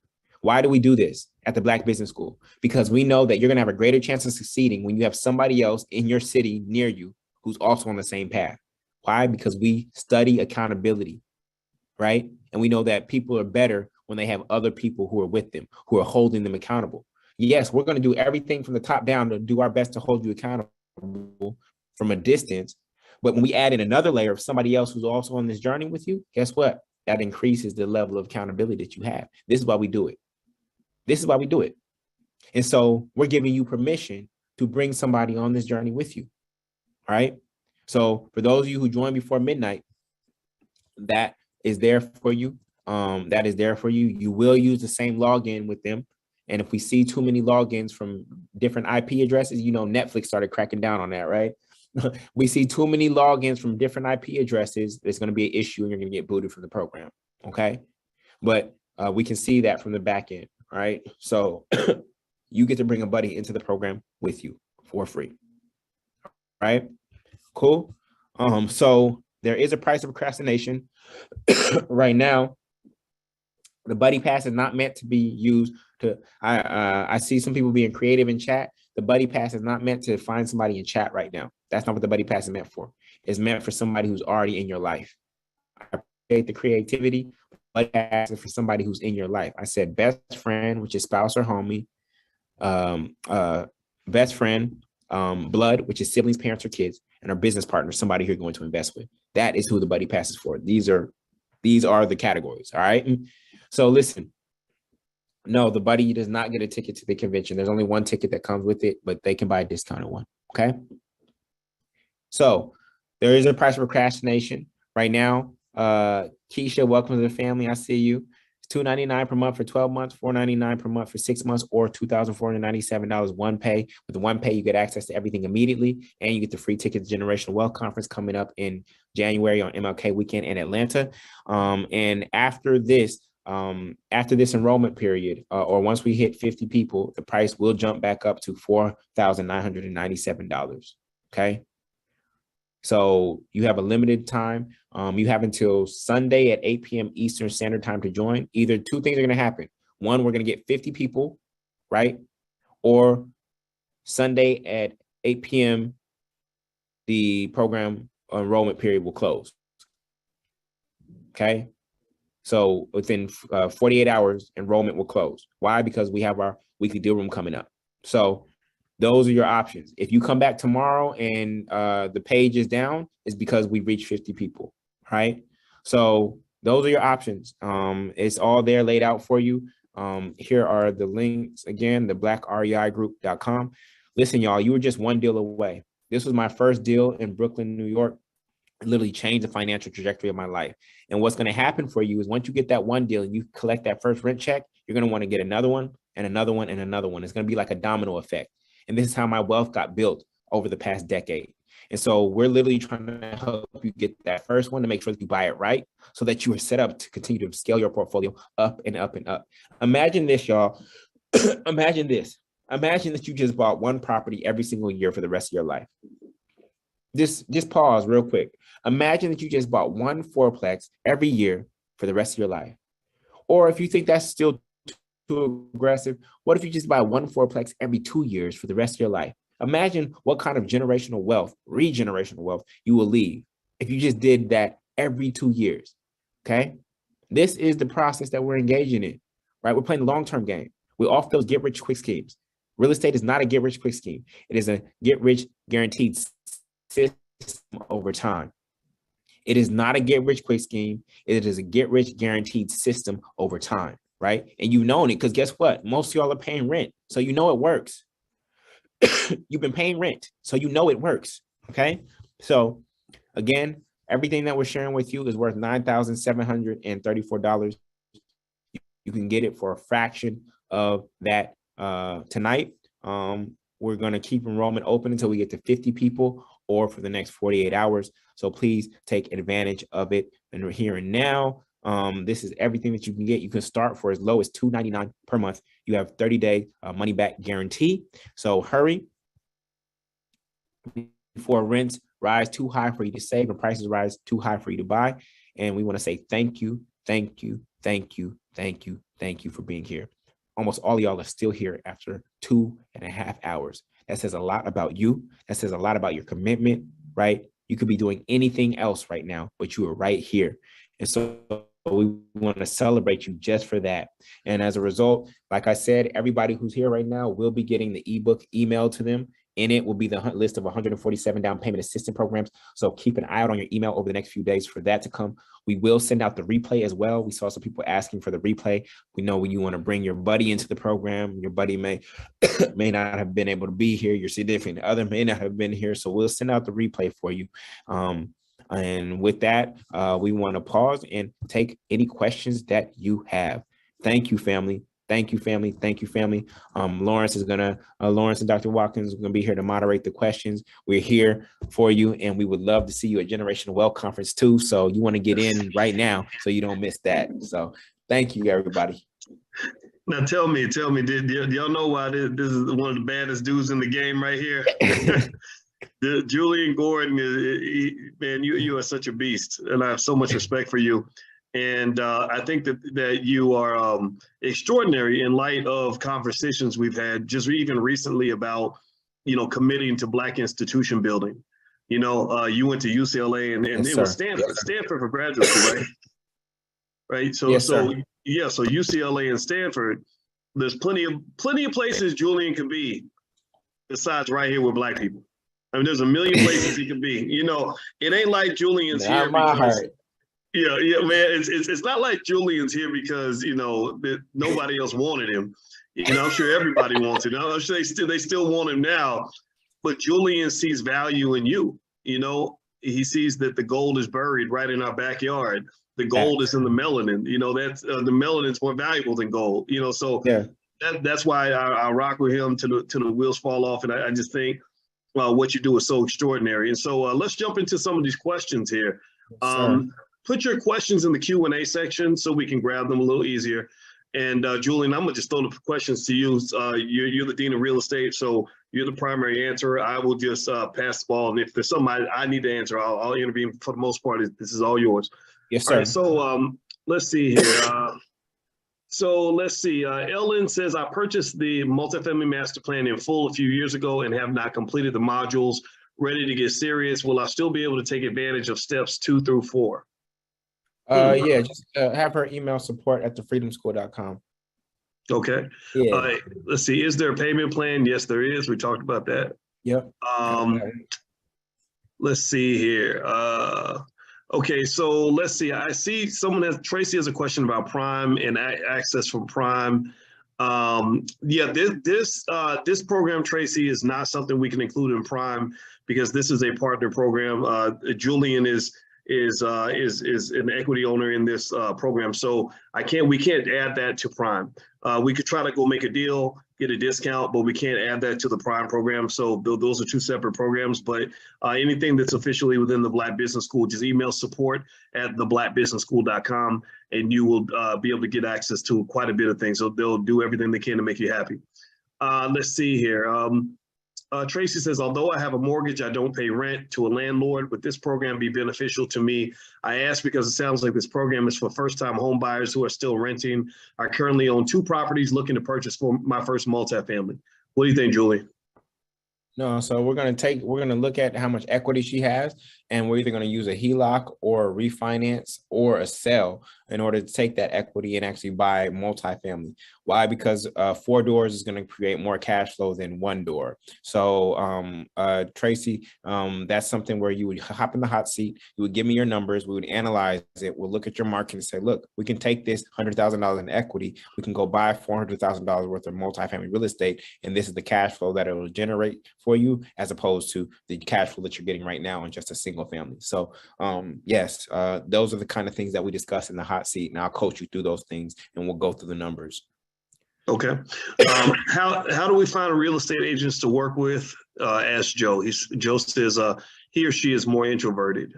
Why do we do this at the Black Business School? Because we know that you're going to have a greater chance of succeeding when you have somebody else in your city near you who's also on the same path. Why? Because we study accountability, right? And we know that people are better when they have other people who are with them, who are holding them accountable. Yes, we're going to do everything from the top down to do our best to hold you accountable from a distance. But when we add in another layer of somebody else who's also on this journey with you, guess what? That increases the level of accountability that you have. This is why we do it. This is why we do it. And so we're giving you permission to bring somebody on this journey with you. All right. So for those of you who join before midnight, that is there for you. That is there for you. You will use the same login with them. And if we see too many logins from different IP addresses, Netflix started cracking down on that, right? We see too many logins from different IP addresses, there's going to be an issue and you're going to get booted from the program. Okay. But we can see that from the back end. All right. So you get to bring a buddy into the program with you for free. All right. Cool. So there is a price of procrastination right now. The buddy pass is not meant to be used to, I see some people being creative in chat. The buddy pass is not meant to find somebody in chat right now. That's not what the buddy pass is meant for. It's meant for somebody who's already in your life. I appreciate the creativity, but pass is for somebody who's in your life. I said best friend, which is spouse or homie, best friend, blood, which is siblings, parents, or kids, and our business partner, somebody you're going to invest with. That is who the buddy pass is for. These are the categories. All right. So listen, no, the buddy does not get a ticket to the convention. There's only one ticket that comes with it, but they can buy a discounted one. Okay. So there is a price of procrastination right now. Keisha, welcome to the family. I see you. $299 per month for 12 months, $499 per month for 6 months, or $2,497 one pay. With the one pay, you get access to everything immediately, and you get the free tickets to Generational Wealth Conference coming up in January on MLK weekend in Atlanta. And after this enrollment period, or once we hit 50 people, the price will jump back up to $4,997. Okay. So you have a limited time. You have until Sunday at 8 p.m. Eastern Standard Time to join. Either two things are going to happen. One, we're going to get 50 people, right? Or Sunday at 8 p.m., the program enrollment period will close. Okay. So within 48 hours, enrollment will close. Why? Because we have our weekly deal room coming up. So those are your options. If you come back tomorrow and the page is down, it's because we reached 50 people, right? So those are your options. It's all there laid out for you. Here are the links again, the blackreigroup.com. Listen, y'all, you were just one deal away. This was my first deal in Brooklyn, New York. It literally changed the financial trajectory of my life. And what's going to happen for you is once you get that one deal and you collect that first rent check, you're going to want to get another one and another one and another one. It's going to be like a domino effect. And this is how my wealth got built over the past decade. And so we're literally trying to help you get that first one to make sure that you buy it right so that you are set up to continue to scale your portfolio up and up and up. Imagine this, y'all. Imagine this. Imagine that you just bought one property every single year for the rest of your life. Just pause real quick. Imagine that you just bought one fourplex every year for the rest of your life. Or if you think that's still too aggressive, what if you just buy one fourplex every 2 years for the rest of your life? Imagine what kind of generational wealth, regenerational wealth you will leave if you just did that every 2 years. Okay. This is the process that we're engaging in, right? We're playing the long-term game. We're off those get-rich-quick schemes. Real estate is not a get-rich-quick scheme. It is a get-rich guaranteed system over time. It is not a get-rich-quick scheme. It is a get-rich guaranteed system over time, right? And you've known it because guess what? Most of y'all are paying rent, so you know it works. You've been paying rent, so you know it works, okay? So again, everything that we're sharing with you is worth $9,734. You can get it for a fraction of that tonight. We're going to keep enrollment open until we get to 50 people or for the next 48 hours. So please take advantage of it. And we're here and now. This is everything that you can get. You can start for as low as $299 per month. You have 30-day money back guarantee. So hurry before rents rise too high for you to save and prices rise too high for you to buy. And we want to say thank you, thank you, thank you, thank you, thank you for being here. Almost all of y'all are still here after 2.5 hours. That says a lot about you. That says a lot about your commitment, right? You could be doing anything else right now, but you are right here. And so we want to celebrate you just for that. And as a result, like I said, everybody who's here right now will be getting the ebook emailed to them. In it will be the list of 147 down payment assistance programs. So keep an eye out on your email over the next few days for that to come. We will send out the replay as well. We saw some people asking for the replay. We know when you want to bring your buddy into the program, your buddy may not have been able to be here. Your significant other may not have been here. So we'll send out the replay for you. And with that, we want to pause and take any questions that you have. Thank you, family. Thank you, family. Thank you, family. Lawrence and Dr. Watkins are going to be here to moderate the questions. We're here for you, and we would love to see you at Generational Wealth Conference too. So you want to get in right now so you don't miss that. So thank you, everybody. Now tell me, did y'all know why this is one of the baddest dudes in the game right here? Julian Gordon, man, you are such a beast, and I have so much respect for you. And I think that you are extraordinary in light of conversations we've had just even recently about, committing to Black institution building. You went to UCLA and Yes, it sir. was Stanford for graduate school, right? Right. So Yes, so UCLA and Stanford, there's plenty of places Julian can be besides right here with Black people. I mean, there's a million places he can be. It ain't like Julian's Not here my because heart. Yeah, man. It's not like Julian's here because that nobody else wanted him. I'm sure everybody wants him. I'm sure they still want him now. But Julian sees value in you. He sees that the gold is buried right in our backyard. the gold is in the melanin. You know, that's the melanin is more valuable than gold. You know, so Yeah. that's why I rock with him till the wheels fall off. And I just think what you do is so extraordinary. And so let's jump into some of these questions here. Put your questions in the Q&A section so we can grab them a little easier. And Julian, I'm gonna just throw the questions to you. You're the dean of real estate, so you're the primary answerer. I will just pass the ball, and if there's something I need to answer, I'll intervene. For the most part, this is all yours. Yes, sir. All right, so let's see here. Ellen says, I purchased the multifamily master plan in full a few years ago and have not completed the modules. Ready to get serious. Will I still be able to take advantage of steps 2 through 4? Yeah, just have her email support@thefreedomschool.com. Okay. Yeah. Let's see. Is there a payment plan? Yes, there is. We talked about that. Yep. Let's see here. Okay, so let's see. I see Tracy has a question about Prime and access from Prime. Yeah, this program, Tracy, is not something we can include in Prime because this is a partner program. Julian is an equity owner in this program, so we can't add that to Prime. We could try to go make a deal, get a discount, but we can't add that to the Prime program. So those are two separate programs. But anything that's officially within the Black Business School, just email support@theblackbusinessschool.com, and you will be able to get access to quite a bit of things. So they'll do everything they can to make you happy. Let's see here. Tracy says, although I have a mortgage, I don't pay rent to a landlord. Would this program be beneficial to me? I ask because it sounds like this program is for first-time home buyers who are still renting. I currently own 2 properties looking to purchase for my first multifamily. What do you think, Julie? No, so we're gonna look at how much equity she has, and we're either gonna use a HELOC or a refinance or a sell in order to take that equity and actually buy multifamily. Why? Because 4 doors is gonna create more cash flow than 1 door. So Tracy, that's something where you would hop in the hot seat, you would give me your numbers, we would analyze it, we'll look at your market and say, look, we can take this $100,000 in equity, we can go buy $400,000 worth of multifamily real estate, and this is the cash flow that it will generate for you, as opposed to the cash flow that you're getting right now in just a single family. So yes, those are the kind of things that we discuss in the hot seat, and I'll coach you through those things, and we'll go through the numbers. Okay. How do we find real estate agents to work with? Ask Joe. Joe says he or she is more introverted.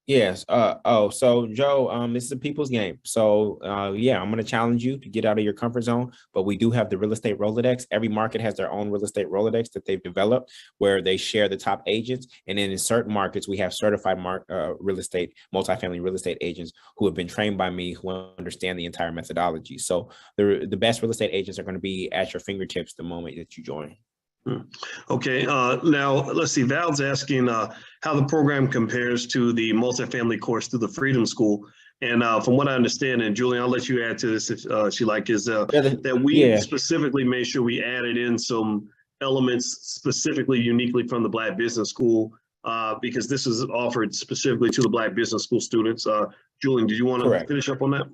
Yes. So Joe, this is a people's game. So yeah, I'm going to challenge you to get out of your comfort zone, but we do have the real estate Rolodex. Every market has their own real estate Rolodex that they've developed where they share the top agents. And then in certain markets, we have certified multifamily real estate agents who have been trained by me, who understand the entire methodology. So the best real estate agents are going to be at your fingertips the moment that you join. Okay, now let's see. Val's asking how the program compares to the multifamily course through the Freedom School. And from what I understand, and Julian, I'll let you add to this if she like, is that we specifically made sure we added in some elements specifically uniquely from the Black Business School because this is offered specifically to the Black Business School students. Julian, do you want to finish up on that?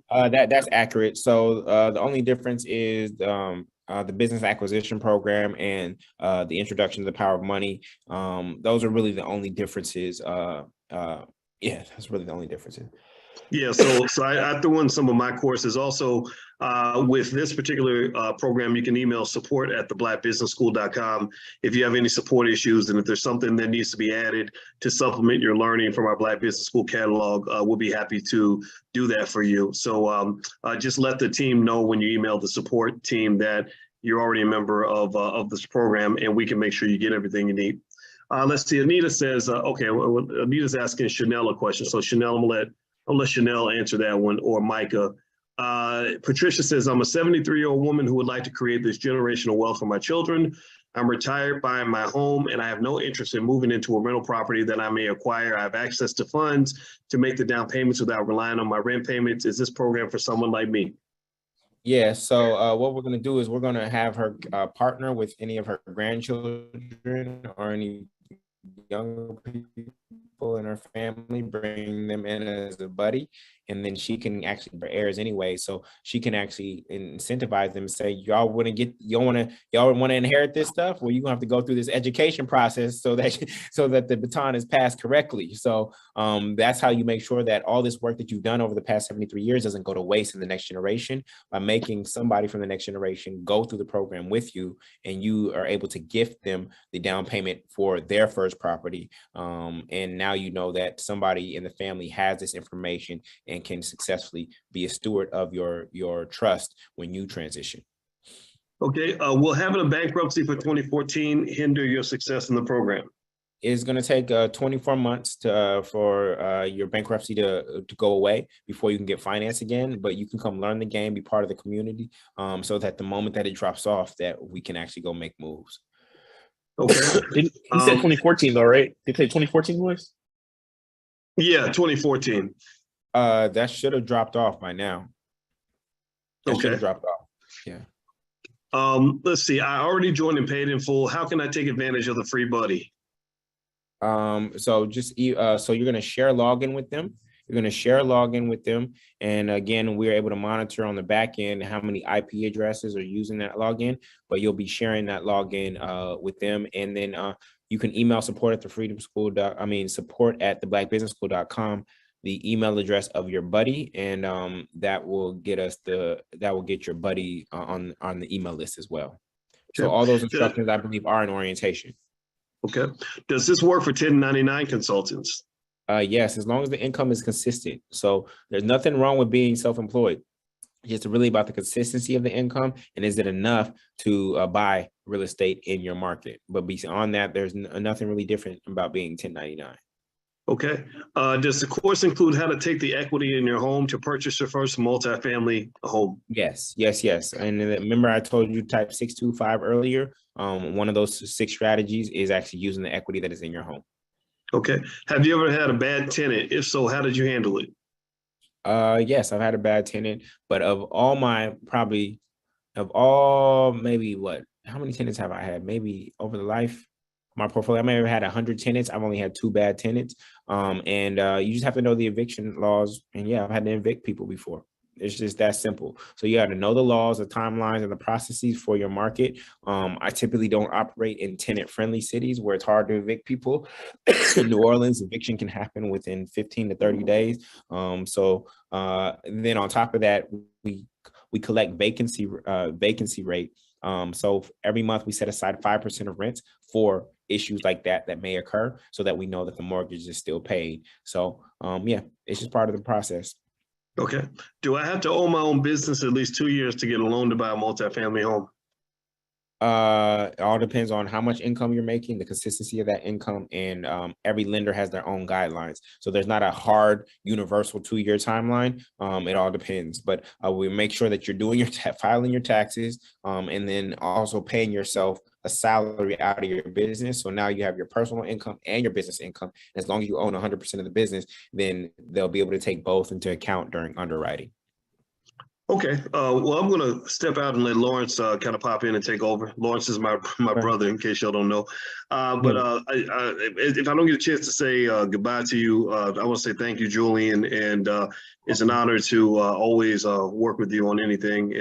That's accurate. So the only difference is the business acquisition program and the introduction to the power of money. Those are really the only differences. Yeah, that's really the only differences. Yeah, so I threw in some of my courses. Also, with this particular program, you can email support@theblackbusinessschool.com if you have any support issues, and if there's something that needs to be added to supplement your learning from our Black Business School catalog, we'll be happy to do that for you. So just let the team know when you email the support team that you're already a member of this program, and we can make sure you get everything you need. Let's see. Anita says, okay, well, Anita's asking Chanel a question. So Chanel, I'll let Chanel answer that one, or Micah. Patricia says, I'm a 73-year-old woman who would like to create this generational wealth for my children. I'm retired, buying my home, and I have no interest in moving into a rental property that I may acquire. I have access to funds to make the down payments without relying on my rent payments. Is this program for someone like me? Yeah, so what we're going to do is we're going to have her partner with any of her grandchildren or any younger people in her family, bring them in as a buddy, and then she can actually bear heirs anyway. So she can actually incentivize them and say, y'all want to inherit this stuff? Well, you're gonna have to go through this education process so that the baton is passed correctly. So that's how you make sure that all this work that you've done over the past 73 years doesn't go to waste in the next generation, by making somebody from the next generation go through the program with you, and you are able to gift them the down payment for their first property. And now you know that somebody in the family has this information and can successfully be a steward of your trust when you transition. Okay, will having a bankruptcy for 2014 hinder your success in the program? It's going to take 24 months for your bankruptcy to go away before you can get financed again, but you can come learn the game, be part of the community, so that the moment that it drops off, that we can actually go make moves. Okay. He said 2014 though, right? Did he say 2014 was? Yeah, 2014. That should have dropped off by now. That should have dropped off. Yeah. Let's see. I already joined and paid in full. How can I take advantage of the free buddy? So you're going to share login with them. You're going to share a login with them. And again, we're able to monitor on the back end how many IP addresses are using that login, but you'll be sharing that login with them. And then you can email support at support@theblackbusinessschool.com, the email address of your buddy, and that will get your buddy on the email list as well. So all those instructions, I believe, are in orientation. Okay. Does this work for 1099 consultants? Yes, as long as the income is consistent. So there's nothing wrong with being self-employed. It's just really about the consistency of the income, and is it enough to buy real estate in your market? But beyond that, there's nothing really different about being 1099. Okay. Does the course include how to take the equity in your home to purchase your first multifamily home? Yes. And remember, I told you type 625 earlier. One of those 6 strategies is actually using the equity that is in your home. Okay. Have you ever had a bad tenant? If so, how did you handle it? Yes, I've had a bad tenant, but how many tenants have I had? Maybe over the life of my portfolio, I may have had 100 tenants. I've only had 2 bad tenants. And you just have to know the eviction laws. And yeah, I've had to evict people before. It's just that simple. So you have to know the laws, the timelines, and the processes for your market. I typically don't operate in tenant-friendly cities where it's hard to evict people. In New Orleans, eviction can happen within 15 to 30 days. Then on top of that, we collect vacancy rate. So every month we set aside 5% of rents for issues like that may occur, so that we know that the mortgage is still paid. So yeah, it's just part of the process. Okay. Do I have to own my own business at least 2 years to get a loan to buy a multifamily home? It all depends on how much income you're making, the consistency of that income, and every lender has their own guidelines. So there's not a hard universal 2-year timeline. It all depends, but we make sure that you're doing filing your taxes, and then also paying yourself a salary out of your business. So now you have your personal income and your business income. As long as you own 100% of the business, then they'll be able to take both into account during underwriting. Okay. Well, I'm going to step out and let Lawrence kind of pop in and take over. Lawrence is my brother, in case y'all don't know. If I don't get a chance to say goodbye to you, I want to say thank you, Julian. And it's an honor to always work with you on anything.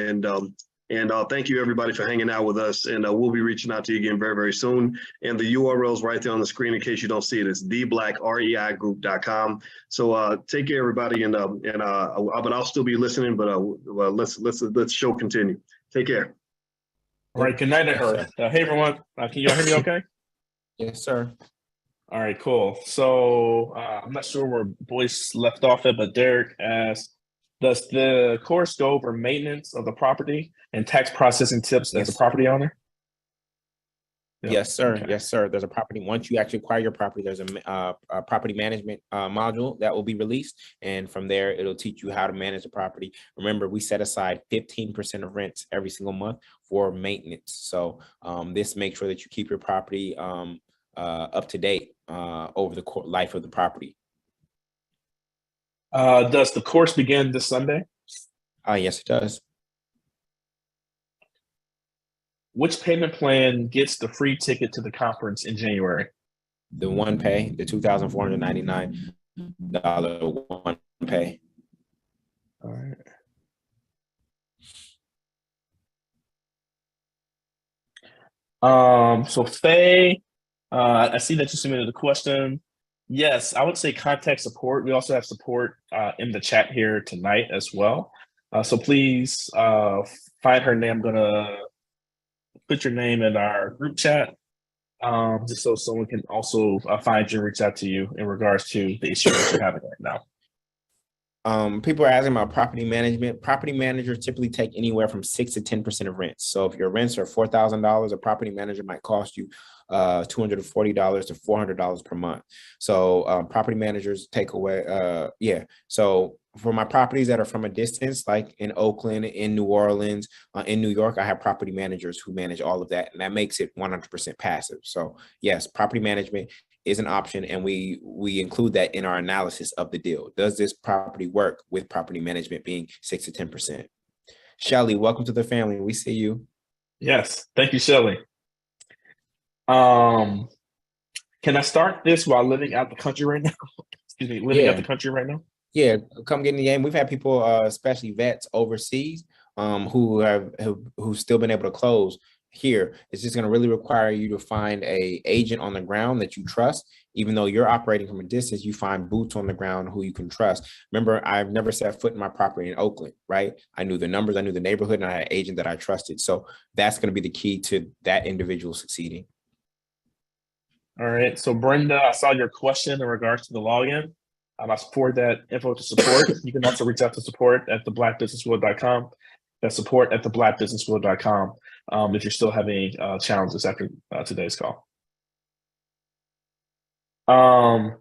And thank you, everybody, for hanging out with us. And we'll be reaching out to you again very, very soon. And the URL is right there on the screen in case you don't see it. It's theblackreigroup.com. So take care, everybody. But I'll still be listening. But let's show continue. Take care. All right. Good night, her. Hey, everyone. Can y'all hear me okay? Yes, sir. All right, cool. So I'm not sure where Boyce left off at, but Derek asked, does the course go over maintenance of the property and tax processing tips as a property owner? Yep. Yes, sir. Okay. Yes, sir. There's a property. Once you actually acquire your property, there's a property management module that will be released. And from there, it'll teach you how to manage the property. Remember, we set aside 15% of rents every single month for maintenance. So this makes sure that you keep your property up to date over the life of the property. Does the course begin this Sunday? Yes, it does. Which payment plan gets the free ticket to the conference in January? The one pay, the $2,499 one pay. All right. So Faye, I see that you submitted a question. Yes, I would say contact support. We also have support in the chat here tonight as well. So please find her name. I'm gonna put your name in our group chat, just so someone can also find you and reach out to you in regards to the issue that you're having right now. People are asking about property management. Property managers typically take anywhere from 6 to 10% of rents. So if your rents are $4,000, a property manager might cost you $240 to $400 per month. So property managers take away, So for my properties that are from a distance, like in Oakland, in New Orleans, in New York, I have property managers who manage all of that, and that makes it 100% passive. So yes, property management is an option, and we include that in our analysis of the deal. Does this property work with property management being 6 to 10%? Shelly, welcome to the family. We see you. Yes, thank you, Shelly. Can I start this while living out the country right now? Excuse me, living out the country right now? Yeah, come get in the game. We've had people, especially vets overseas, who've still been able to close here. It's just going to really require you to find a agent on the ground that you trust. Even though you're operating from a distance, you find boots on the ground who you can trust. Remember, I've never set foot in my property in Oakland, right? I knew the numbers, I knew the neighborhood, and I had an agent that I trusted. So that's going to be the key to that individual succeeding. All right. So Brenda, I saw your question in regards to the login. I forward that info to support. You can also reach out to support at theblackbusinessworld.com. That's support at theblackbusinessworld.com if you're still having challenges after today's call. My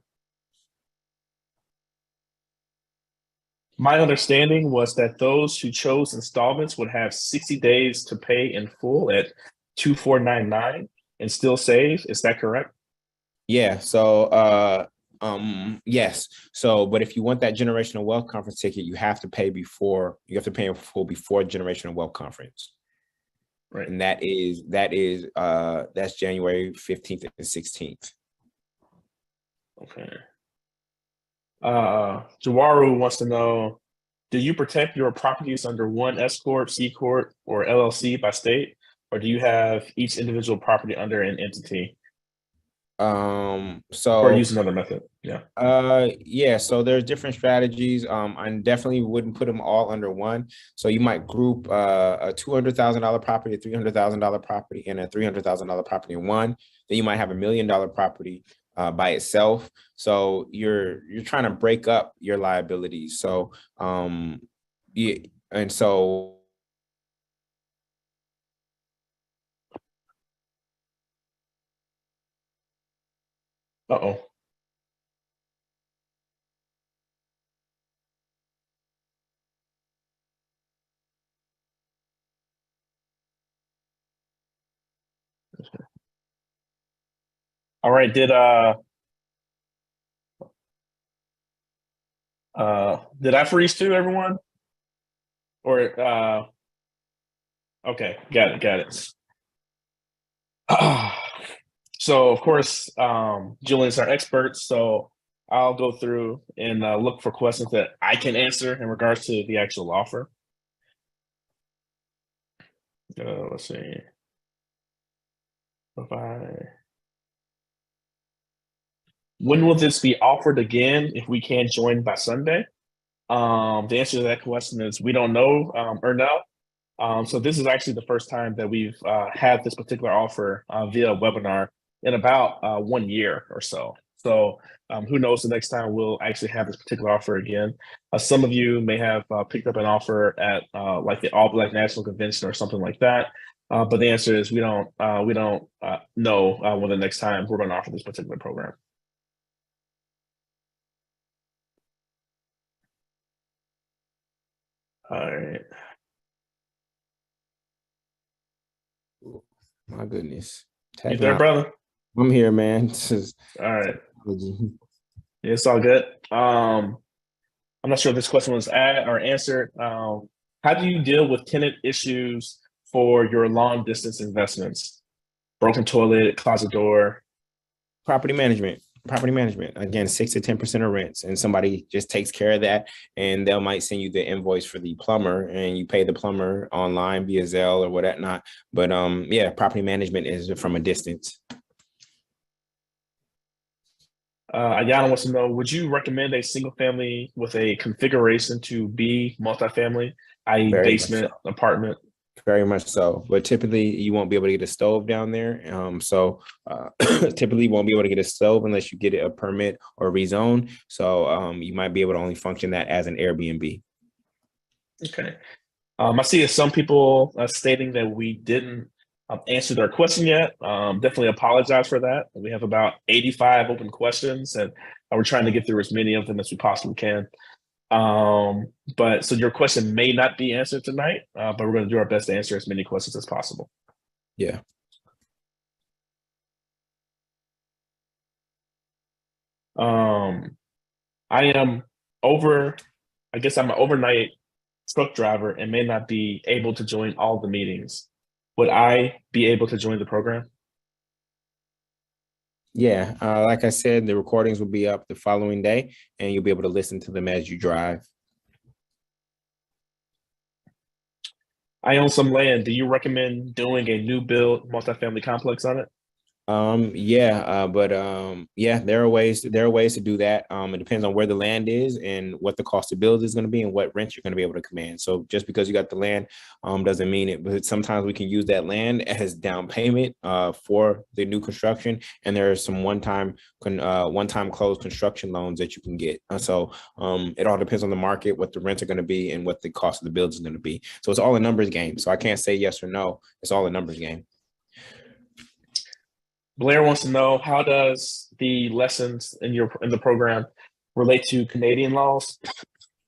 understanding was that those who chose installments would have 60 days to pay in full at 2499 and still save. Is that correct? Yeah. So yes. So, but if you want that generational wealth conference ticket, you have to pay in full before generational wealth conference. Right. And that's January 15th and 16th. Okay. Jawaru wants to know, do you protect your properties under one S Corp, C Corp, or LLC by state, or do you have each individual property under an entity? Or use another method. So there's different strategies. I definitely wouldn't put them all under one. So you might group a $200,000 property, a $300,000 property, and a $300,000 property in one. Then you might have $1 million property by itself. So you're trying to break up your liabilities. So and so Uh-oh. All right. Did I freeze too, everyone? Or okay, got it. So of course, Julian's our expert, so I'll go through and look for questions that I can answer in regards to the actual offer. Let's see. When will this be offered again if we can't join by Sunday? The answer to that question is we don't know or no. So this is actually the first time that we've had this particular offer via webinar in about 1 year or so. So who knows, the next time we'll actually have this particular offer again. Some of you may have picked up an offer at like the All Black National Convention or something like that. But the answer is we don't know when the next time we're going to offer this particular program. All right. my goodness. You there, brother? I'm here, man. This is all right. It's all good. I'm not sure if this question was asked or answered. How do you deal with tenant issues for your long distance investments? Broken toilet, closet door. Property management. Property management, again, 6 to 10% of rents, and somebody just takes care of that, and they'll might send you the invoice for the plumber, and you pay the plumber online via Zelle or whatnot. But yeah, property management is from a distance. Ayana wants to know, would you recommend a single family with a configuration to be multifamily, i.e. Very much basement, apartment? Very much so, but typically you won't be able to get a stove down there. Typically you won't be able to get a stove unless you get a permit or rezone. So you might be able to only function that as an Airbnb. Okay. I see some people stating that we didn't answer their question yet. Definitely apologize for that. We have about 85 open questions, and we're trying to get through as many of them as we possibly can. But so your question may not be answered tonight, but we're going to do our best to answer as many questions as possible. Yeah. I guess I'm an overnight truck driver and may not be able to join all the meetings. Would I be able to join the program? Yeah. Like I said, the recordings will be up the following day, and you'll be able to listen to them as you drive. I own some land. Do you recommend doing a new build multifamily complex on it? Yeah, there are ways to do that. It depends on where the land is and what the cost to build is going to be and what rent you're going to be able to command. So just because you got the land doesn't mean it, but sometimes we can use that land as down payment for the new construction, and there are some one-time closed construction loans that you can get. It all depends on the market, what the rents are going to be and what the cost of the build is going to be. So it's all a numbers game. So I can't say yes or no. It's all a numbers game. Blair wants to know, how does the lessons in the program relate to Canadian laws?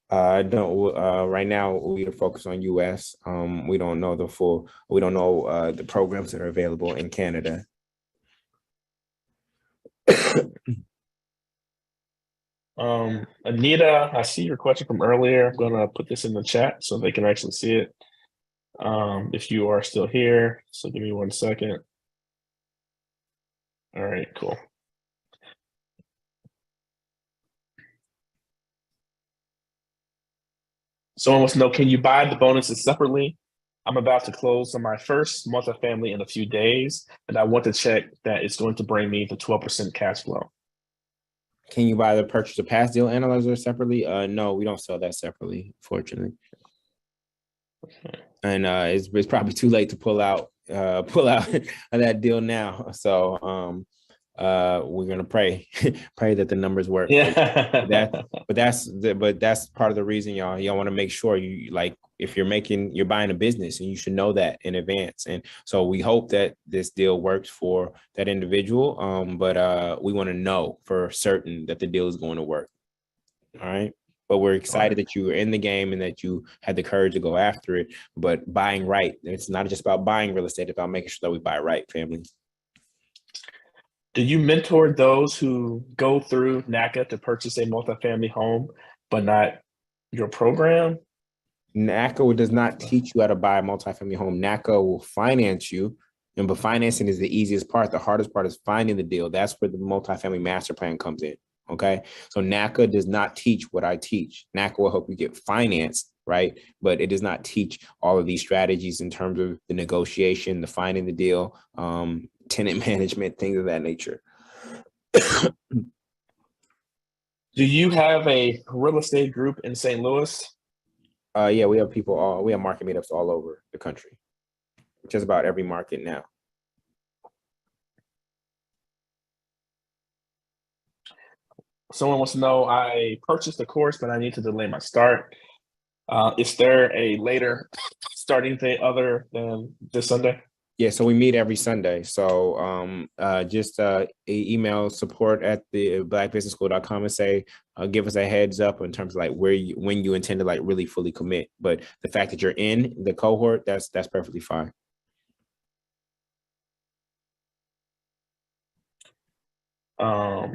I don't. Right now, we are focused on U.S. We don't know the programs that are available in Canada. Anita, I see your question from earlier. I'm gonna put this in the chat so they can actually see it. If you are still here, so give me 1 second. All right, cool. Someone wants to know, can you buy the bonuses separately? I'm about to close on my first multifamily in a few days, and I want to check that it's going to bring me the 12% cash flow. Can you buy the purchase of past deal analyzer separately? No, we don't sell that separately, fortunately. Okay. And it's probably too late to pull out of that deal now. So we're gonna pray that the numbers work. Yeah. But that's part of the reason y'all want to make sure you, like, if you're buying a business, and you should know that in advance. And so we hope that this deal works for that individual. But we want to know for certain that the deal is going to work. All right. But we're excited that you were in the game and that you had the courage to go after it. But buying right, it's not just about buying real estate, it's about making sure that we buy right, family. Do you mentor those who go through NACA to purchase a multifamily home, but not your program? NACA does not teach you how to buy a multifamily home. NACA will finance you, but financing is the easiest part. The hardest part is finding the deal. That's where the multifamily master plan comes in. Okay, so NACA does not teach what I teach. NACA will help you get financed, right? But it does not teach all of these strategies in terms of the negotiation, the finding the deal, tenant management, things of that nature. Do you have a real estate group in St. Louis? Yeah, we have market meetups all over the country, just about every market now. Someone wants to know, I purchased the course, but I need to delay my start. Is there a later starting date other than this Sunday? Yeah, so we meet every Sunday. So just email support at the blackbusinessschool.com and say, give us a heads up in terms of like when you intend to like really fully commit. But the fact that you're in the cohort, that's perfectly fine.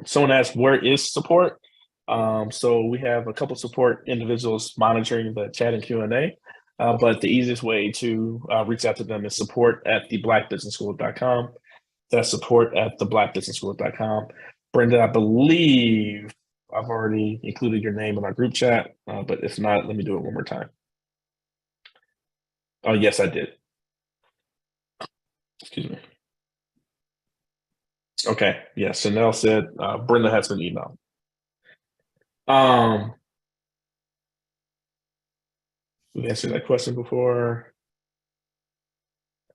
Someone asked, where is support? So we have a couple support individuals monitoring the chat and Q&A. But the easiest way to reach out to them is support at theblackbusinessschool.com. That's support at theblackbusinessschool.com. Brenda, I believe I've already included your name in our group chat, but if not, let me do it one more time. Oh, yes, I did. Excuse me. Okay, yeah, Chanel said Brenda has been emailed. We answered that question before.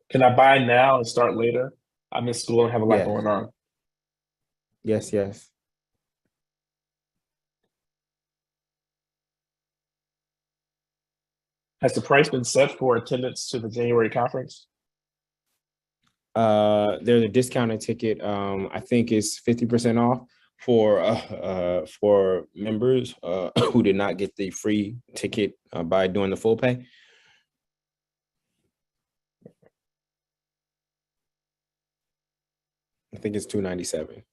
Can I buy now and start later? I'm in school and have a lot Yes. going on. Yes, yes. Has the price been set for attendance to the January conference? There's a discounted ticket. I think it's 50% off for members who did not get the free ticket by doing the full pay. I think it's $297.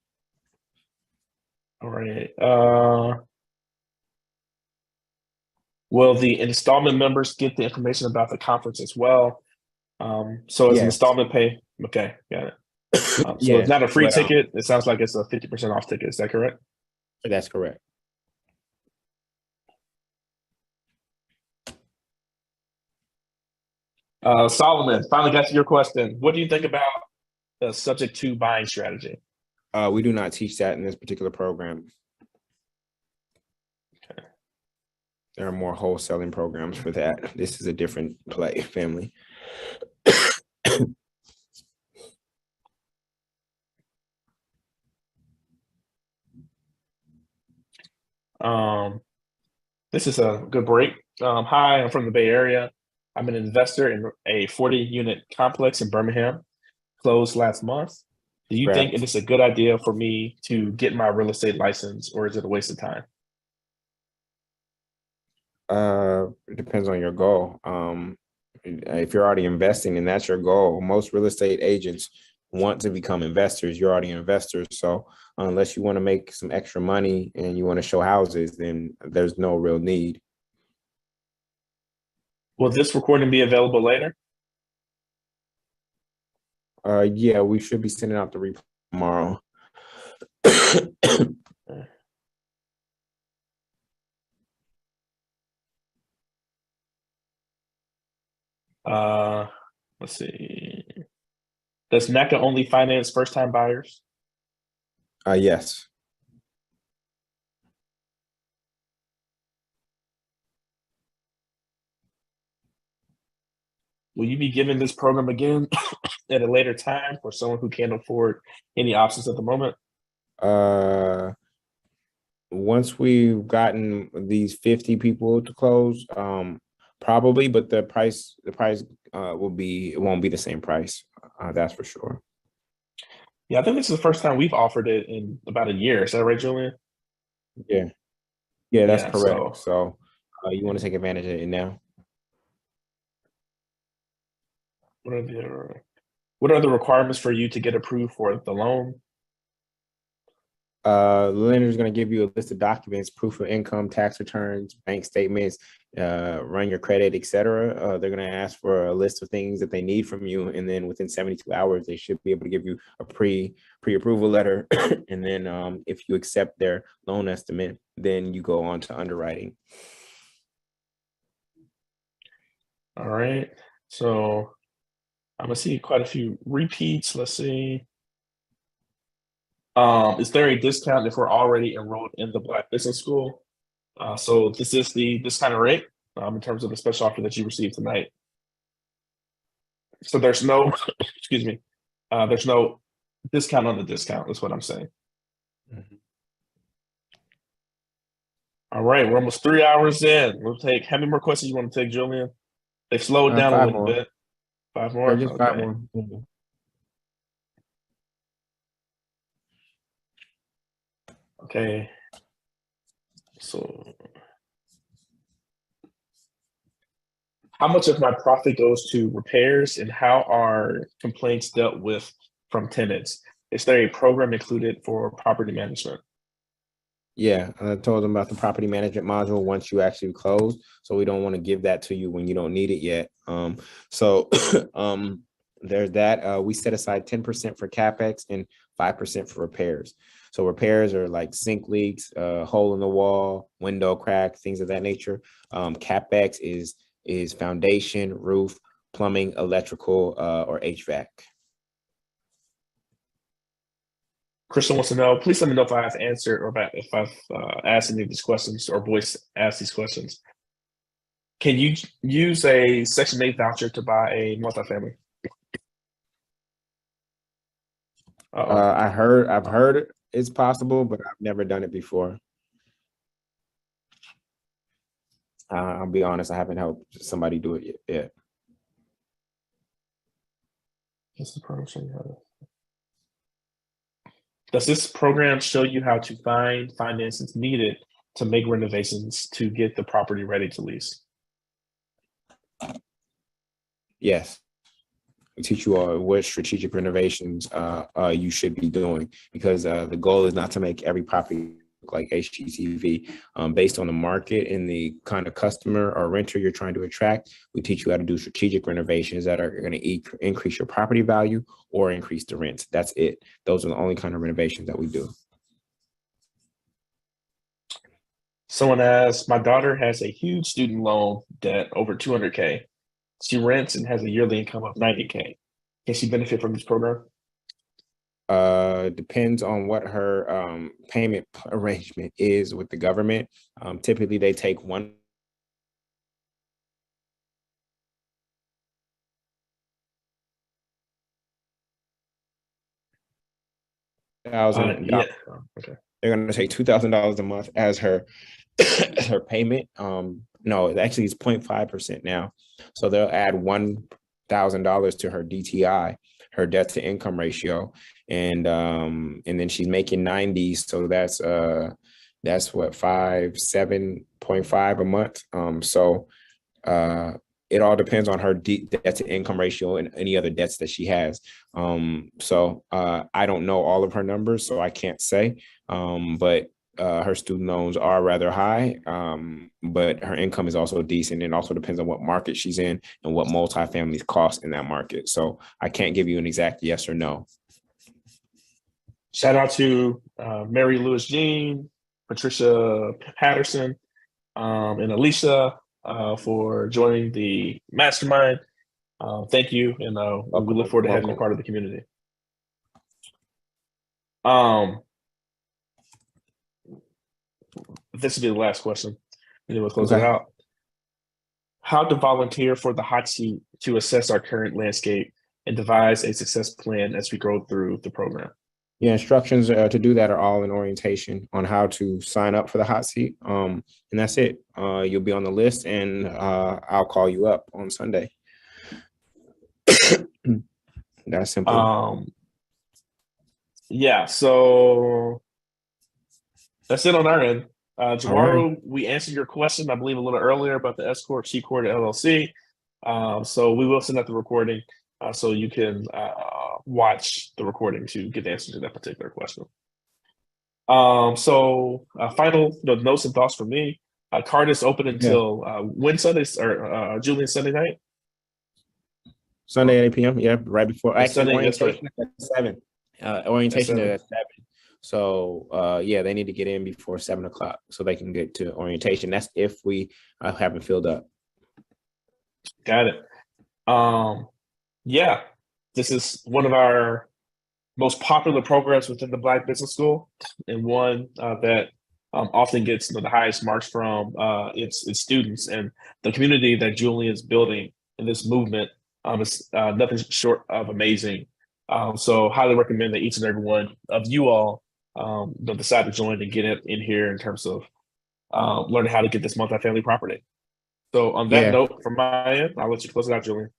All right. Will the installment members get the information about the conference as well? So it's an Yes. installment pay. Okay, got it. So Yeah, it's not a free but, ticket. It sounds like it's a 50% off ticket. Is that correct? That's correct. Solomon, finally got to your question. What do you think about the subject to buying strategy? We do not teach that in this particular program. Okay. There are more wholesaling programs for that. This is a different play, family. This is a good break. Hi, I'm from the Bay Area. I'm an investor in a 40-unit complex in Birmingham, closed last month. Do you think it is a good idea for me to get my real estate license, or is it a waste of time? It depends on your goal. If you're already investing and that's your goal, most real estate agents want to become investors. You're already investors. So unless you want to make some extra money and you want to show houses, then there's no real need. Will this recording be available later? Yeah, we should be sending out the replay tomorrow. Let's see. Does NACA only finance first-time buyers? Yes. Will you be giving this program again at a later time for someone who can't afford any options at the moment? Once we've gotten these 50 people to close, probably, but the price won't be the same price. That's for sure. Yeah, I think this is the first time we've offered it in about a year. Is that right, Julian? Yeah, that's correct. So you want to take advantage of it now? What are the requirements for you to get approved for the loan? The lender is going to give you a list of documents, proof of income, tax returns, bank statements, run your credit, etc. They're going to ask for a list of things that they need from you, and then within 72 hours, they should be able to give you a pre-approval letter. And then if you accept their loan estimate, then you go on to underwriting. All right. So I'm gonna see quite a few repeats. Let's see. Is there a discount if we're already enrolled in the Black Business School? So this is the discounted rate in terms of the special offer that you received tonight. So there's no, excuse me, there's no discount on the discount, is what I'm saying. Mm-hmm. All right, we're almost 3 hours in. We'll take, how many more questions you want to take, Julian? They've slowed down a little bit. 5 more? Or just 5 more. Mm-hmm. Okay. So how much of my profit goes to repairs, and how are complaints dealt with from tenants? Is there a program included for property management? Yeah, I told them about the property management module once you actually close. So we don't want to give that to you when you don't need it yet. So There's that. We set aside 10% for CapEx and 5% for repairs. So repairs are like sink leaks, hole in the wall, window crack, things of that nature. CapEx is foundation, roof, plumbing, electrical, or HVAC. Crystal wants to know, please let me know if I've answered or if I've asked any of these questions or voice asked these questions. Can you use a Section 8 voucher to buy a multifamily? I've heard it's possible, but I've never done it before. I'll be honest, I haven't helped somebody do it yet. Does this program show you how to find finances needed to make renovations to get the property ready to lease? Yes. We teach you all what strategic renovations you should be doing, because the goal is not to make every property look like HGTV. Based on the market and the kind of customer or renter you're trying to attract, we teach you how to do strategic renovations that are going to increase your property value or increase the rents. That's it. Those are the only kind of renovations that we do. Someone asked, my daughter has a huge student loan debt over $200K. She rents and has a yearly income of $90K. Can she benefit from this program? Depends on what her payment arrangement is with the government. Typically, they take one. Yeah. Okay. They're going to take $2,000 a month as her as her payment. No, actually, it's 0.5% now. So they'll add $1,000 to her DTI, her debt to income ratio, and then she's making 90. So that's what, 7.5 a month. It all depends on her debt to income ratio and any other debts that she has. I don't know all of her numbers, so I can't say. But her student loans are rather high, but her income is also decent. And also depends on what market she's in and what multifamilies cost in that market. So I can't give you an exact yes or no. Shout out to Mary Lewis Jean, Patricia Patterson, and Alicia for joining the mastermind. Thank you, and we look forward to having you part of the community. This will be the last question, and then we'll close it out. How to volunteer for the hot seat to assess our current landscape and devise a success plan as we grow through the program? Yeah, instructions to do that are all in orientation on how to sign up for the hot seat. And that's it. You'll be on the list, and I'll call you up on Sunday. That's simple. Yeah, so that's it on our end. Tomorrow, we answered your question, I believe, a little earlier about the S Corp, C Corp, LLC. So we will send out the recording so you can watch the recording to get the answer to that particular question. Final notes and thoughts from me. Card is open until when Sundays or Julian Sunday night? Sunday at 8 p.m. Yeah, right before. Actually, Sunday, orientation at 7. Orientation at 7. So yeah, they need to get in before 7 o'clock so they can get to orientation. That's if we haven't filled up. Got it. Yeah, this is one of our most popular programs within the Black Business School, and one that often gets the highest marks from its students, and the community that Julian is building in this movement is nothing short of amazing. So highly recommend that each and every one of you all decide to join and get it in here in terms of learning how to get this multifamily property. So on that note, from my end, I'll let you close it out, Julian.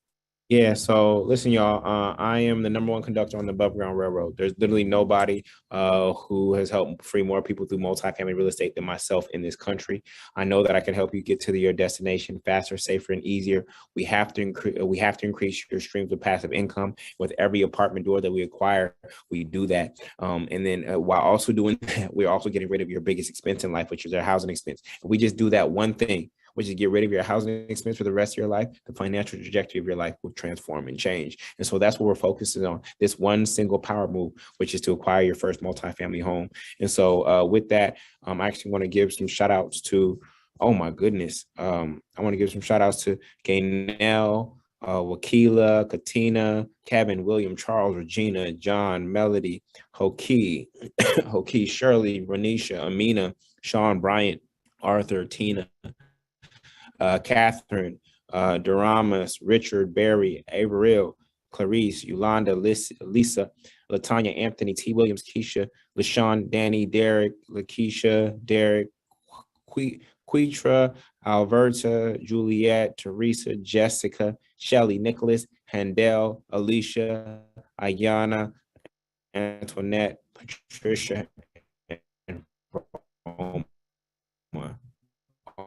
Yeah, so listen, y'all, I am the #1 conductor on the Above Ground Railroad. There's literally nobody who has helped free more people through multifamily real estate than myself in this country. I know that I can help you get to your destination faster, safer, and easier. We have to increase your streams of passive income. With every apartment door that we acquire, we do that. And then while also doing that, we're also getting rid of your biggest expense in life, which is our housing expense. If we just do that one thing, which is get rid of your housing expense for the rest of your life, the financial trajectory of your life will transform and change. And so that's what we're focusing on, this one single power move, which is to acquire your first multifamily home. And so with that, I actually want to give some shout outs to, oh my goodness. I want to give some shout outs to Gaynell, Wakila, Katina, Kevin, William, Charles, Regina, John, Melody, Hoki, Hoki, Shirley, Renisha, Amina, Sean, Bryant, Arthur, Tina, Catherine, Duramas, Richard, Barry, Averill, Clarice, Yolanda, Lisa, Latanya, Anthony, T. Williams, Keisha, LaShawn, Danny, Derek, Lakeisha, Derek, Quetra, Alberta, Juliet, Teresa, Jessica, Shelly, Nicholas, Handel, Alicia, Ayana, Antoinette, Patricia, and Roma.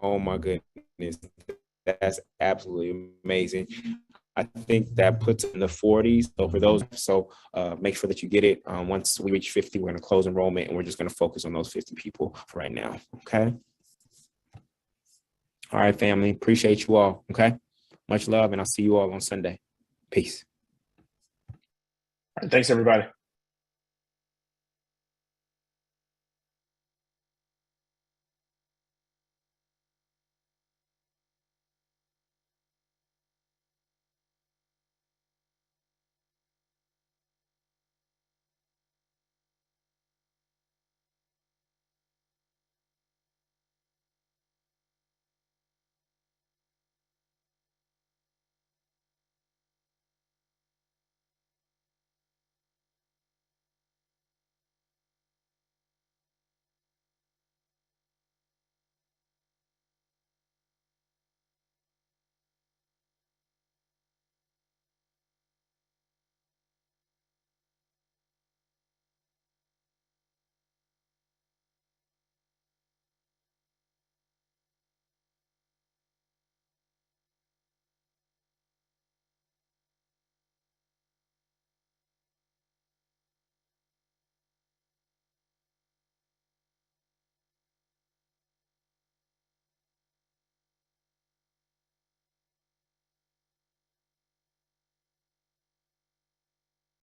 Oh my goodness, that's absolutely amazing. I think that puts in the 40s. So for those, make sure that you get it. Once we reach 50, we're going to close enrollment, and we're just going to focus on those 50 people for right now. Okay. All right, family. Appreciate you all. Okay. Much love, and I'll see you all on Sunday. Peace. Thanks, everybody.